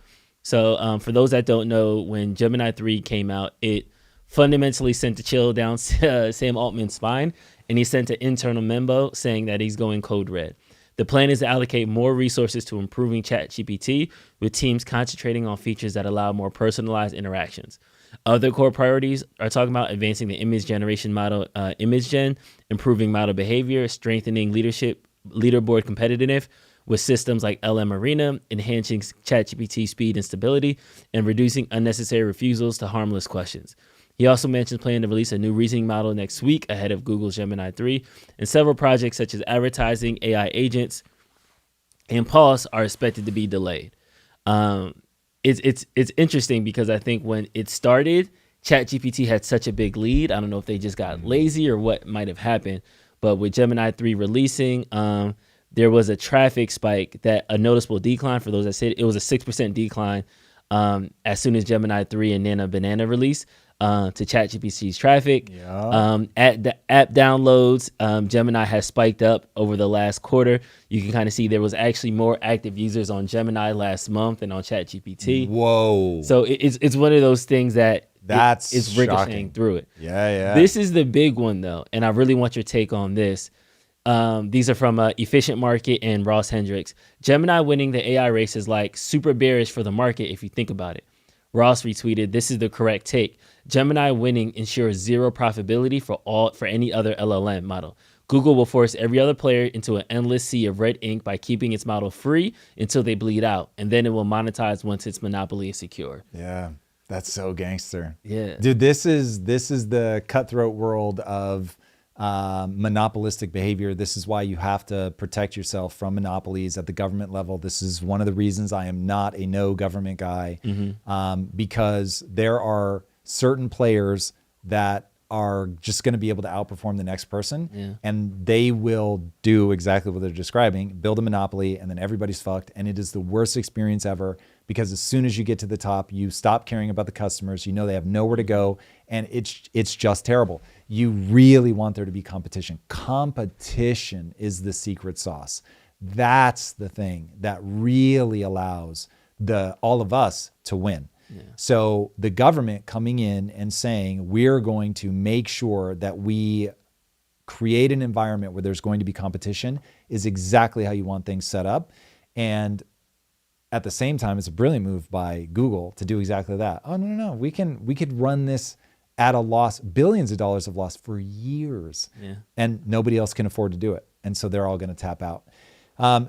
So for those that don't know, when Gemini 3 came out, it fundamentally sent a chill down Sam Altman's spine, and he sent an internal memo saying that he's going code red. The plan is to allocate more resources to improving ChatGPT, with teams concentrating on features that allow more personalized interactions. Other core priorities are talking about advancing the image generation model, ImageGen, improving model behavior, strengthening leaderboard competitiveness with systems like LM Arena, enhancing ChatGPT speed and stability, and reducing unnecessary refusals to harmless questions. He also mentions planning to release a new reasoning model next week ahead of Google's Gemini 3, and several projects such as advertising, AI agents, and Pulse are expected to be delayed. It's interesting because I think when it started, ChatGPT had such a big lead. I don't know if they just got lazy or what might have happened, but with Gemini 3 releasing, there was a traffic spike, that a noticeable decline. For those that said, it was a 6% decline as soon as Gemini 3 and Nana Banana released to ChatGPT's traffic. At the app downloads, Gemini has spiked up over the last quarter. You can kind of see there was actually more active users on Gemini last month than on ChatGPT. Whoa. So it's one of those things that it's ricocheting shocking. Through it. Yeah. This is the big one, though, and I really want your take on this. These are from Efficient Market and Ross Hendricks. Gemini winning the AI race is super bearish for the market if you think about it. Ross retweeted, "This is the correct take. Gemini winning ensures zero profitability for any other LLM model. Google will force every other player into an endless sea of red ink by keeping its model free until they bleed out, and then it will monetize once its monopoly is secure. Yeah, that's so gangster. Yeah. Dude, this is the cutthroat world of monopolistic behavior. This is why you have to protect yourself from monopolies at the government level. This is one of the reasons I am not a no government guy, because there are certain players that are just going to be able to outperform the next person, and they will do exactly what they're describing, build a monopoly, and then everybody's fucked. And it is the worst experience ever, because as soon as you get to the top, you stop caring about the customers. You know they have nowhere to go, and it's just terrible. You really want there to be competition. Competition is the secret sauce. That's the thing that really allows all of us to win. So the government coming in and saying, we're going to make sure that we create an environment where there's going to be competition is exactly how you want things set up. And at the same time, it's a brilliant move by Google to do exactly that. Oh, no. We could run this at a loss, billions of dollars of loss for years, and nobody else can afford to do it. And so they're all going to tap out.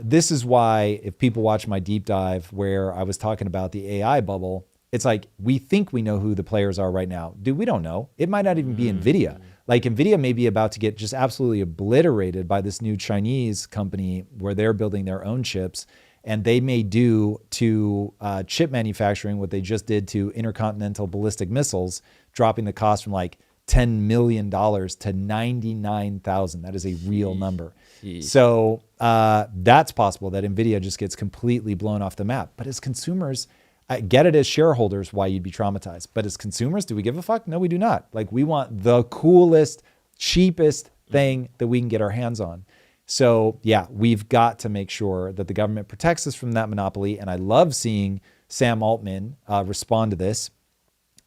This is why, if people watch my deep dive where I was talking about the AI bubble, it's like, we think we know who the players are right now. Dude, we don't know. It might not even be NVIDIA. Like, NVIDIA may be about to get just absolutely obliterated by this new Chinese company where they're building their own chips. And they may do to chip manufacturing what they just did to intercontinental ballistic missiles, dropping the cost from like $10 million to $99,000. That is a real number. So that's possible that NVIDIA just gets completely blown off the map. But as consumers, I get it as shareholders why you'd be traumatized. But as consumers, do we give a fuck? No, we do not. Like, we want the coolest, cheapest thing that we can get our hands on. So yeah, we've got to make sure that the government protects us from that monopoly. And I love seeing Sam Altman respond to this.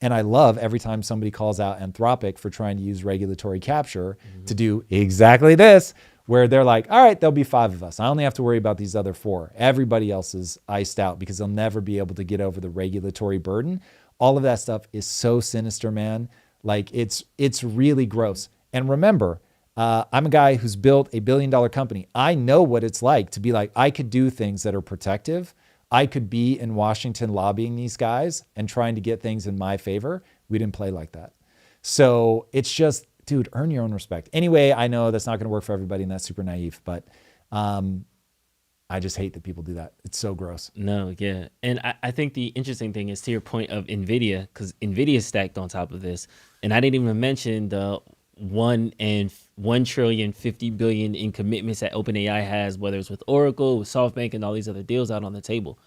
And I love every time somebody calls out Anthropic for trying to use regulatory capture to do exactly this, where they're like, all right, there'll be 5 of us. I only have to worry about these other 4. Everybody else is iced out because they'll never be able to get over the regulatory burden. All of that stuff is so sinister, man. Like, it's really gross. And remember, I'm a guy who's built a $1 billion company. I know what it's like to be like, I could do things that are protective. I could be in Washington lobbying these guys and trying to get things in my favor. We didn't play like that. So it's just, dude, earn your own respect. Anyway, I know that's not going to work for everybody, and that's super naive, but I just hate that people do that. It's so gross. No, yeah. And I think the interesting thing is, to your point of NVIDIA, because NVIDIA is stacked on top of this. And I didn't even mention the $1 trillion, 50 billion in commitments that OpenAI has, whether it's with Oracle, with SoftBank, and all these other deals out on the table.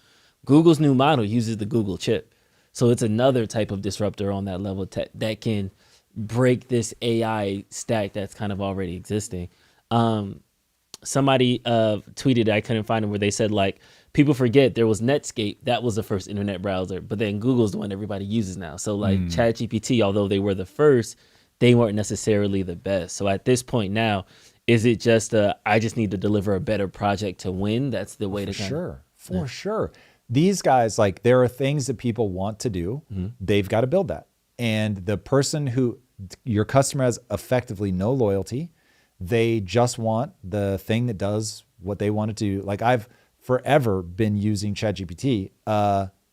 Google's new model uses the Google chip. So it's another type of disruptor on that level that can break this AI stack that's kind of already existing. Somebody tweeted, I couldn't find it, where they said, like, people forget there was Netscape. That was the first internet browser, but then Google's the one everybody uses now. So like ChatGPT, although they were the first, they weren't necessarily the best. So at this point now, is it just I just need to deliver a better project to win? That's the way to go. For sure. These guys, like, there are things that people want to do. They've got to build that. And the person who, your customer has effectively no loyalty. They just want the thing that does what they want to do. Like, I've forever been using ChatGPT.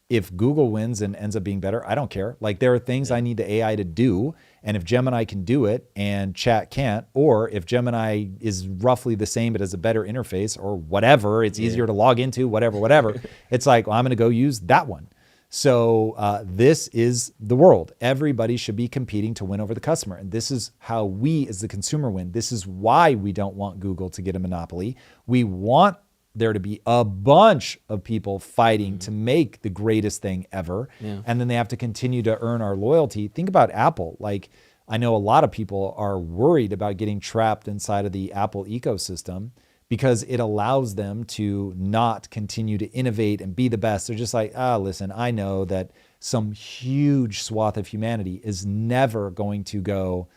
If Google wins and ends up being better, I don't care. Like, there are things I need the AI to do. And if Gemini can do it and Chat can't, or if Gemini is roughly the same but has a better interface or whatever, it's easier to log into, whatever. It's like, well, I'm going to go use that one. So this is the world. Everybody should be competing to win over the customer. And this is how we as the consumer win. This is why we don't want Google to get a monopoly. We want there to be a bunch of people fighting to make the greatest thing ever. And then they have to continue to earn our loyalty. Think about Apple. Like, I know a lot of people are worried about getting trapped inside of the Apple ecosystem because it allows them to not continue to innovate and be the best. They're just like, listen, I know that some huge swath of humanity is never going to go,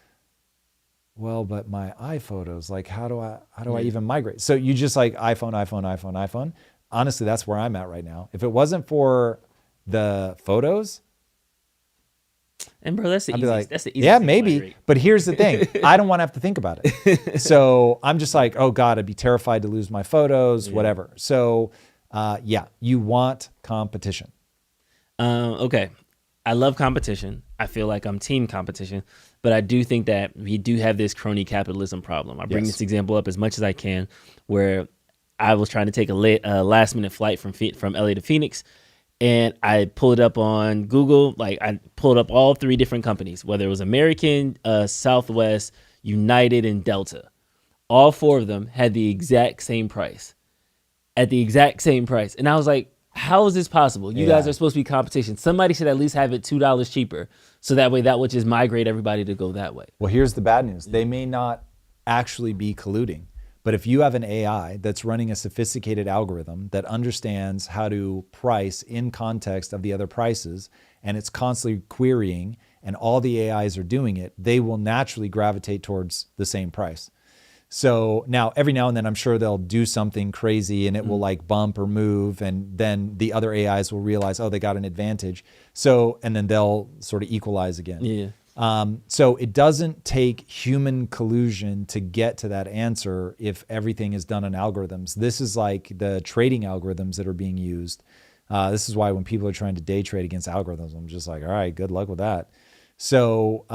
well, but my iPhotos, like, how do I even migrate? So you just like iPhone. Honestly, that's where I'm at right now. If it wasn't for the photos, And bro, that's the I'd be easiest. like, That's the easiest. yeah, thing to maybe. migrate. But here's the thing. I don't want to have to think about it. So I'm just like, oh God, I'd be terrified to lose my photos, whatever. So yeah, you want competition. Okay. I love competition. I feel like I'm team competition, but I do think that we do have this crony capitalism problem. I bring Yes. this example up as much as I can, where I was trying to take a last minute flight from LA to Phoenix, and I pulled it up on Google. Like I pulled up all 3 different companies, whether it was American, Southwest, United, and Delta. All 4 of them had the exact same price, at the exact same price. And I was like, how is this possible? You guys are supposed to be competition. Somebody should at least have it $2 cheaper. So that way that would just migrate everybody to go that way. Well, here's the bad news. They may not actually be colluding, but if you have an AI that's running a sophisticated algorithm that understands how to price in context of the other prices, and it's constantly querying, and all the AIs are doing it, they will naturally gravitate towards the same price. So now, every now and then, I'm sure they'll do something crazy and it will like bump or move, and then the other AIs will realize, oh, they got an advantage. So, and then they'll sort of equalize again. Yeah. So it doesn't take human collusion to get to that answer if everything is done on algorithms. This is like the trading algorithms that are being used. This is why when people are trying to day trade against algorithms, I'm just like, all right, good luck with that. So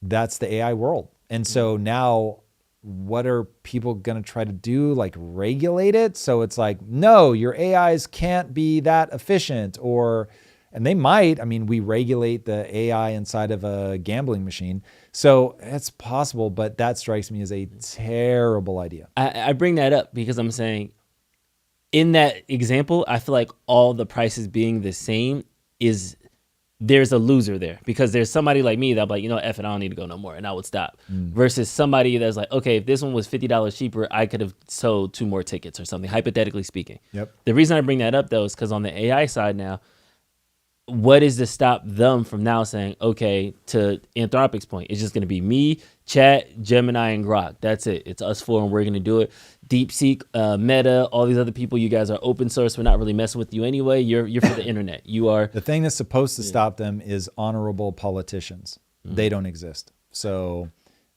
that's the AI world. And so now what are people going to try to do? Like regulate it? So it's like, no, your AIs can't be that efficient, and they might. I mean, we regulate the AI inside of a gambling machine. So it's possible, but that strikes me as a terrible idea. I bring that up because I'm saying in that example, I feel like all the prices being the same there's a loser there, because there's somebody like me that'll be like, you know, F it, I don't need to go no more, and I would stop. Versus somebody that's like, okay, if this one was $50 cheaper, I could have sold 2 more tickets or something, hypothetically speaking. Yep. The reason I bring that up though is because on the AI side now, what is to stop them from now saying, okay, to Anthropic's point, it's just going to be me, Chat, Gemini, and Grok. That's it. It's us 4, and we're going to do it. DeepSeek, Meta, all these other people, you guys are open source. We're not really messing with you anyway. You're for the internet. You are. The thing that's supposed to stop them is honorable politicians. They don't exist. So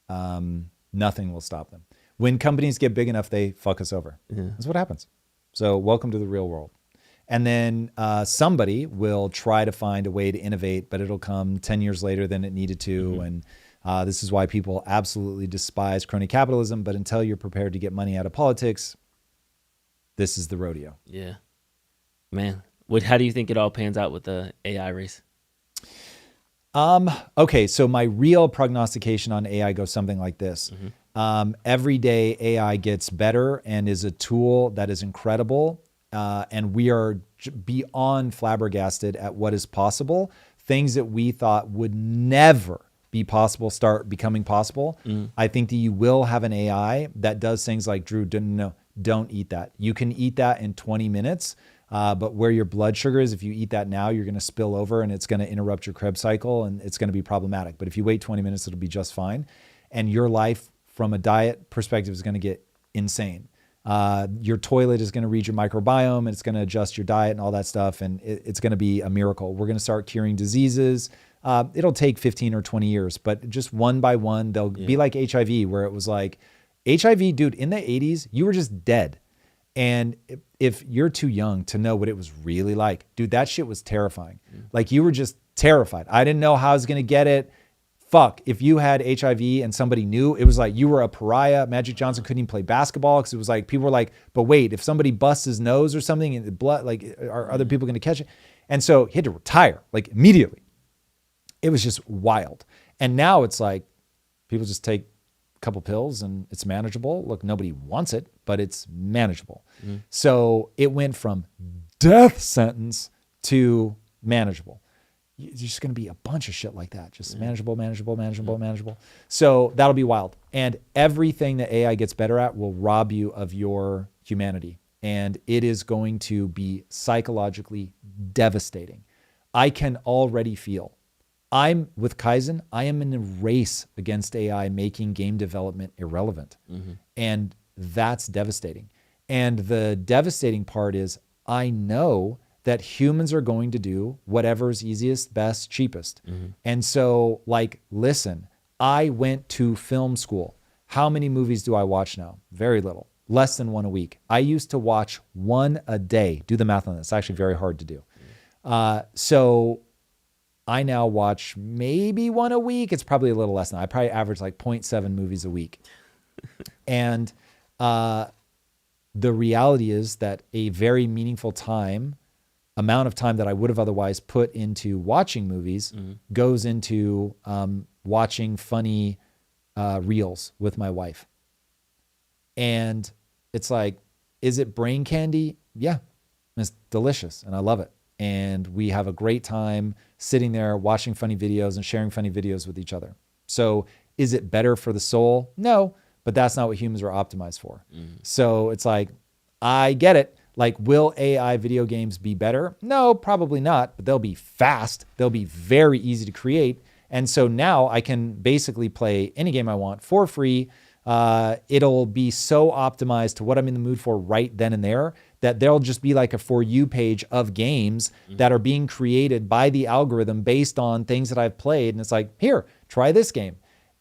nothing will stop them. When companies get big enough, they fuck us over. That's what happens. So welcome to the real world. And then somebody will try to find a way to innovate, but it'll come 10 years later than it needed to. And this is why people absolutely despise crony capitalism. But until you're prepared to get money out of politics, this is the rodeo. Yeah. Man, how do you think it all pans out with the AI race? Okay, so my real prognostication on AI goes something like this. Every day AI gets better and is a tool that is incredible. And we are beyond flabbergasted at what is possible. Things that we thought would never be possible start becoming possible. I think that you will have an AI that does things like, Drew, don't eat that. You can eat that in 20 minutes, but where your blood sugar is, if you eat that now, you're going to spill over and it's going to interrupt your Krebs cycle and it's going to be problematic. But if you wait 20 minutes, it'll be just fine. And your life from a diet perspective is going to get insane. Your toilet is going to read your microbiome and it's going to adjust your diet and all that stuff. And it's going to be a miracle. We're going to start curing diseases. It'll take 15 or 20 years, but just one by one, they'll be like HIV, where it was like HIV, dude, in the 80s, you were just dead. And if you're too young to know what it was really like, dude, that shit was terrifying. Like you were just terrified. I didn't know how I was going to get it. Fuck, if you had HIV and somebody knew, it was like you were a pariah. Magic Johnson couldn't even play basketball because it was like, people were like, but wait, if somebody busts his nose or something and the blood, like, are other people going to catch it? And so he had to retire like immediately. It was just wild. And now it's like people just take a couple pills and it's manageable. Look, nobody wants it, but it's manageable. So it went from death sentence to manageable. There's just going to be a bunch of shit like that. Just manageable. So that'll be wild. And everything that AI gets better at will rob you of your humanity. And it is going to be psychologically devastating. I can already feel. I'm with Kaizen. I am in a race against AI making game development irrelevant. And that's devastating. And the devastating part is I know that humans are going to do whatever's easiest, best, cheapest. And so, like, listen, I went to film school. How many movies do I watch now? Very little, less than one a week. I used to watch one a day. Do the math on this. It's actually very hard to do. So I now watch maybe one a week. It's probably a little less than that. I probably average like 0.7 movies a week. And the reality is that a very meaningful amount of time that I would have otherwise put into watching movies goes into watching funny reels with my wife. And it's like, is it brain candy? Yeah, it's delicious and I love it. And we have a great time sitting there watching funny videos and sharing funny videos with each other. So is it better for the soul? No, but that's not what humans are optimized for. So it's like, I get it. Like, will AI video games be better? No, probably not, but they'll be fast. They'll be very easy to create. And so now I can basically play any game I want for free. It'll be so optimized to what I'm in the mood for right then and there that there'll just be like a For You page of games that are being created by the algorithm based on things that I've played. And it's like, here, try this game.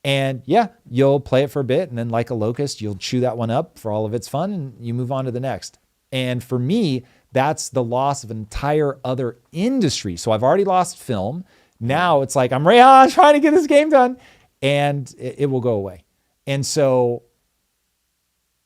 And yeah, you'll play it for a bit. And then like a locust, you'll chew that one up for all of its fun and you move on to the next. And for me, that's the loss of an entire other industry. So I've already lost film. Now it's like, I'm trying to get this game done and it will go away. And so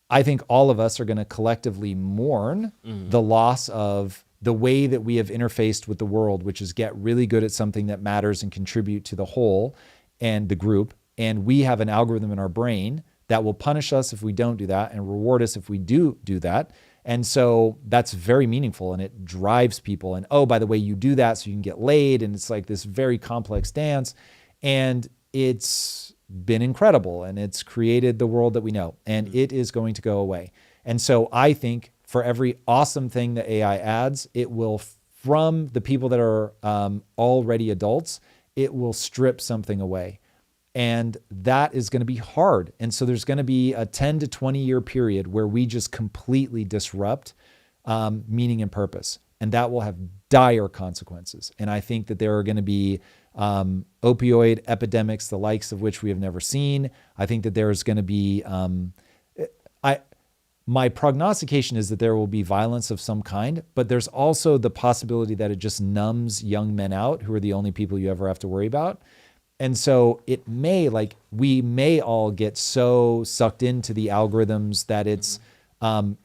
I think all of us are going to collectively mourn the loss of the way that we have interfaced with the world, which is get really good at something that matters and contribute to the whole and the group. And we have an algorithm in our brain that will punish us if we don't do that and reward us if we do that. And so that's very meaningful and it drives people. And oh, by the way, you do that so you can get laid. And it's like this very complex dance. And it's been incredible and it's created the world that we know and it is going to go away. And so I think for every awesome thing that AI adds, it will, from the people that are already adults, it will strip something away. And that is going to be hard. And so there's going to be a 10 to 20 year period where we just completely disrupt meaning and purpose. And that will have dire consequences. And I think that there are going to be opioid epidemics, the likes of which we have never seen. I think that there's going to be, my prognostication is that there will be violence of some kind, but there's also the possibility that it just numbs young men out who are the only people you ever have to worry about. And so it may, like, we may all get so sucked into the algorithms that it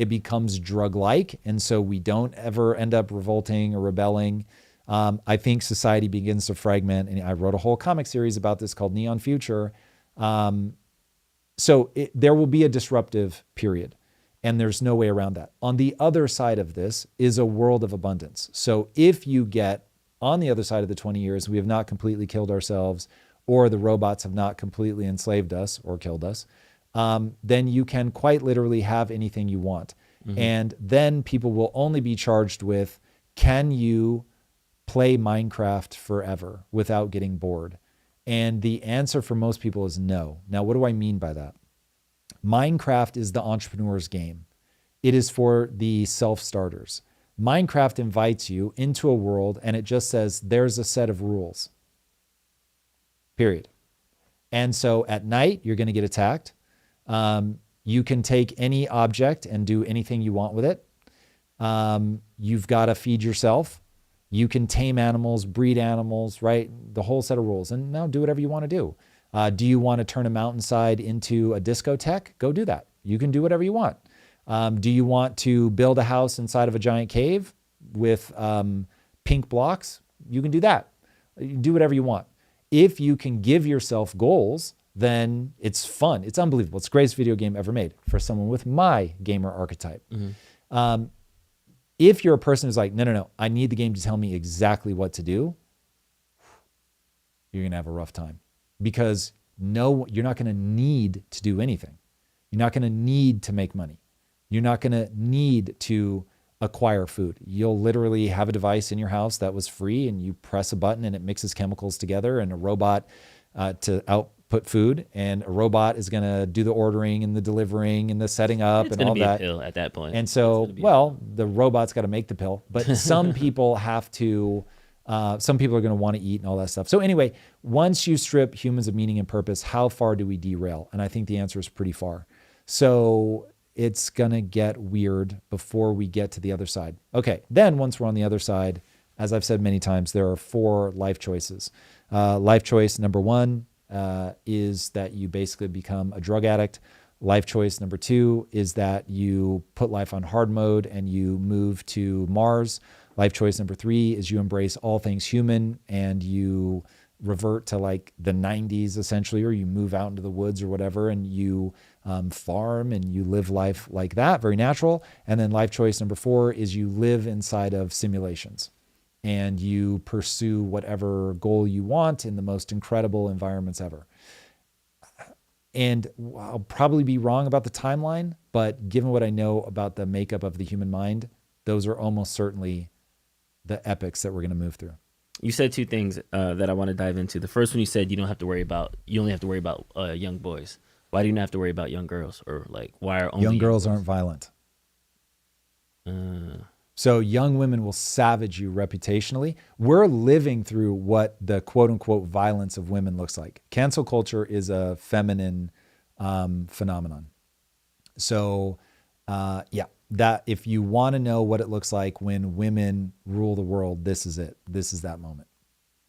becomes drug-like. And so we don't ever end up revolting or rebelling. I think society begins to fragment. And I wrote a whole comic series about this called Neon Future. So there will be a disruptive period. And there's no way around that. On the other side of this is a world of abundance. So if you get on the other side of the 20 years, we have not completely killed ourselves, or the robots have not completely enslaved us or killed us, then you can quite literally have anything you want. And then people will only be charged with, can you play Minecraft forever without getting bored? And the answer for most people is no. Now, what do I mean by that? Minecraft is the entrepreneur's game. It is for the self-starters. Minecraft invites you into a world and it just says, there's a set of rules. Period. And so at night, you're going to get attacked. You can take any object and do anything you want with it. You've got to feed yourself. You can tame animals, breed animals, right? The whole set of rules. And now do whatever you want to do. Do you want to turn a mountainside into a discotheque? Go do that. You can do whatever you want. Do you want to build a house inside of a giant cave with pink blocks? You can do that. You do whatever you want. If you can give yourself goals, then it's fun. It's unbelievable. It's the greatest video game ever made for someone with my gamer archetype. If you're a person who's like, no, I need the game to tell me exactly what to do, you're going to have a rough time. Because no, you're not going to need to do anything. You're not going to need to make money. You're not going to need to acquire food. You'll literally have a device in your house that was free and you press a button and it mixes chemicals together and a robot to output put food, and a robot is going to do the ordering and the delivering and the setting up It's and all gonna be that. a pill at that point. And so, well, the robot's got to make the pill, but some people have to, some people are going to want to eat and all that stuff. So anyway, once you strip humans of meaning and purpose, how far do we derail? And I think the answer is pretty far. So it's going to get weird before we get to the other side. Okay. Then once we're on the other side, as I've said many times, there are 4 life choices. Life choice number 1 is that you basically become a drug addict. Life choice number 2 is that you put life on hard mode and you move to Mars. Life choice number 3 is you embrace all things human and you revert to like the 90s essentially, or you move out into the woods or whatever, and you farm and you live life like that, very natural. And then life choice number 4 is you live inside of simulations and you pursue whatever goal you want in the most incredible environments ever. And I'll probably be wrong about the timeline, but given what I know about the makeup of the human mind, those are almost certainly the epics that we're going to move through. You said 2 things that I want to dive into. The first one, you said you only have to worry about young boys. Why do you not have to worry about young girls? Or like, why are only young girls aren't violent? So young women will savage you reputationally. We're living through what the quote unquote violence of women looks like. Cancel culture is a feminine phenomenon. So that if you want to know what it looks like when women rule the world, this is it. This is that moment.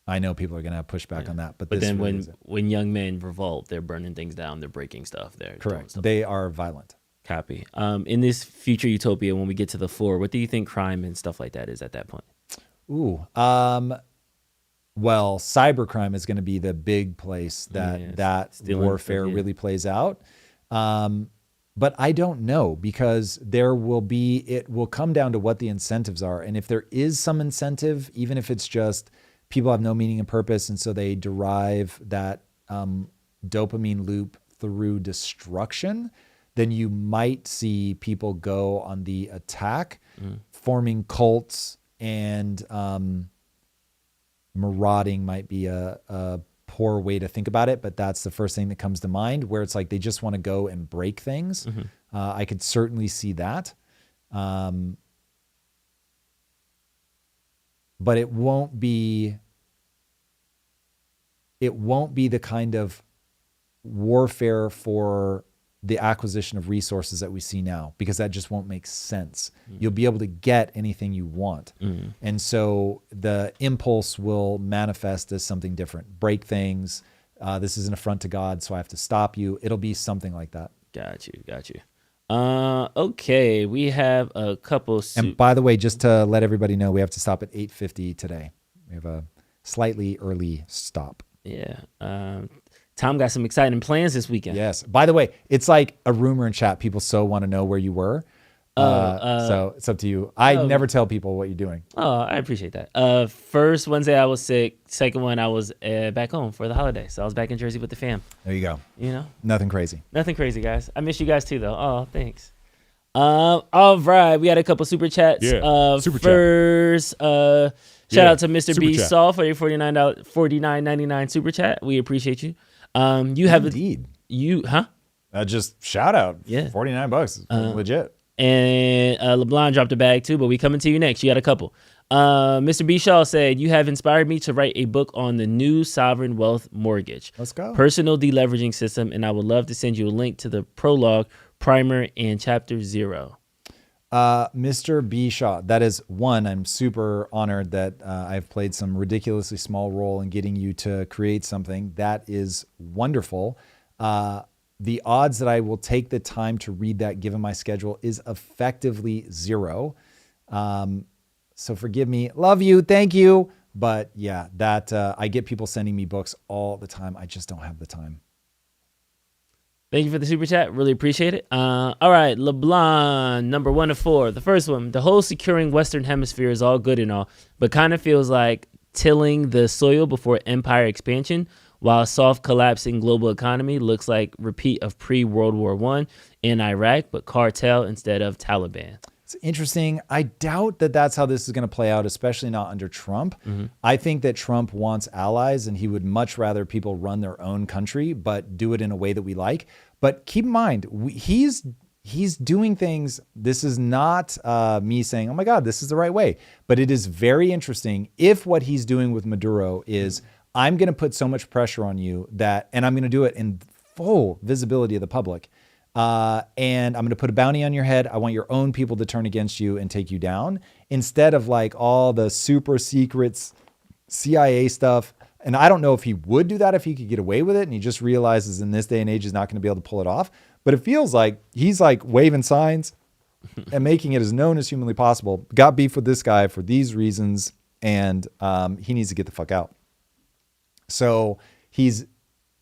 I know people are going to have pushback on that, but this then really is it. when young men revolt, they're burning things down, they're breaking stuff. They're Correct. Stuff. They are violent. Copy. In this future utopia, when we get to the 4, what do you think crime and stuff like that is at that point? Ooh. Well, cybercrime is going to be the big place that warfare really plays out. But I don't know, because it will come down to what the incentives are. And if there is some incentive, even if it's just people have no meaning and purpose, and so they derive that dopamine loop through destruction, then you might see people go on the attack, forming cults, and marauding might be a poor way to think about it, but that's the first thing that comes to mind, where it's like they just want to go and break things. I could certainly see that. But it won't be the kind of warfare for the acquisition of resources that we see now, because that just won't make sense. You'll be able to get anything you want. And so the impulse will manifest as something different. Break things. This is an affront to God, so I have to stop you. It'll be something like that. Got you. Okay, we have a couple. And by the way, just to let everybody know, we have to stop at 8:50 today. We have a slightly early stop. Yeah. Tom got some exciting plans this weekend. Yes. By the way, it's like a rumor in chat. People so want to know where you were. So it's up to you. I never tell people what you're doing. Oh, I appreciate that. First Wednesday I was sick. Second one I was back home for the holiday. So I was back in Jersey with the fam. There you go. You know? Nothing crazy. Nothing crazy, guys. I miss you guys too, though. Oh, thanks. All right. We got a couple super chats. Yeah. Super first, shout out to Mr. B chat. Saul for your $49.99 super chat. We appreciate you. You have Indeed. Just shout out. Yeah. $49. Legit. And LeBlanc dropped a bag too, but we coming to you next. You got a couple. Mr. B Shaw said, you have inspired me to write a book on the new sovereign wealth mortgage. Let's go. Personal deleveraging system, and I would love to send you a link to the prologue, primer, and chapter 0. Mr. B Shaw, that is one, I'm super honored that I've played some ridiculously small role in getting you to create something. That is wonderful. The odds that I will take the time to read that given my schedule is effectively 0. So forgive me. Love you. Thank you. But yeah, that I get people sending me books all the time. I just don't have the time. Thank you for the super chat. Really appreciate it. All right, LeBlanc, number 1 of 4. The first one, the whole securing Western Hemisphere is all good and all, but kind of feels like tilling the soil before empire expansion, while soft collapsing global economy looks like repeat of pre-World War I in Iraq, but cartel instead of Taliban. It's interesting. I doubt that that's how this is going to play out, especially not under Trump. I think that Trump wants allies and he would much rather people run their own country, but do it in a way that we like. But keep in mind, he's doing things. This is not me saying, oh my God, this is the right way. But it is very interesting if what he's doing with Maduro is, I'm going to put so much pressure on you and I'm going to do it in full visibility of the public. And I'm going to put a bounty on your head. I want your own people to turn against you and take you down instead of like all the super secrets, CIA stuff. And I don't know if he would do that if he could get away with it. And he just realizes in this day and age, he's not going to be able to pull it off. But it feels like he's like waving signs and making it as known as humanly possible. Got beef with this guy for these reasons. And he needs to get the fuck out. So he's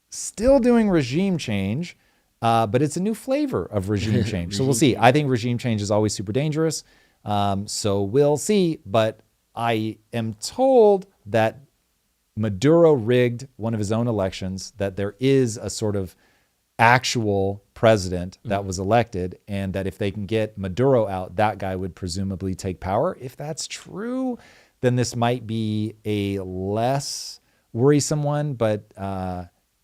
still doing regime change. But it's a new flavor of regime change. So we'll see. I think regime change is always super dangerous. So we'll see. But I am told that Maduro rigged one of his own elections, that there is a sort of actual president that was elected, and that if they can get Maduro out, that guy would presumably take power. If that's true, then this might be a less worrisome one. But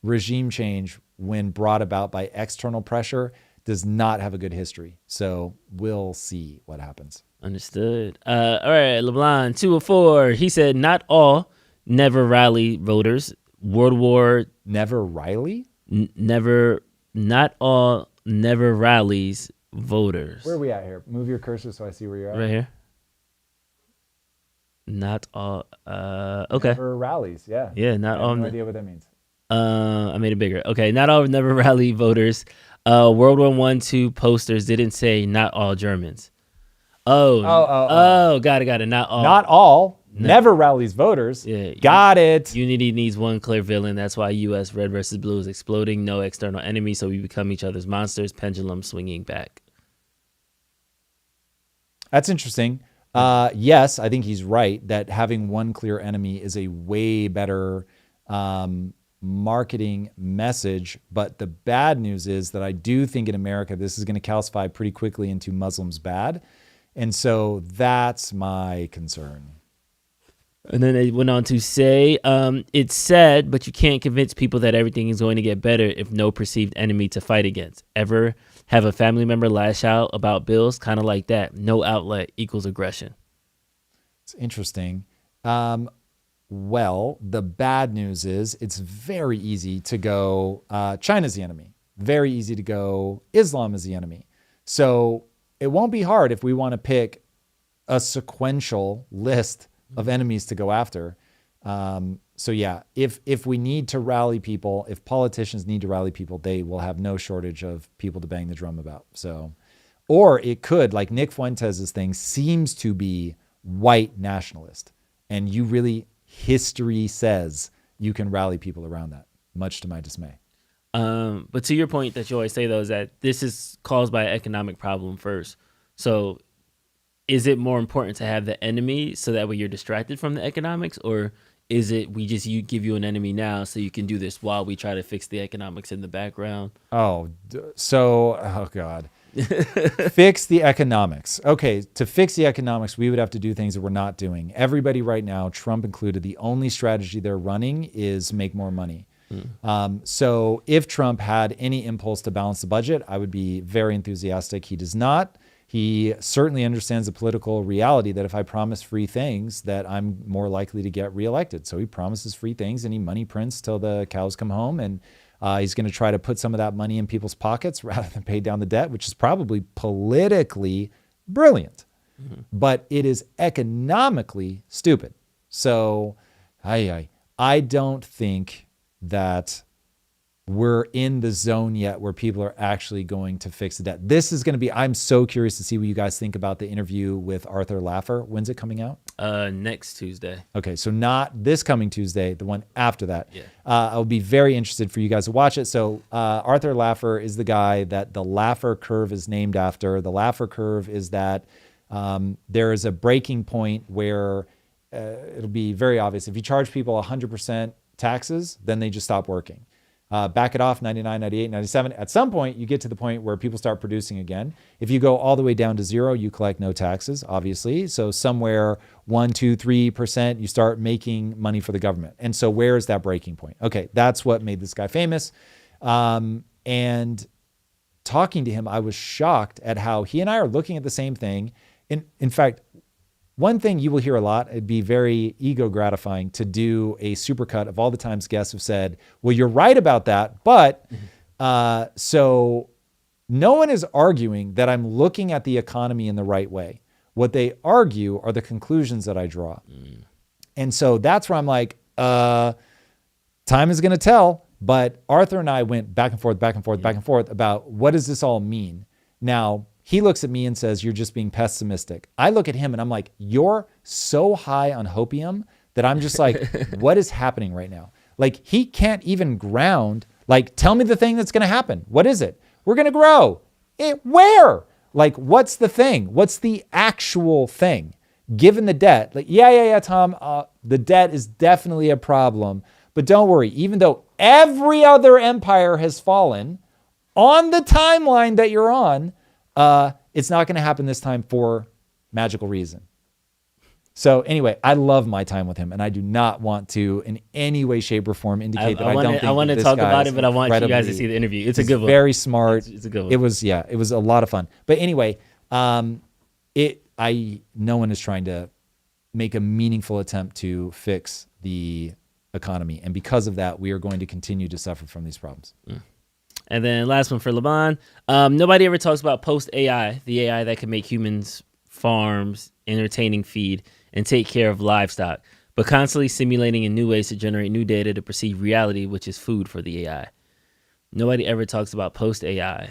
regime change, when brought about by external pressure, does not have a good history. So we'll see what happens. Understood. All right, LeBlanc, 204. He said, not all never rally voters. World War... Never Riley? Not all never rallies voters. Where are we at here? Move your cursor so I see where you're at. Right here. Not all... okay. Never rallies, yeah. Yeah, not I all... have no idea what that means. I made it bigger. Okay, not all never rally voters. World War I, II posters didn't say not all Germans. Oh, got it. Not all. Not all. Never rallies voters. Yeah, got it. Unity needs one clear villain. That's why U.S. red versus blue is exploding. No external enemy, so we become each other's monsters. Pendulum swinging back. That's interesting. Yes, I think he's right that having one clear enemy is a way better marketing message. But the bad news is that I do think in America, this is going to calcify pretty quickly into Muslims bad. And so that's my concern. And then they went on to say, it's sad, but you can't convince people that everything is going to get better if no perceived enemy to fight against. Ever have a family member lash out about bills? Kind of like that. No outlet equals aggression. It's interesting. Well, the bad news is it's very easy to go, China's the enemy. Very easy to go, Islam is the enemy. So it won't be hard if we want to pick a sequential list of enemies to go after. So yeah, if we need to rally people, if politicians need to rally people, they will have no shortage of people to bang the drum about. So, or it could, like Nick Fuentes' thing seems to be white nationalist. And you really, history says you can rally people around that, much to my dismay. But to your point that you always say, though, is that this is caused by an economic problem first. So is it more important to have the enemy so that way you're distracted from the economics? Or is it you give you an enemy now so you can do this while we try to fix the economics in the background? Oh God. Fix the economics. Okay, to fix the economics, we would have to do things that we're not doing. Everybody right now, Trump included, the only strategy they're running is make more money. So if Trump had any impulse to balance the budget, I would be very enthusiastic. He does not. He certainly understands the political reality that if I promise free things, that I'm more likely to get reelected. So he promises free things and he money prints till the cows come home. And he's going to try to put some of that money in people's pockets rather than pay down the debt, which is probably politically brilliant. But it is economically stupid. So I don't think that we're in the zone yet where people are actually going to fix the debt. This is going to be, I'm so curious to see what you guys think about the interview with Arthur Laffer. When's it coming out? Next Tuesday. Okay, so not this coming Tuesday, the one after that. Yeah. I'll be very interested for you guys to watch it. So Arthur Laffer is the guy that the Laffer curve is named after. The Laffer curve is that there is a breaking point where it'll be very obvious. If you charge people 100% taxes, then they just stop working. Back it off, 99, 98, 97. At some point, you get to the point where people start producing again. If you go all the way down to 0, you collect no taxes, obviously. So somewhere 1, 2, 3%, you start making money for the government. And so where is that breaking point? Okay, that's what made this guy famous. And talking to him, I was shocked at how he and I are looking at the same thing. In fact, one thing you will hear a lot, it'd be very ego gratifying to do a supercut of all the times guests have said, well, you're right about that. But so no one is arguing that I'm looking at the economy in the right way. What they argue are the conclusions that I draw. And so that's where I'm like, time is going to tell. But Arthur and I went back and forth about what does this all mean? Now, he looks at me and says, you're just being pessimistic. I look at him and I'm like, you're so high on hopium that I'm just like, what is happening right now? Like, he can't even ground, like, tell me the thing that's going to happen. What is it? We're going to grow. Where? Like, what's the thing? What's the actual thing? Given the debt, like, yeah, Tom, the debt is definitely a problem. But don't worry, even though every other empire has fallen on the timeline that you're on, it's not going to happen this time for magical reason. So anyway, I love my time with him, and I do not want to in any way, shape, or form indicate that I don't think I want to talk about it, but I want you guys to see the interview. It's a good one. Very smart. It's a good one. It was a lot of fun. But anyway, no one is trying to make a meaningful attempt to fix the economy, and because of that, we are going to continue to suffer from these problems. And then last one for Laban. Nobody ever talks about post-AI, the AI that can make humans, farms, entertaining, feed, and take care of livestock, but constantly simulating in new ways to generate new data to perceive reality, which is food for the AI. Nobody ever talks about post-AI.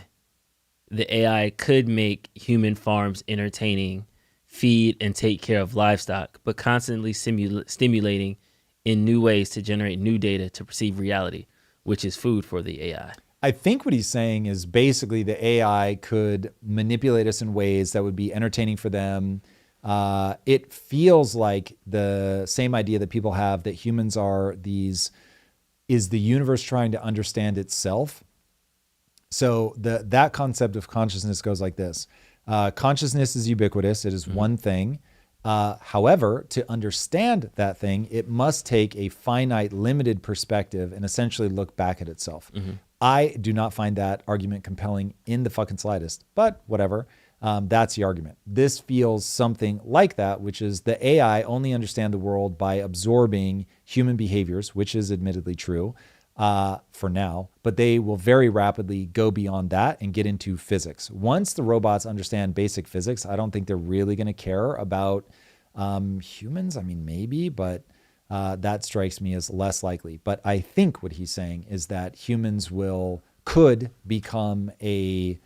The AI could make human farms entertaining, feed, and take care of livestock, but constantly stimulating in new ways to generate new data to perceive reality, which is food for the AI. I think what he's saying is basically the AI could manipulate us in ways that would be entertaining for them. It feels like the same idea that people have that humans are is the universe trying to understand itself. So that concept of consciousness goes like this. Consciousness is ubiquitous. It is one thing. However, to understand that thing, it must take a finite, limited perspective and essentially look back at itself. I do not find that argument compelling in the fucking slightest, but whatever. That's the argument. This feels something like that, which is the AI only understand the world by absorbing human behaviors, which is admittedly true for now, but they will very rapidly go beyond that and get into physics. Once the robots understand basic physics, I don't think they're really going to care about humans. I mean, maybe, but that strikes me as less likely. But I think what he's saying is that humans could become a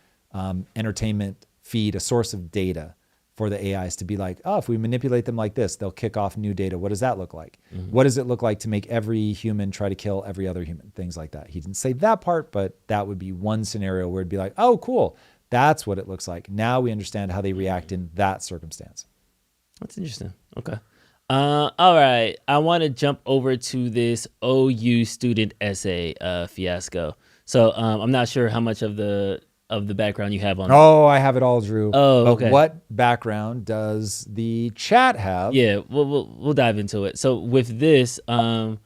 entertainment feed, a source of data for the AIs to be like, oh, if we manipulate them like this, they'll kick off new data. What does that look like? What does it look like to make every human try to kill every other human? Things like that. He didn't say that part, but that would be one scenario where it'd be like, oh, cool. That's what it looks like. Now we understand how they react in that circumstance. That's interesting. Okay. All right. I want to jump over to this OU student essay fiasco. So I'm not sure how much of the background you have on. Oh, I have it all, Drew. Oh, okay. But what background does the chat have? Yeah, we'll dive into it. So with this, for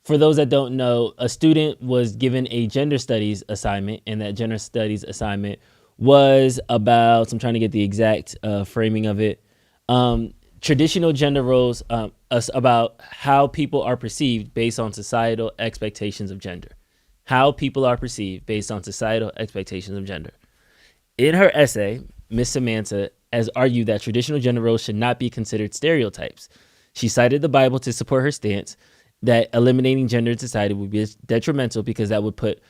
those that don't know, a student was given a gender studies assignment, and that gender studies assignment was about, I'm trying to get the exact framing of it, traditional gender roles, about how people are perceived based on societal expectations of gender. How people are perceived based on societal expectations of gender. In her essay, Miss Samantha has argued that traditional gender roles should not be considered stereotypes. She cited the Bible to support her stance that eliminating gender in society would be detrimental because that would put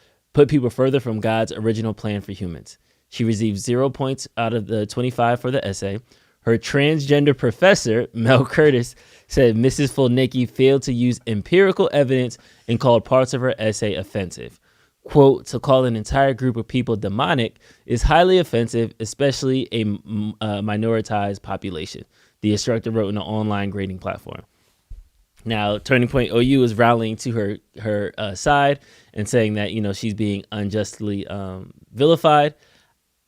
people further from God's original plan for humans. She received 0 points out of the 25 for the essay. Her transgender professor, Mel Curtis, said Mrs. Fulnicki failed to use empirical evidence and called parts of her essay offensive. Quote, to call an entire group of people demonic is highly offensive, especially a minoritized population, the instructor wrote in an online grading platform. Now, Turning Point OU is rallying to her side and saying that, you know, she's being unjustly vilified.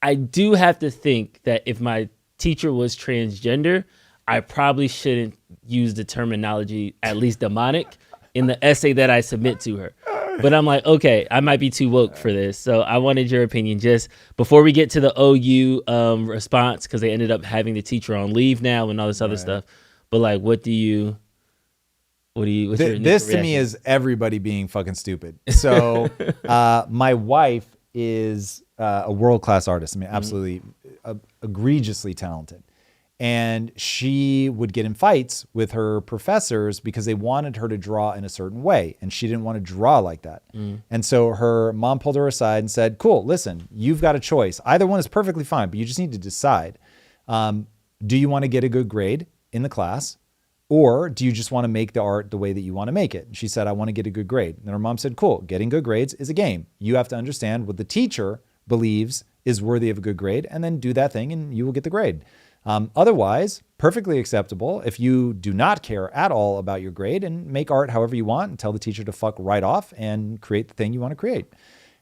I do have to think that if my teacher was transgender, I probably shouldn't use the terminology, at least demonic, in the essay that I submit to her. But I'm like, okay, I might be too woke for this. So I wanted your opinion just before we get to the OU response, because they ended up having the teacher on leave now and all this other stuff. But like, what's your This reaction? to me is everybody being fucking stupid. So my wife is a world-class artist. I mean, absolutely egregiously talented. And she would get in fights with her professors because they wanted her to draw in a certain way. And she didn't want to draw like that. And so her mom pulled her aside and said, cool, listen, you've got a choice. Either one is perfectly fine, but you just need to decide. Do you want to get a good grade in the class? Or do you just want to make the art the way that you want to make it? And she said, I want to get a good grade. And her mom said, cool, getting good grades is a game. You have to understand what the teacher believes is worthy of a good grade and then do that thing and you will get the grade. Otherwise, perfectly acceptable if you do not care at all about your grade and make art however you want and tell the teacher to fuck right off and create the thing you want to create.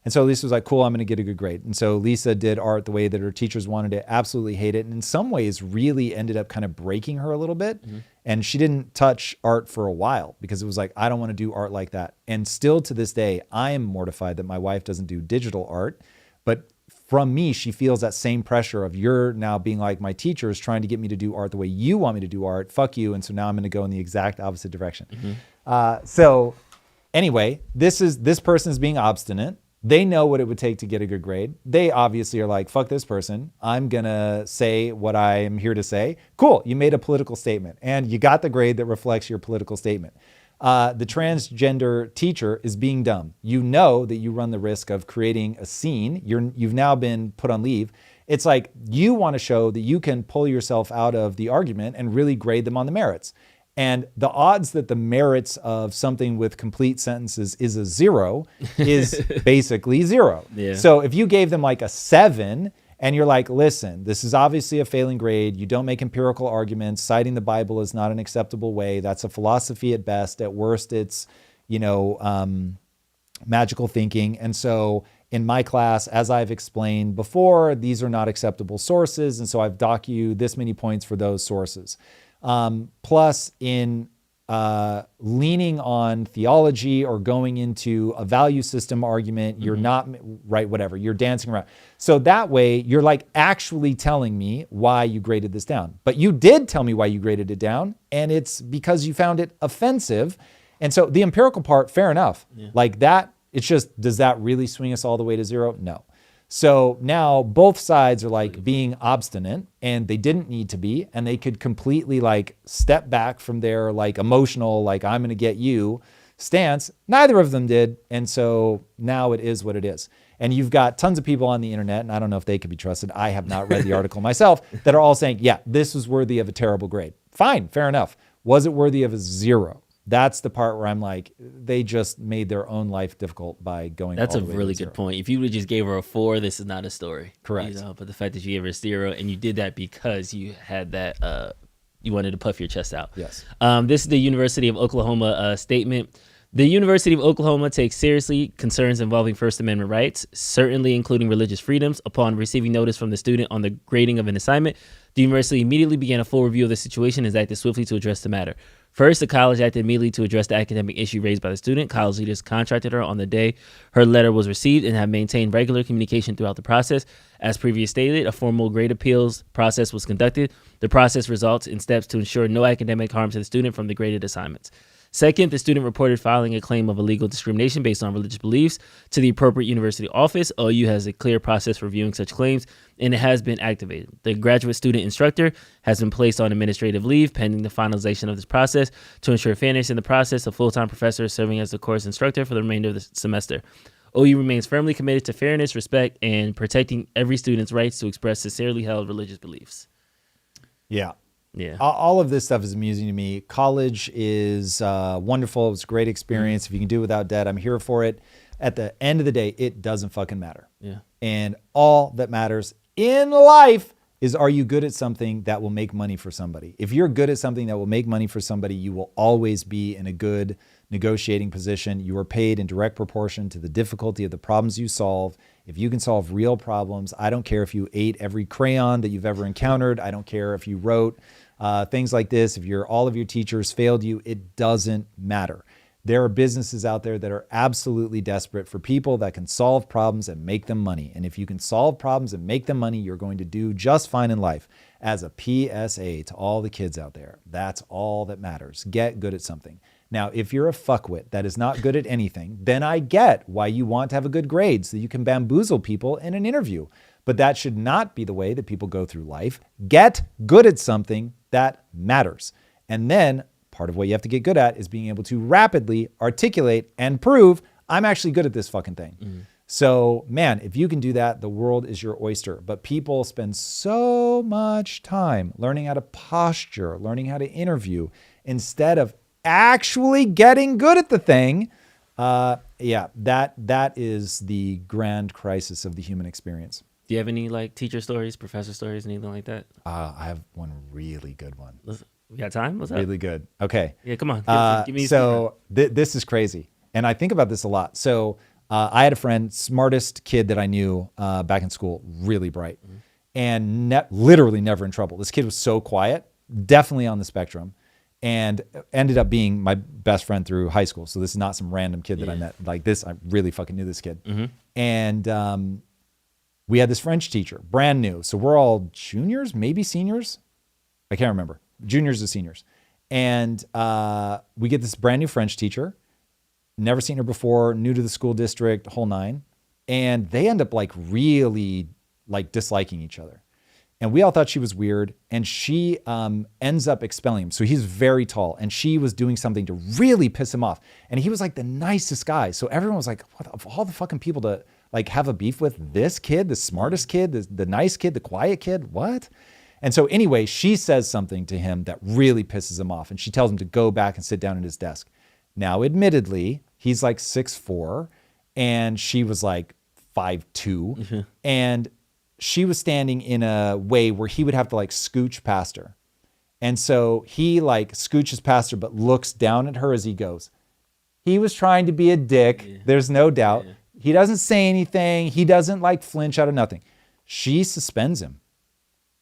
And so Lisa was like, cool, I'm going to get a good grade. And so Lisa did art the way that her teachers wanted it, absolutely hate it. And in some ways really ended up kind of breaking her a little bit. And she didn't touch art for a while because it was like, I don't want to do art like that. And still to this day, I am mortified that my wife doesn't do digital art. But from me, she feels that same pressure of you're now being like, my teacher is trying to get me to do art the way you want me to do art. Fuck you. And so now I'm going to go in the exact opposite direction. So anyway, this person is being obstinate. They know what it would take to get a good grade. They obviously are like, fuck this person. I'm going to say what I am here to say. Cool. You made a political statement and you got the grade that reflects your political statement. The transgender teacher is being dumb. You know that you run the risk of creating a scene. You've now been put on leave. It's like you want to show that you can pull yourself out of the argument and really grade them on the merits. And the odds that the merits of something with complete sentences is a 0 is basically 0. Yeah. So if you gave them like a 7 and you're like, listen, this is obviously a failing grade. You don't make empirical arguments. Citing the Bible is not an acceptable way. That's a philosophy at best. At worst, it's, magical thinking. And so in my class, as I've explained before, these are not acceptable sources. And so I've docked you this many points for those sources. Plus in leaning on theology or going into a value system argument, you're not right, whatever, you're dancing around. So that way you're like actually telling me why you graded this down, but you did tell me why you graded it down. And it's because you found it offensive. And so the empirical part, fair enough. Like that, it's just, does that really swing us all the way to 0? No. So now both sides are like being obstinate and they didn't need to be, and they could completely like step back from their like emotional, like I'm going to get you stance. Neither of them did. And so now it is what it is. And you've got tons of people on the internet, and I don't know if they could be trusted. I have not read the article myself, that are all saying, yeah, this was worthy of a terrible grade. Fine, fair enough. Was it worthy of a 0? That's the part where I'm like, they just made their own life difficult by going. That's all a the way really to good 0. point. If you would have just gave her a 4, this is not a story. Correct. But the fact that you gave her a 0 and you did that because you had that, you wanted to puff your chest out. Yes. This is the University of Oklahoma statement. The University of Oklahoma takes seriously concerns involving First Amendment rights, certainly including religious freedoms. Upon receiving notice from the student on the grading of an assignment, the university immediately began a full review of the situation and acted swiftly to address the matter. First, the college acted immediately to address the academic issue raised by the student. College leaders contacted her on the day her letter was received and have maintained regular communication throughout the process. As previously stated, a formal grade appeals process was conducted. The process results in steps to ensure no academic harm to the student from the graded assignments. Second, the student reported filing a claim of illegal discrimination based on religious beliefs to the appropriate university office. OU has a clear process for reviewing such claims, and it has been activated. The graduate student instructor has been placed on administrative leave pending the finalization of this process. To ensure fairness in the process, a full-time professor is serving as the course instructor for the remainder of the semester. OU remains firmly committed to fairness, respect, and protecting every student's rights to express sincerely held religious beliefs. Yeah. Yeah. All of this stuff is amusing to me. College is wonderful. It's a great experience. If you can do it without debt, I'm here for it. At the end of the day, it doesn't fucking matter. Yeah. And all that matters in life is, are you good at something that will make money for somebody? If you're good at something that will make money for somebody, you will always be in a good negotiating position. You are paid in direct proportion to the difficulty of the problems you solve. If you can solve real problems, I don't care if you ate every crayon that you've ever encountered. I don't care if you wrote things like this. If all of your teachers failed you, it doesn't matter. There are businesses out there that are absolutely desperate for people that can solve problems and make them money. And if you can solve problems and make them money, you're going to do just fine in life. As a PSA to all the kids out there, that's all that matters. Get good at something. Now, if you're a fuckwit that is not good at anything, then I get why you want to have a good grade so you can bamboozle people in an interview. But that should not be the way that people go through life. Get good at something that matters. And then part of what you have to get good at is being able to rapidly articulate and prove I'm actually good at this fucking thing. Mm-hmm. So, man, if you can do that, the world is your oyster. But people spend so much time learning how to posture, learning how to interview, instead of actually getting good at the thing. That is the grand crisis of the human experience. Do you have any like teacher stories, professor stories, anything like that? I have one really good one. We got time? What's up? Really good. Okay. Yeah, come on. Give me this is crazy. And I think about this a lot. So I had a friend, smartest kid that I knew back in school, really bright, and literally never in trouble. This kid was so quiet, definitely on the spectrum, and ended up being my best friend through high school. So this is not some random kid that I met. Like this, I really fucking knew this kid. Mm-hmm. And we had this French teacher, brand new. So we're all juniors, maybe seniors. I can't remember. Juniors or seniors. And we get this brand new French teacher, never seen her before, new to the school district, whole nine. And they end up like really like disliking each other. And we all thought she was weird. And she ends up expelling him. So he's very tall. And she was doing something to really piss him off. And he was like the nicest guy. So everyone was like, what, of all the fucking people to like have a beef with, this kid, the smartest kid, the nice kid, the quiet kid, what? And so anyway, she says something to him that really pisses him off. And she tells him to go back and sit down at his desk. Now, admittedly, he's like 6'4", and she was like 5'2". Mm-hmm. And she was standing in a way where he would have to like scooch past her. And so he like scooches past her, but looks down at her as he goes. He was trying to be a dick. Yeah. There's no doubt. Yeah. He doesn't say anything. He doesn't like flinch out of nothing. She suspends him.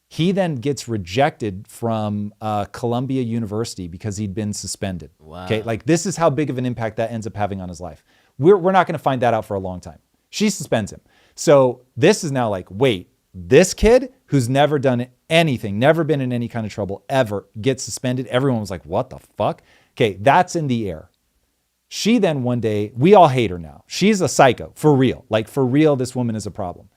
He then gets rejected from Columbia University because he'd been suspended. Wow. Okay, like this is how big of an impact that ends up having on his life. We're not going to find that out for a long time. She suspends him. So this is now like, wait, this kid who's never done anything, never been in any kind of trouble ever, gets suspended. Everyone was like, what the fuck? Okay, that's in the air. She then one day, we all hate her now. She's a psycho, for real. Like for real, this woman is a problem.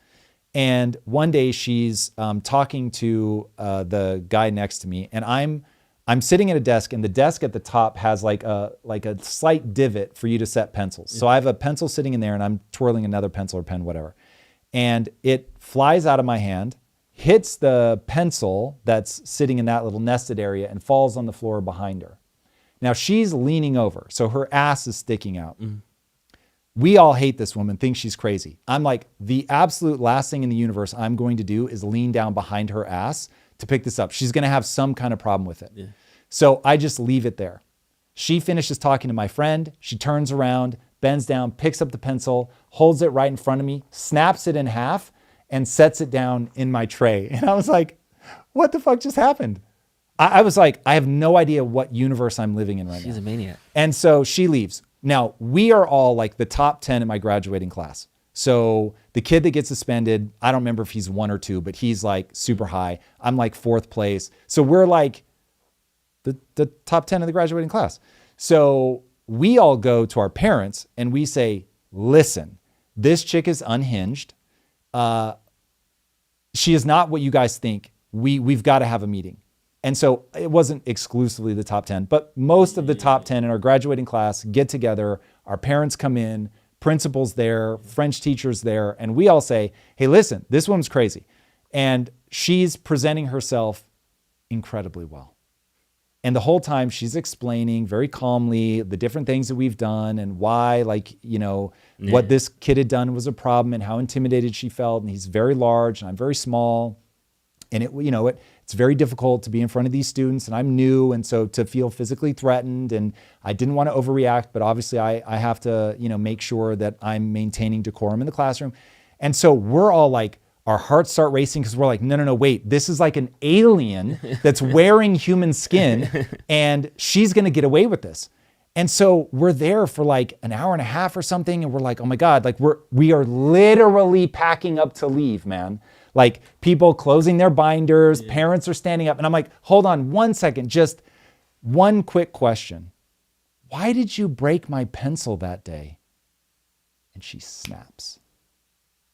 And one day she's talking to the guy next to me, and I'm sitting at a desk, and the desk at the top has like a slight divot for you to set pencils. So I have a pencil sitting in there, and I'm twirling another pencil or pen, whatever. And it flies out of my hand, hits the pencil that's sitting in that little nested area, and falls on the floor behind her. Now she's leaning over, so her ass is sticking out. Mm. We all hate this woman, think she's crazy. I'm like, the absolute last thing in the universe I'm going to do is lean down behind her ass to pick this up. She's going to have some kind of problem with it. Yeah. So I just leave it there. She finishes talking to my friend. She turns around, bends down, picks up the pencil, holds it right in front of me, snaps it in half, and sets it down in my tray. And I was like, what the fuck just happened? I was like, I have no idea what universe I'm living in right now. She's a maniac. And so she leaves. Now, we are all like the top 10 in my graduating class. So the kid that gets suspended, I don't remember if he's 1 or 2, but he's like super high. I'm like 4th place. So we're like the top 10 of the graduating class. So we all go to our parents and we say, listen, this chick is unhinged. She is not what you guys think. We've got to have a meeting. And so it wasn't exclusively the top 10, but most of the top 10 in our graduating class get together. Our parents come in, principals there, French teachers there, and we all say, hey, listen, this woman's crazy. And she's presenting herself incredibly well. And the whole time she's explaining very calmly the different things that we've done and why, like, you know, what this kid had done was a problem and how intimidated she felt. And he's very large and I'm very small. And it's very difficult to be in front of these students, and I'm new, and so to feel physically threatened, and I didn't want to overreact, but obviously I have to, make sure that I'm maintaining decorum in the classroom. And so we're all like, our hearts start racing because we're like, no, wait, this is like an alien that's wearing human skin, and she's going to get away with this. And so we're there for like an hour and a half or something, and we're like, oh my God, like we are literally packing up to leave, man. Like people closing their binders, parents are standing up, and I'm like, hold on one second, just one quick question. Why did you break my pencil that day? And she snaps.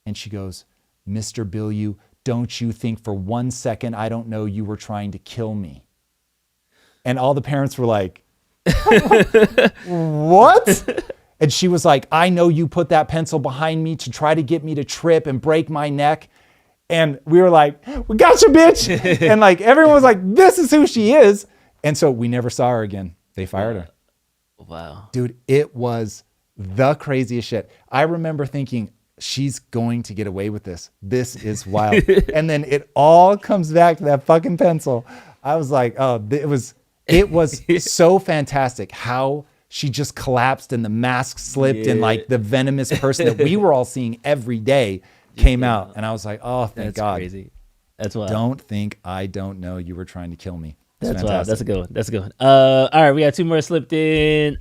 And she goes, Mr. Bilyeu, don't you think for 1 second I don't know you were trying to kill me? And all the parents were like, what? And she was like, I know you put that pencil behind me to try to get me to trip and break my neck. And we were like, we got you, bitch. And like everyone was like, this is who she is. And so we never saw her again. They fired her. Wow. Dude, it was the craziest shit. I remember thinking, she's going to get away with this. This is wild. And then it all comes back to that fucking pencil. I was like, oh, it was so fantastic how she just collapsed and the mask slipped and like the venomous person that we were all seeing every day came out. And I was like, oh, thank God. That's crazy. That's wild. Don't think I don't know you were trying to kill me. That's wild. That's a good one. That's a good one. All right, we got two more slipped in.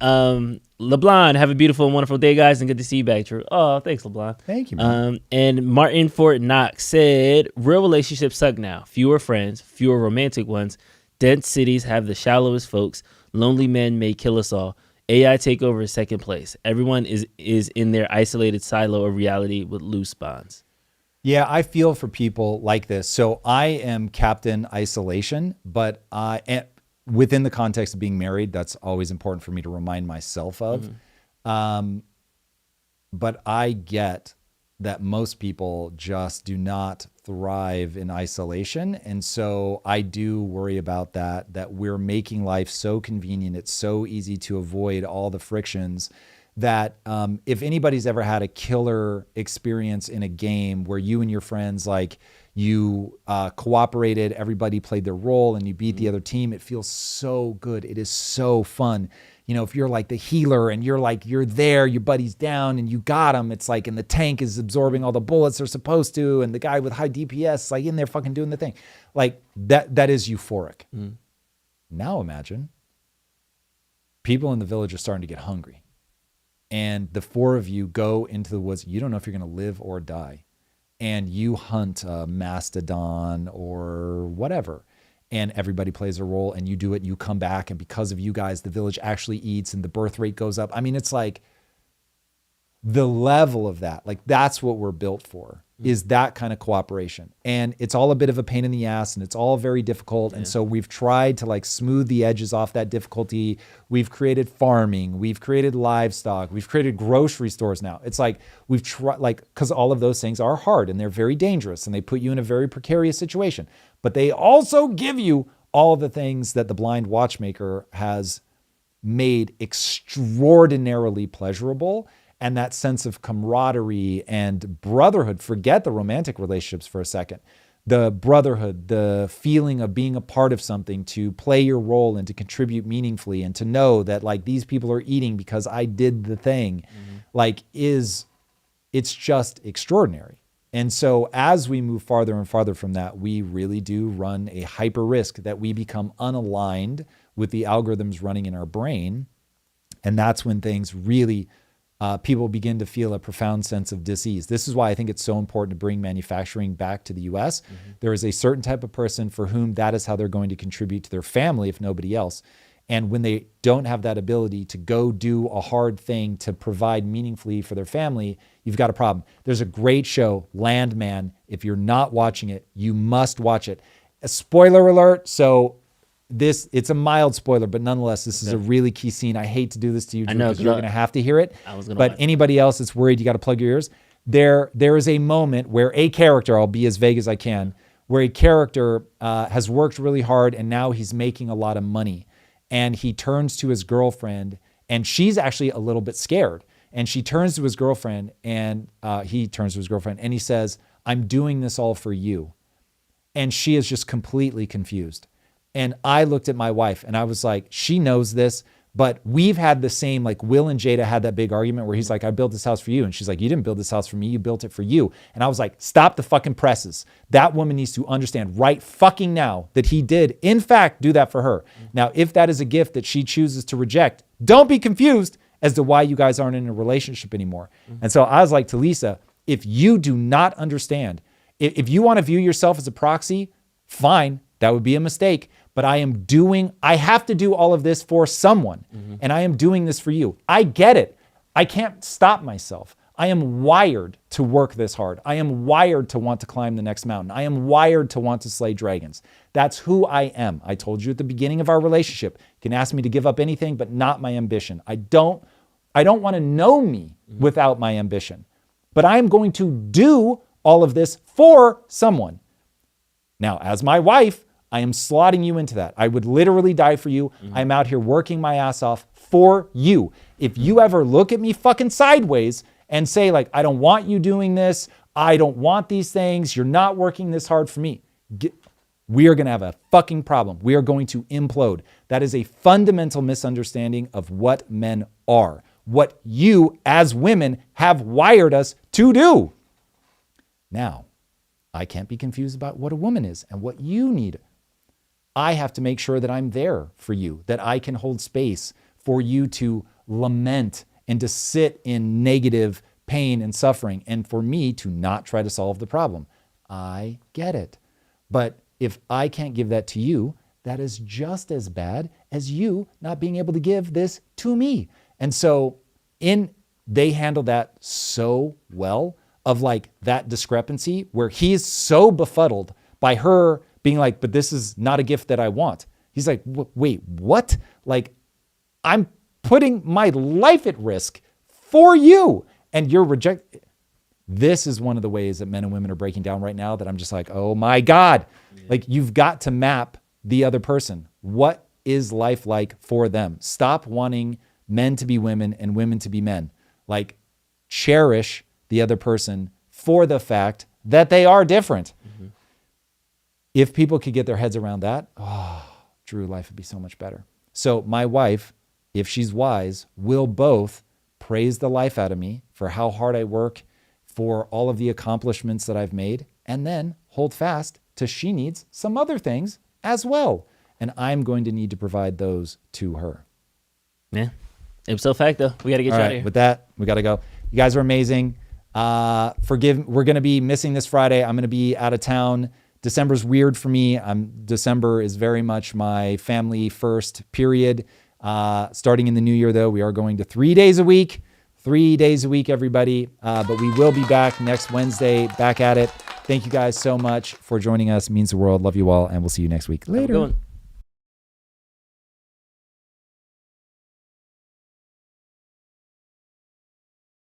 LeBlanc, have a beautiful and wonderful day, guys, and good to see you back, Drew. Oh, thanks, LeBlanc. Thank you, man. And Martin Fort Knox said, real relationships suck now. Fewer friends, fewer romantic ones. Dense cities have the shallowest folks. Lonely men may kill us all. AI takeover is second place. Everyone is in their isolated silo of reality with loose bonds. Yeah, I feel for people like this. So I am Captain Isolation, but within the context of being married, that's always important for me to remind myself of. But I get that most people just do not thrive in isolation. And so I do worry about that we're making life so convenient. It's so easy to avoid all the frictions that if anybody's ever had a killer experience in a game where you and your friends, like you cooperated, everybody played their role and you beat the other team, it feels so good. It is so fun. If you're like the healer and you're there, your buddy's down and you got him, it's like, and the tank is absorbing all the bullets they're supposed to, and the guy with high DPS like in there fucking doing the thing. Like that is euphoric. Now imagine people in the village are starting to get hungry. And the four of you go into the woods. You don't know if you're going to live or die. And you hunt a mastodon or whatever. And everybody plays a role and you do it. And you come back. And because of you guys, the village actually eats and the birth rate goes up. I mean, it's like the level of that. Like that's what we're built for, is that kind of cooperation. And it's all a bit of a pain in the ass and it's all very difficult. And so we've tried to like smooth the edges off that difficulty. We've created farming, we've created livestock, we've created grocery stores now. It's like we've tried, like, because all of those things are hard and they're very dangerous and they put you in a very precarious situation. But they also give you all the things that the blind watchmaker has made extraordinarily pleasurable. And that sense of camaraderie and brotherhood. Forget the romantic relationships for a second. The brotherhood, the feeling of being a part of something, to play your role and to contribute meaningfully and to know that like these people are eating because I did the thing, it's just extraordinary. And so as we move farther and farther from that, we really do run a hyper risk that we become unaligned with the algorithms running in our brain. And that's when things really people begin to feel a profound sense of dis-ease. This is why I think it's so important to bring manufacturing back to the US. There is a certain type of person for whom that is how they're going to contribute to their family, if nobody else. And when they don't have that ability to go do a hard thing to provide meaningfully for their family, you've got a problem. There's a great show, Landman. If you're not watching it, you must watch it. A spoiler alert. So it's a mild spoiler, but nonetheless, this is a really key scene. I hate to do this to you, Drew, because you're going to have to hear it. But anybody else that's worried, you got to plug your ears. There is a moment where a character, I'll be as vague as I can, where a character has worked really hard and now he's making a lot of money. And he turns to his girlfriend and she's actually a little bit scared. And she turns to his girlfriend and he turns to his girlfriend and he says, I'm doing this all for you. And she is just completely confused. And I looked at my wife and I was like, she knows this, but we've had the same, like Will and Jada had that big argument where he's like, I built this house for you. And she's like, you didn't build this house for me. You built it for you. And I was like, stop the fucking presses. That woman needs to understand right fucking now that he did, in fact, do that for her. Now, if that is a gift that she chooses to reject, don't be confused as to why you guys aren't in a relationship anymore. And so I was like to Lisa, if you do not understand, if you want to view yourself as a proxy, fine, that would be a mistake. But I have to do all of this for someone. And I am doing this for you. I get it. I can't stop myself. I am wired to work this hard. I am wired to want to climb the next mountain. I am wired to want to slay dragons. That's who I am. I told you at the beginning of our relationship, you can ask me to give up anything, but not my ambition. I don't want to know me without my ambition. But I am going to do all of this for someone. Now, as my wife, I am slotting you into that. I would literally die for you. I'm out here working my ass off for you. If you ever look at me fucking sideways and say like, I don't want you doing this. I don't want these things. You're not working this hard for me. We are going to have a fucking problem. We are going to implode. That is a fundamental misunderstanding of what men are. What you as women have wired us to do. Now, I can't be confused about what a woman is and what you need. I have to make sure that I'm there for you, that I can hold space for you to lament and to sit in negative pain and suffering, and for me to not try to solve the problem. I get it. But if I can't give that to you, that is just as bad as you not being able to give this to me. And so they handle that so well, of like that discrepancy where he's so befuddled by her being like, but this is not a gift that I want. He's like, wait, what? Like, I'm putting my life at risk for you and you're rejecting. This is one of the ways that men and women are breaking down right now that I'm just like, oh my God. Like, you've got to map the other person. What is life like for them? Stop wanting men to be women and women to be men. Like, cherish the other person for the fact that they are different. If people could get their heads around that, Drew, life would be so much better. So my wife, if she's wise, will both praise the life out of me for how hard I work, for all of the accomplishments that I've made, and then hold fast to she needs some other things as well. And I'm going to need to provide those to her. Yeah. Ipso facto. We got to get you out of here. With that, we got to go. You guys are amazing. We're going to be missing this Friday. I'm going to be out of town. December's weird for me. December is very much my family first period. Starting in the new year, though, we are going to 3 days a week. 3 days a week, everybody. But we will be back next Wednesday, back at it. Thank you guys so much for joining us. It means the world. Love you all, and we'll see you next week. Later.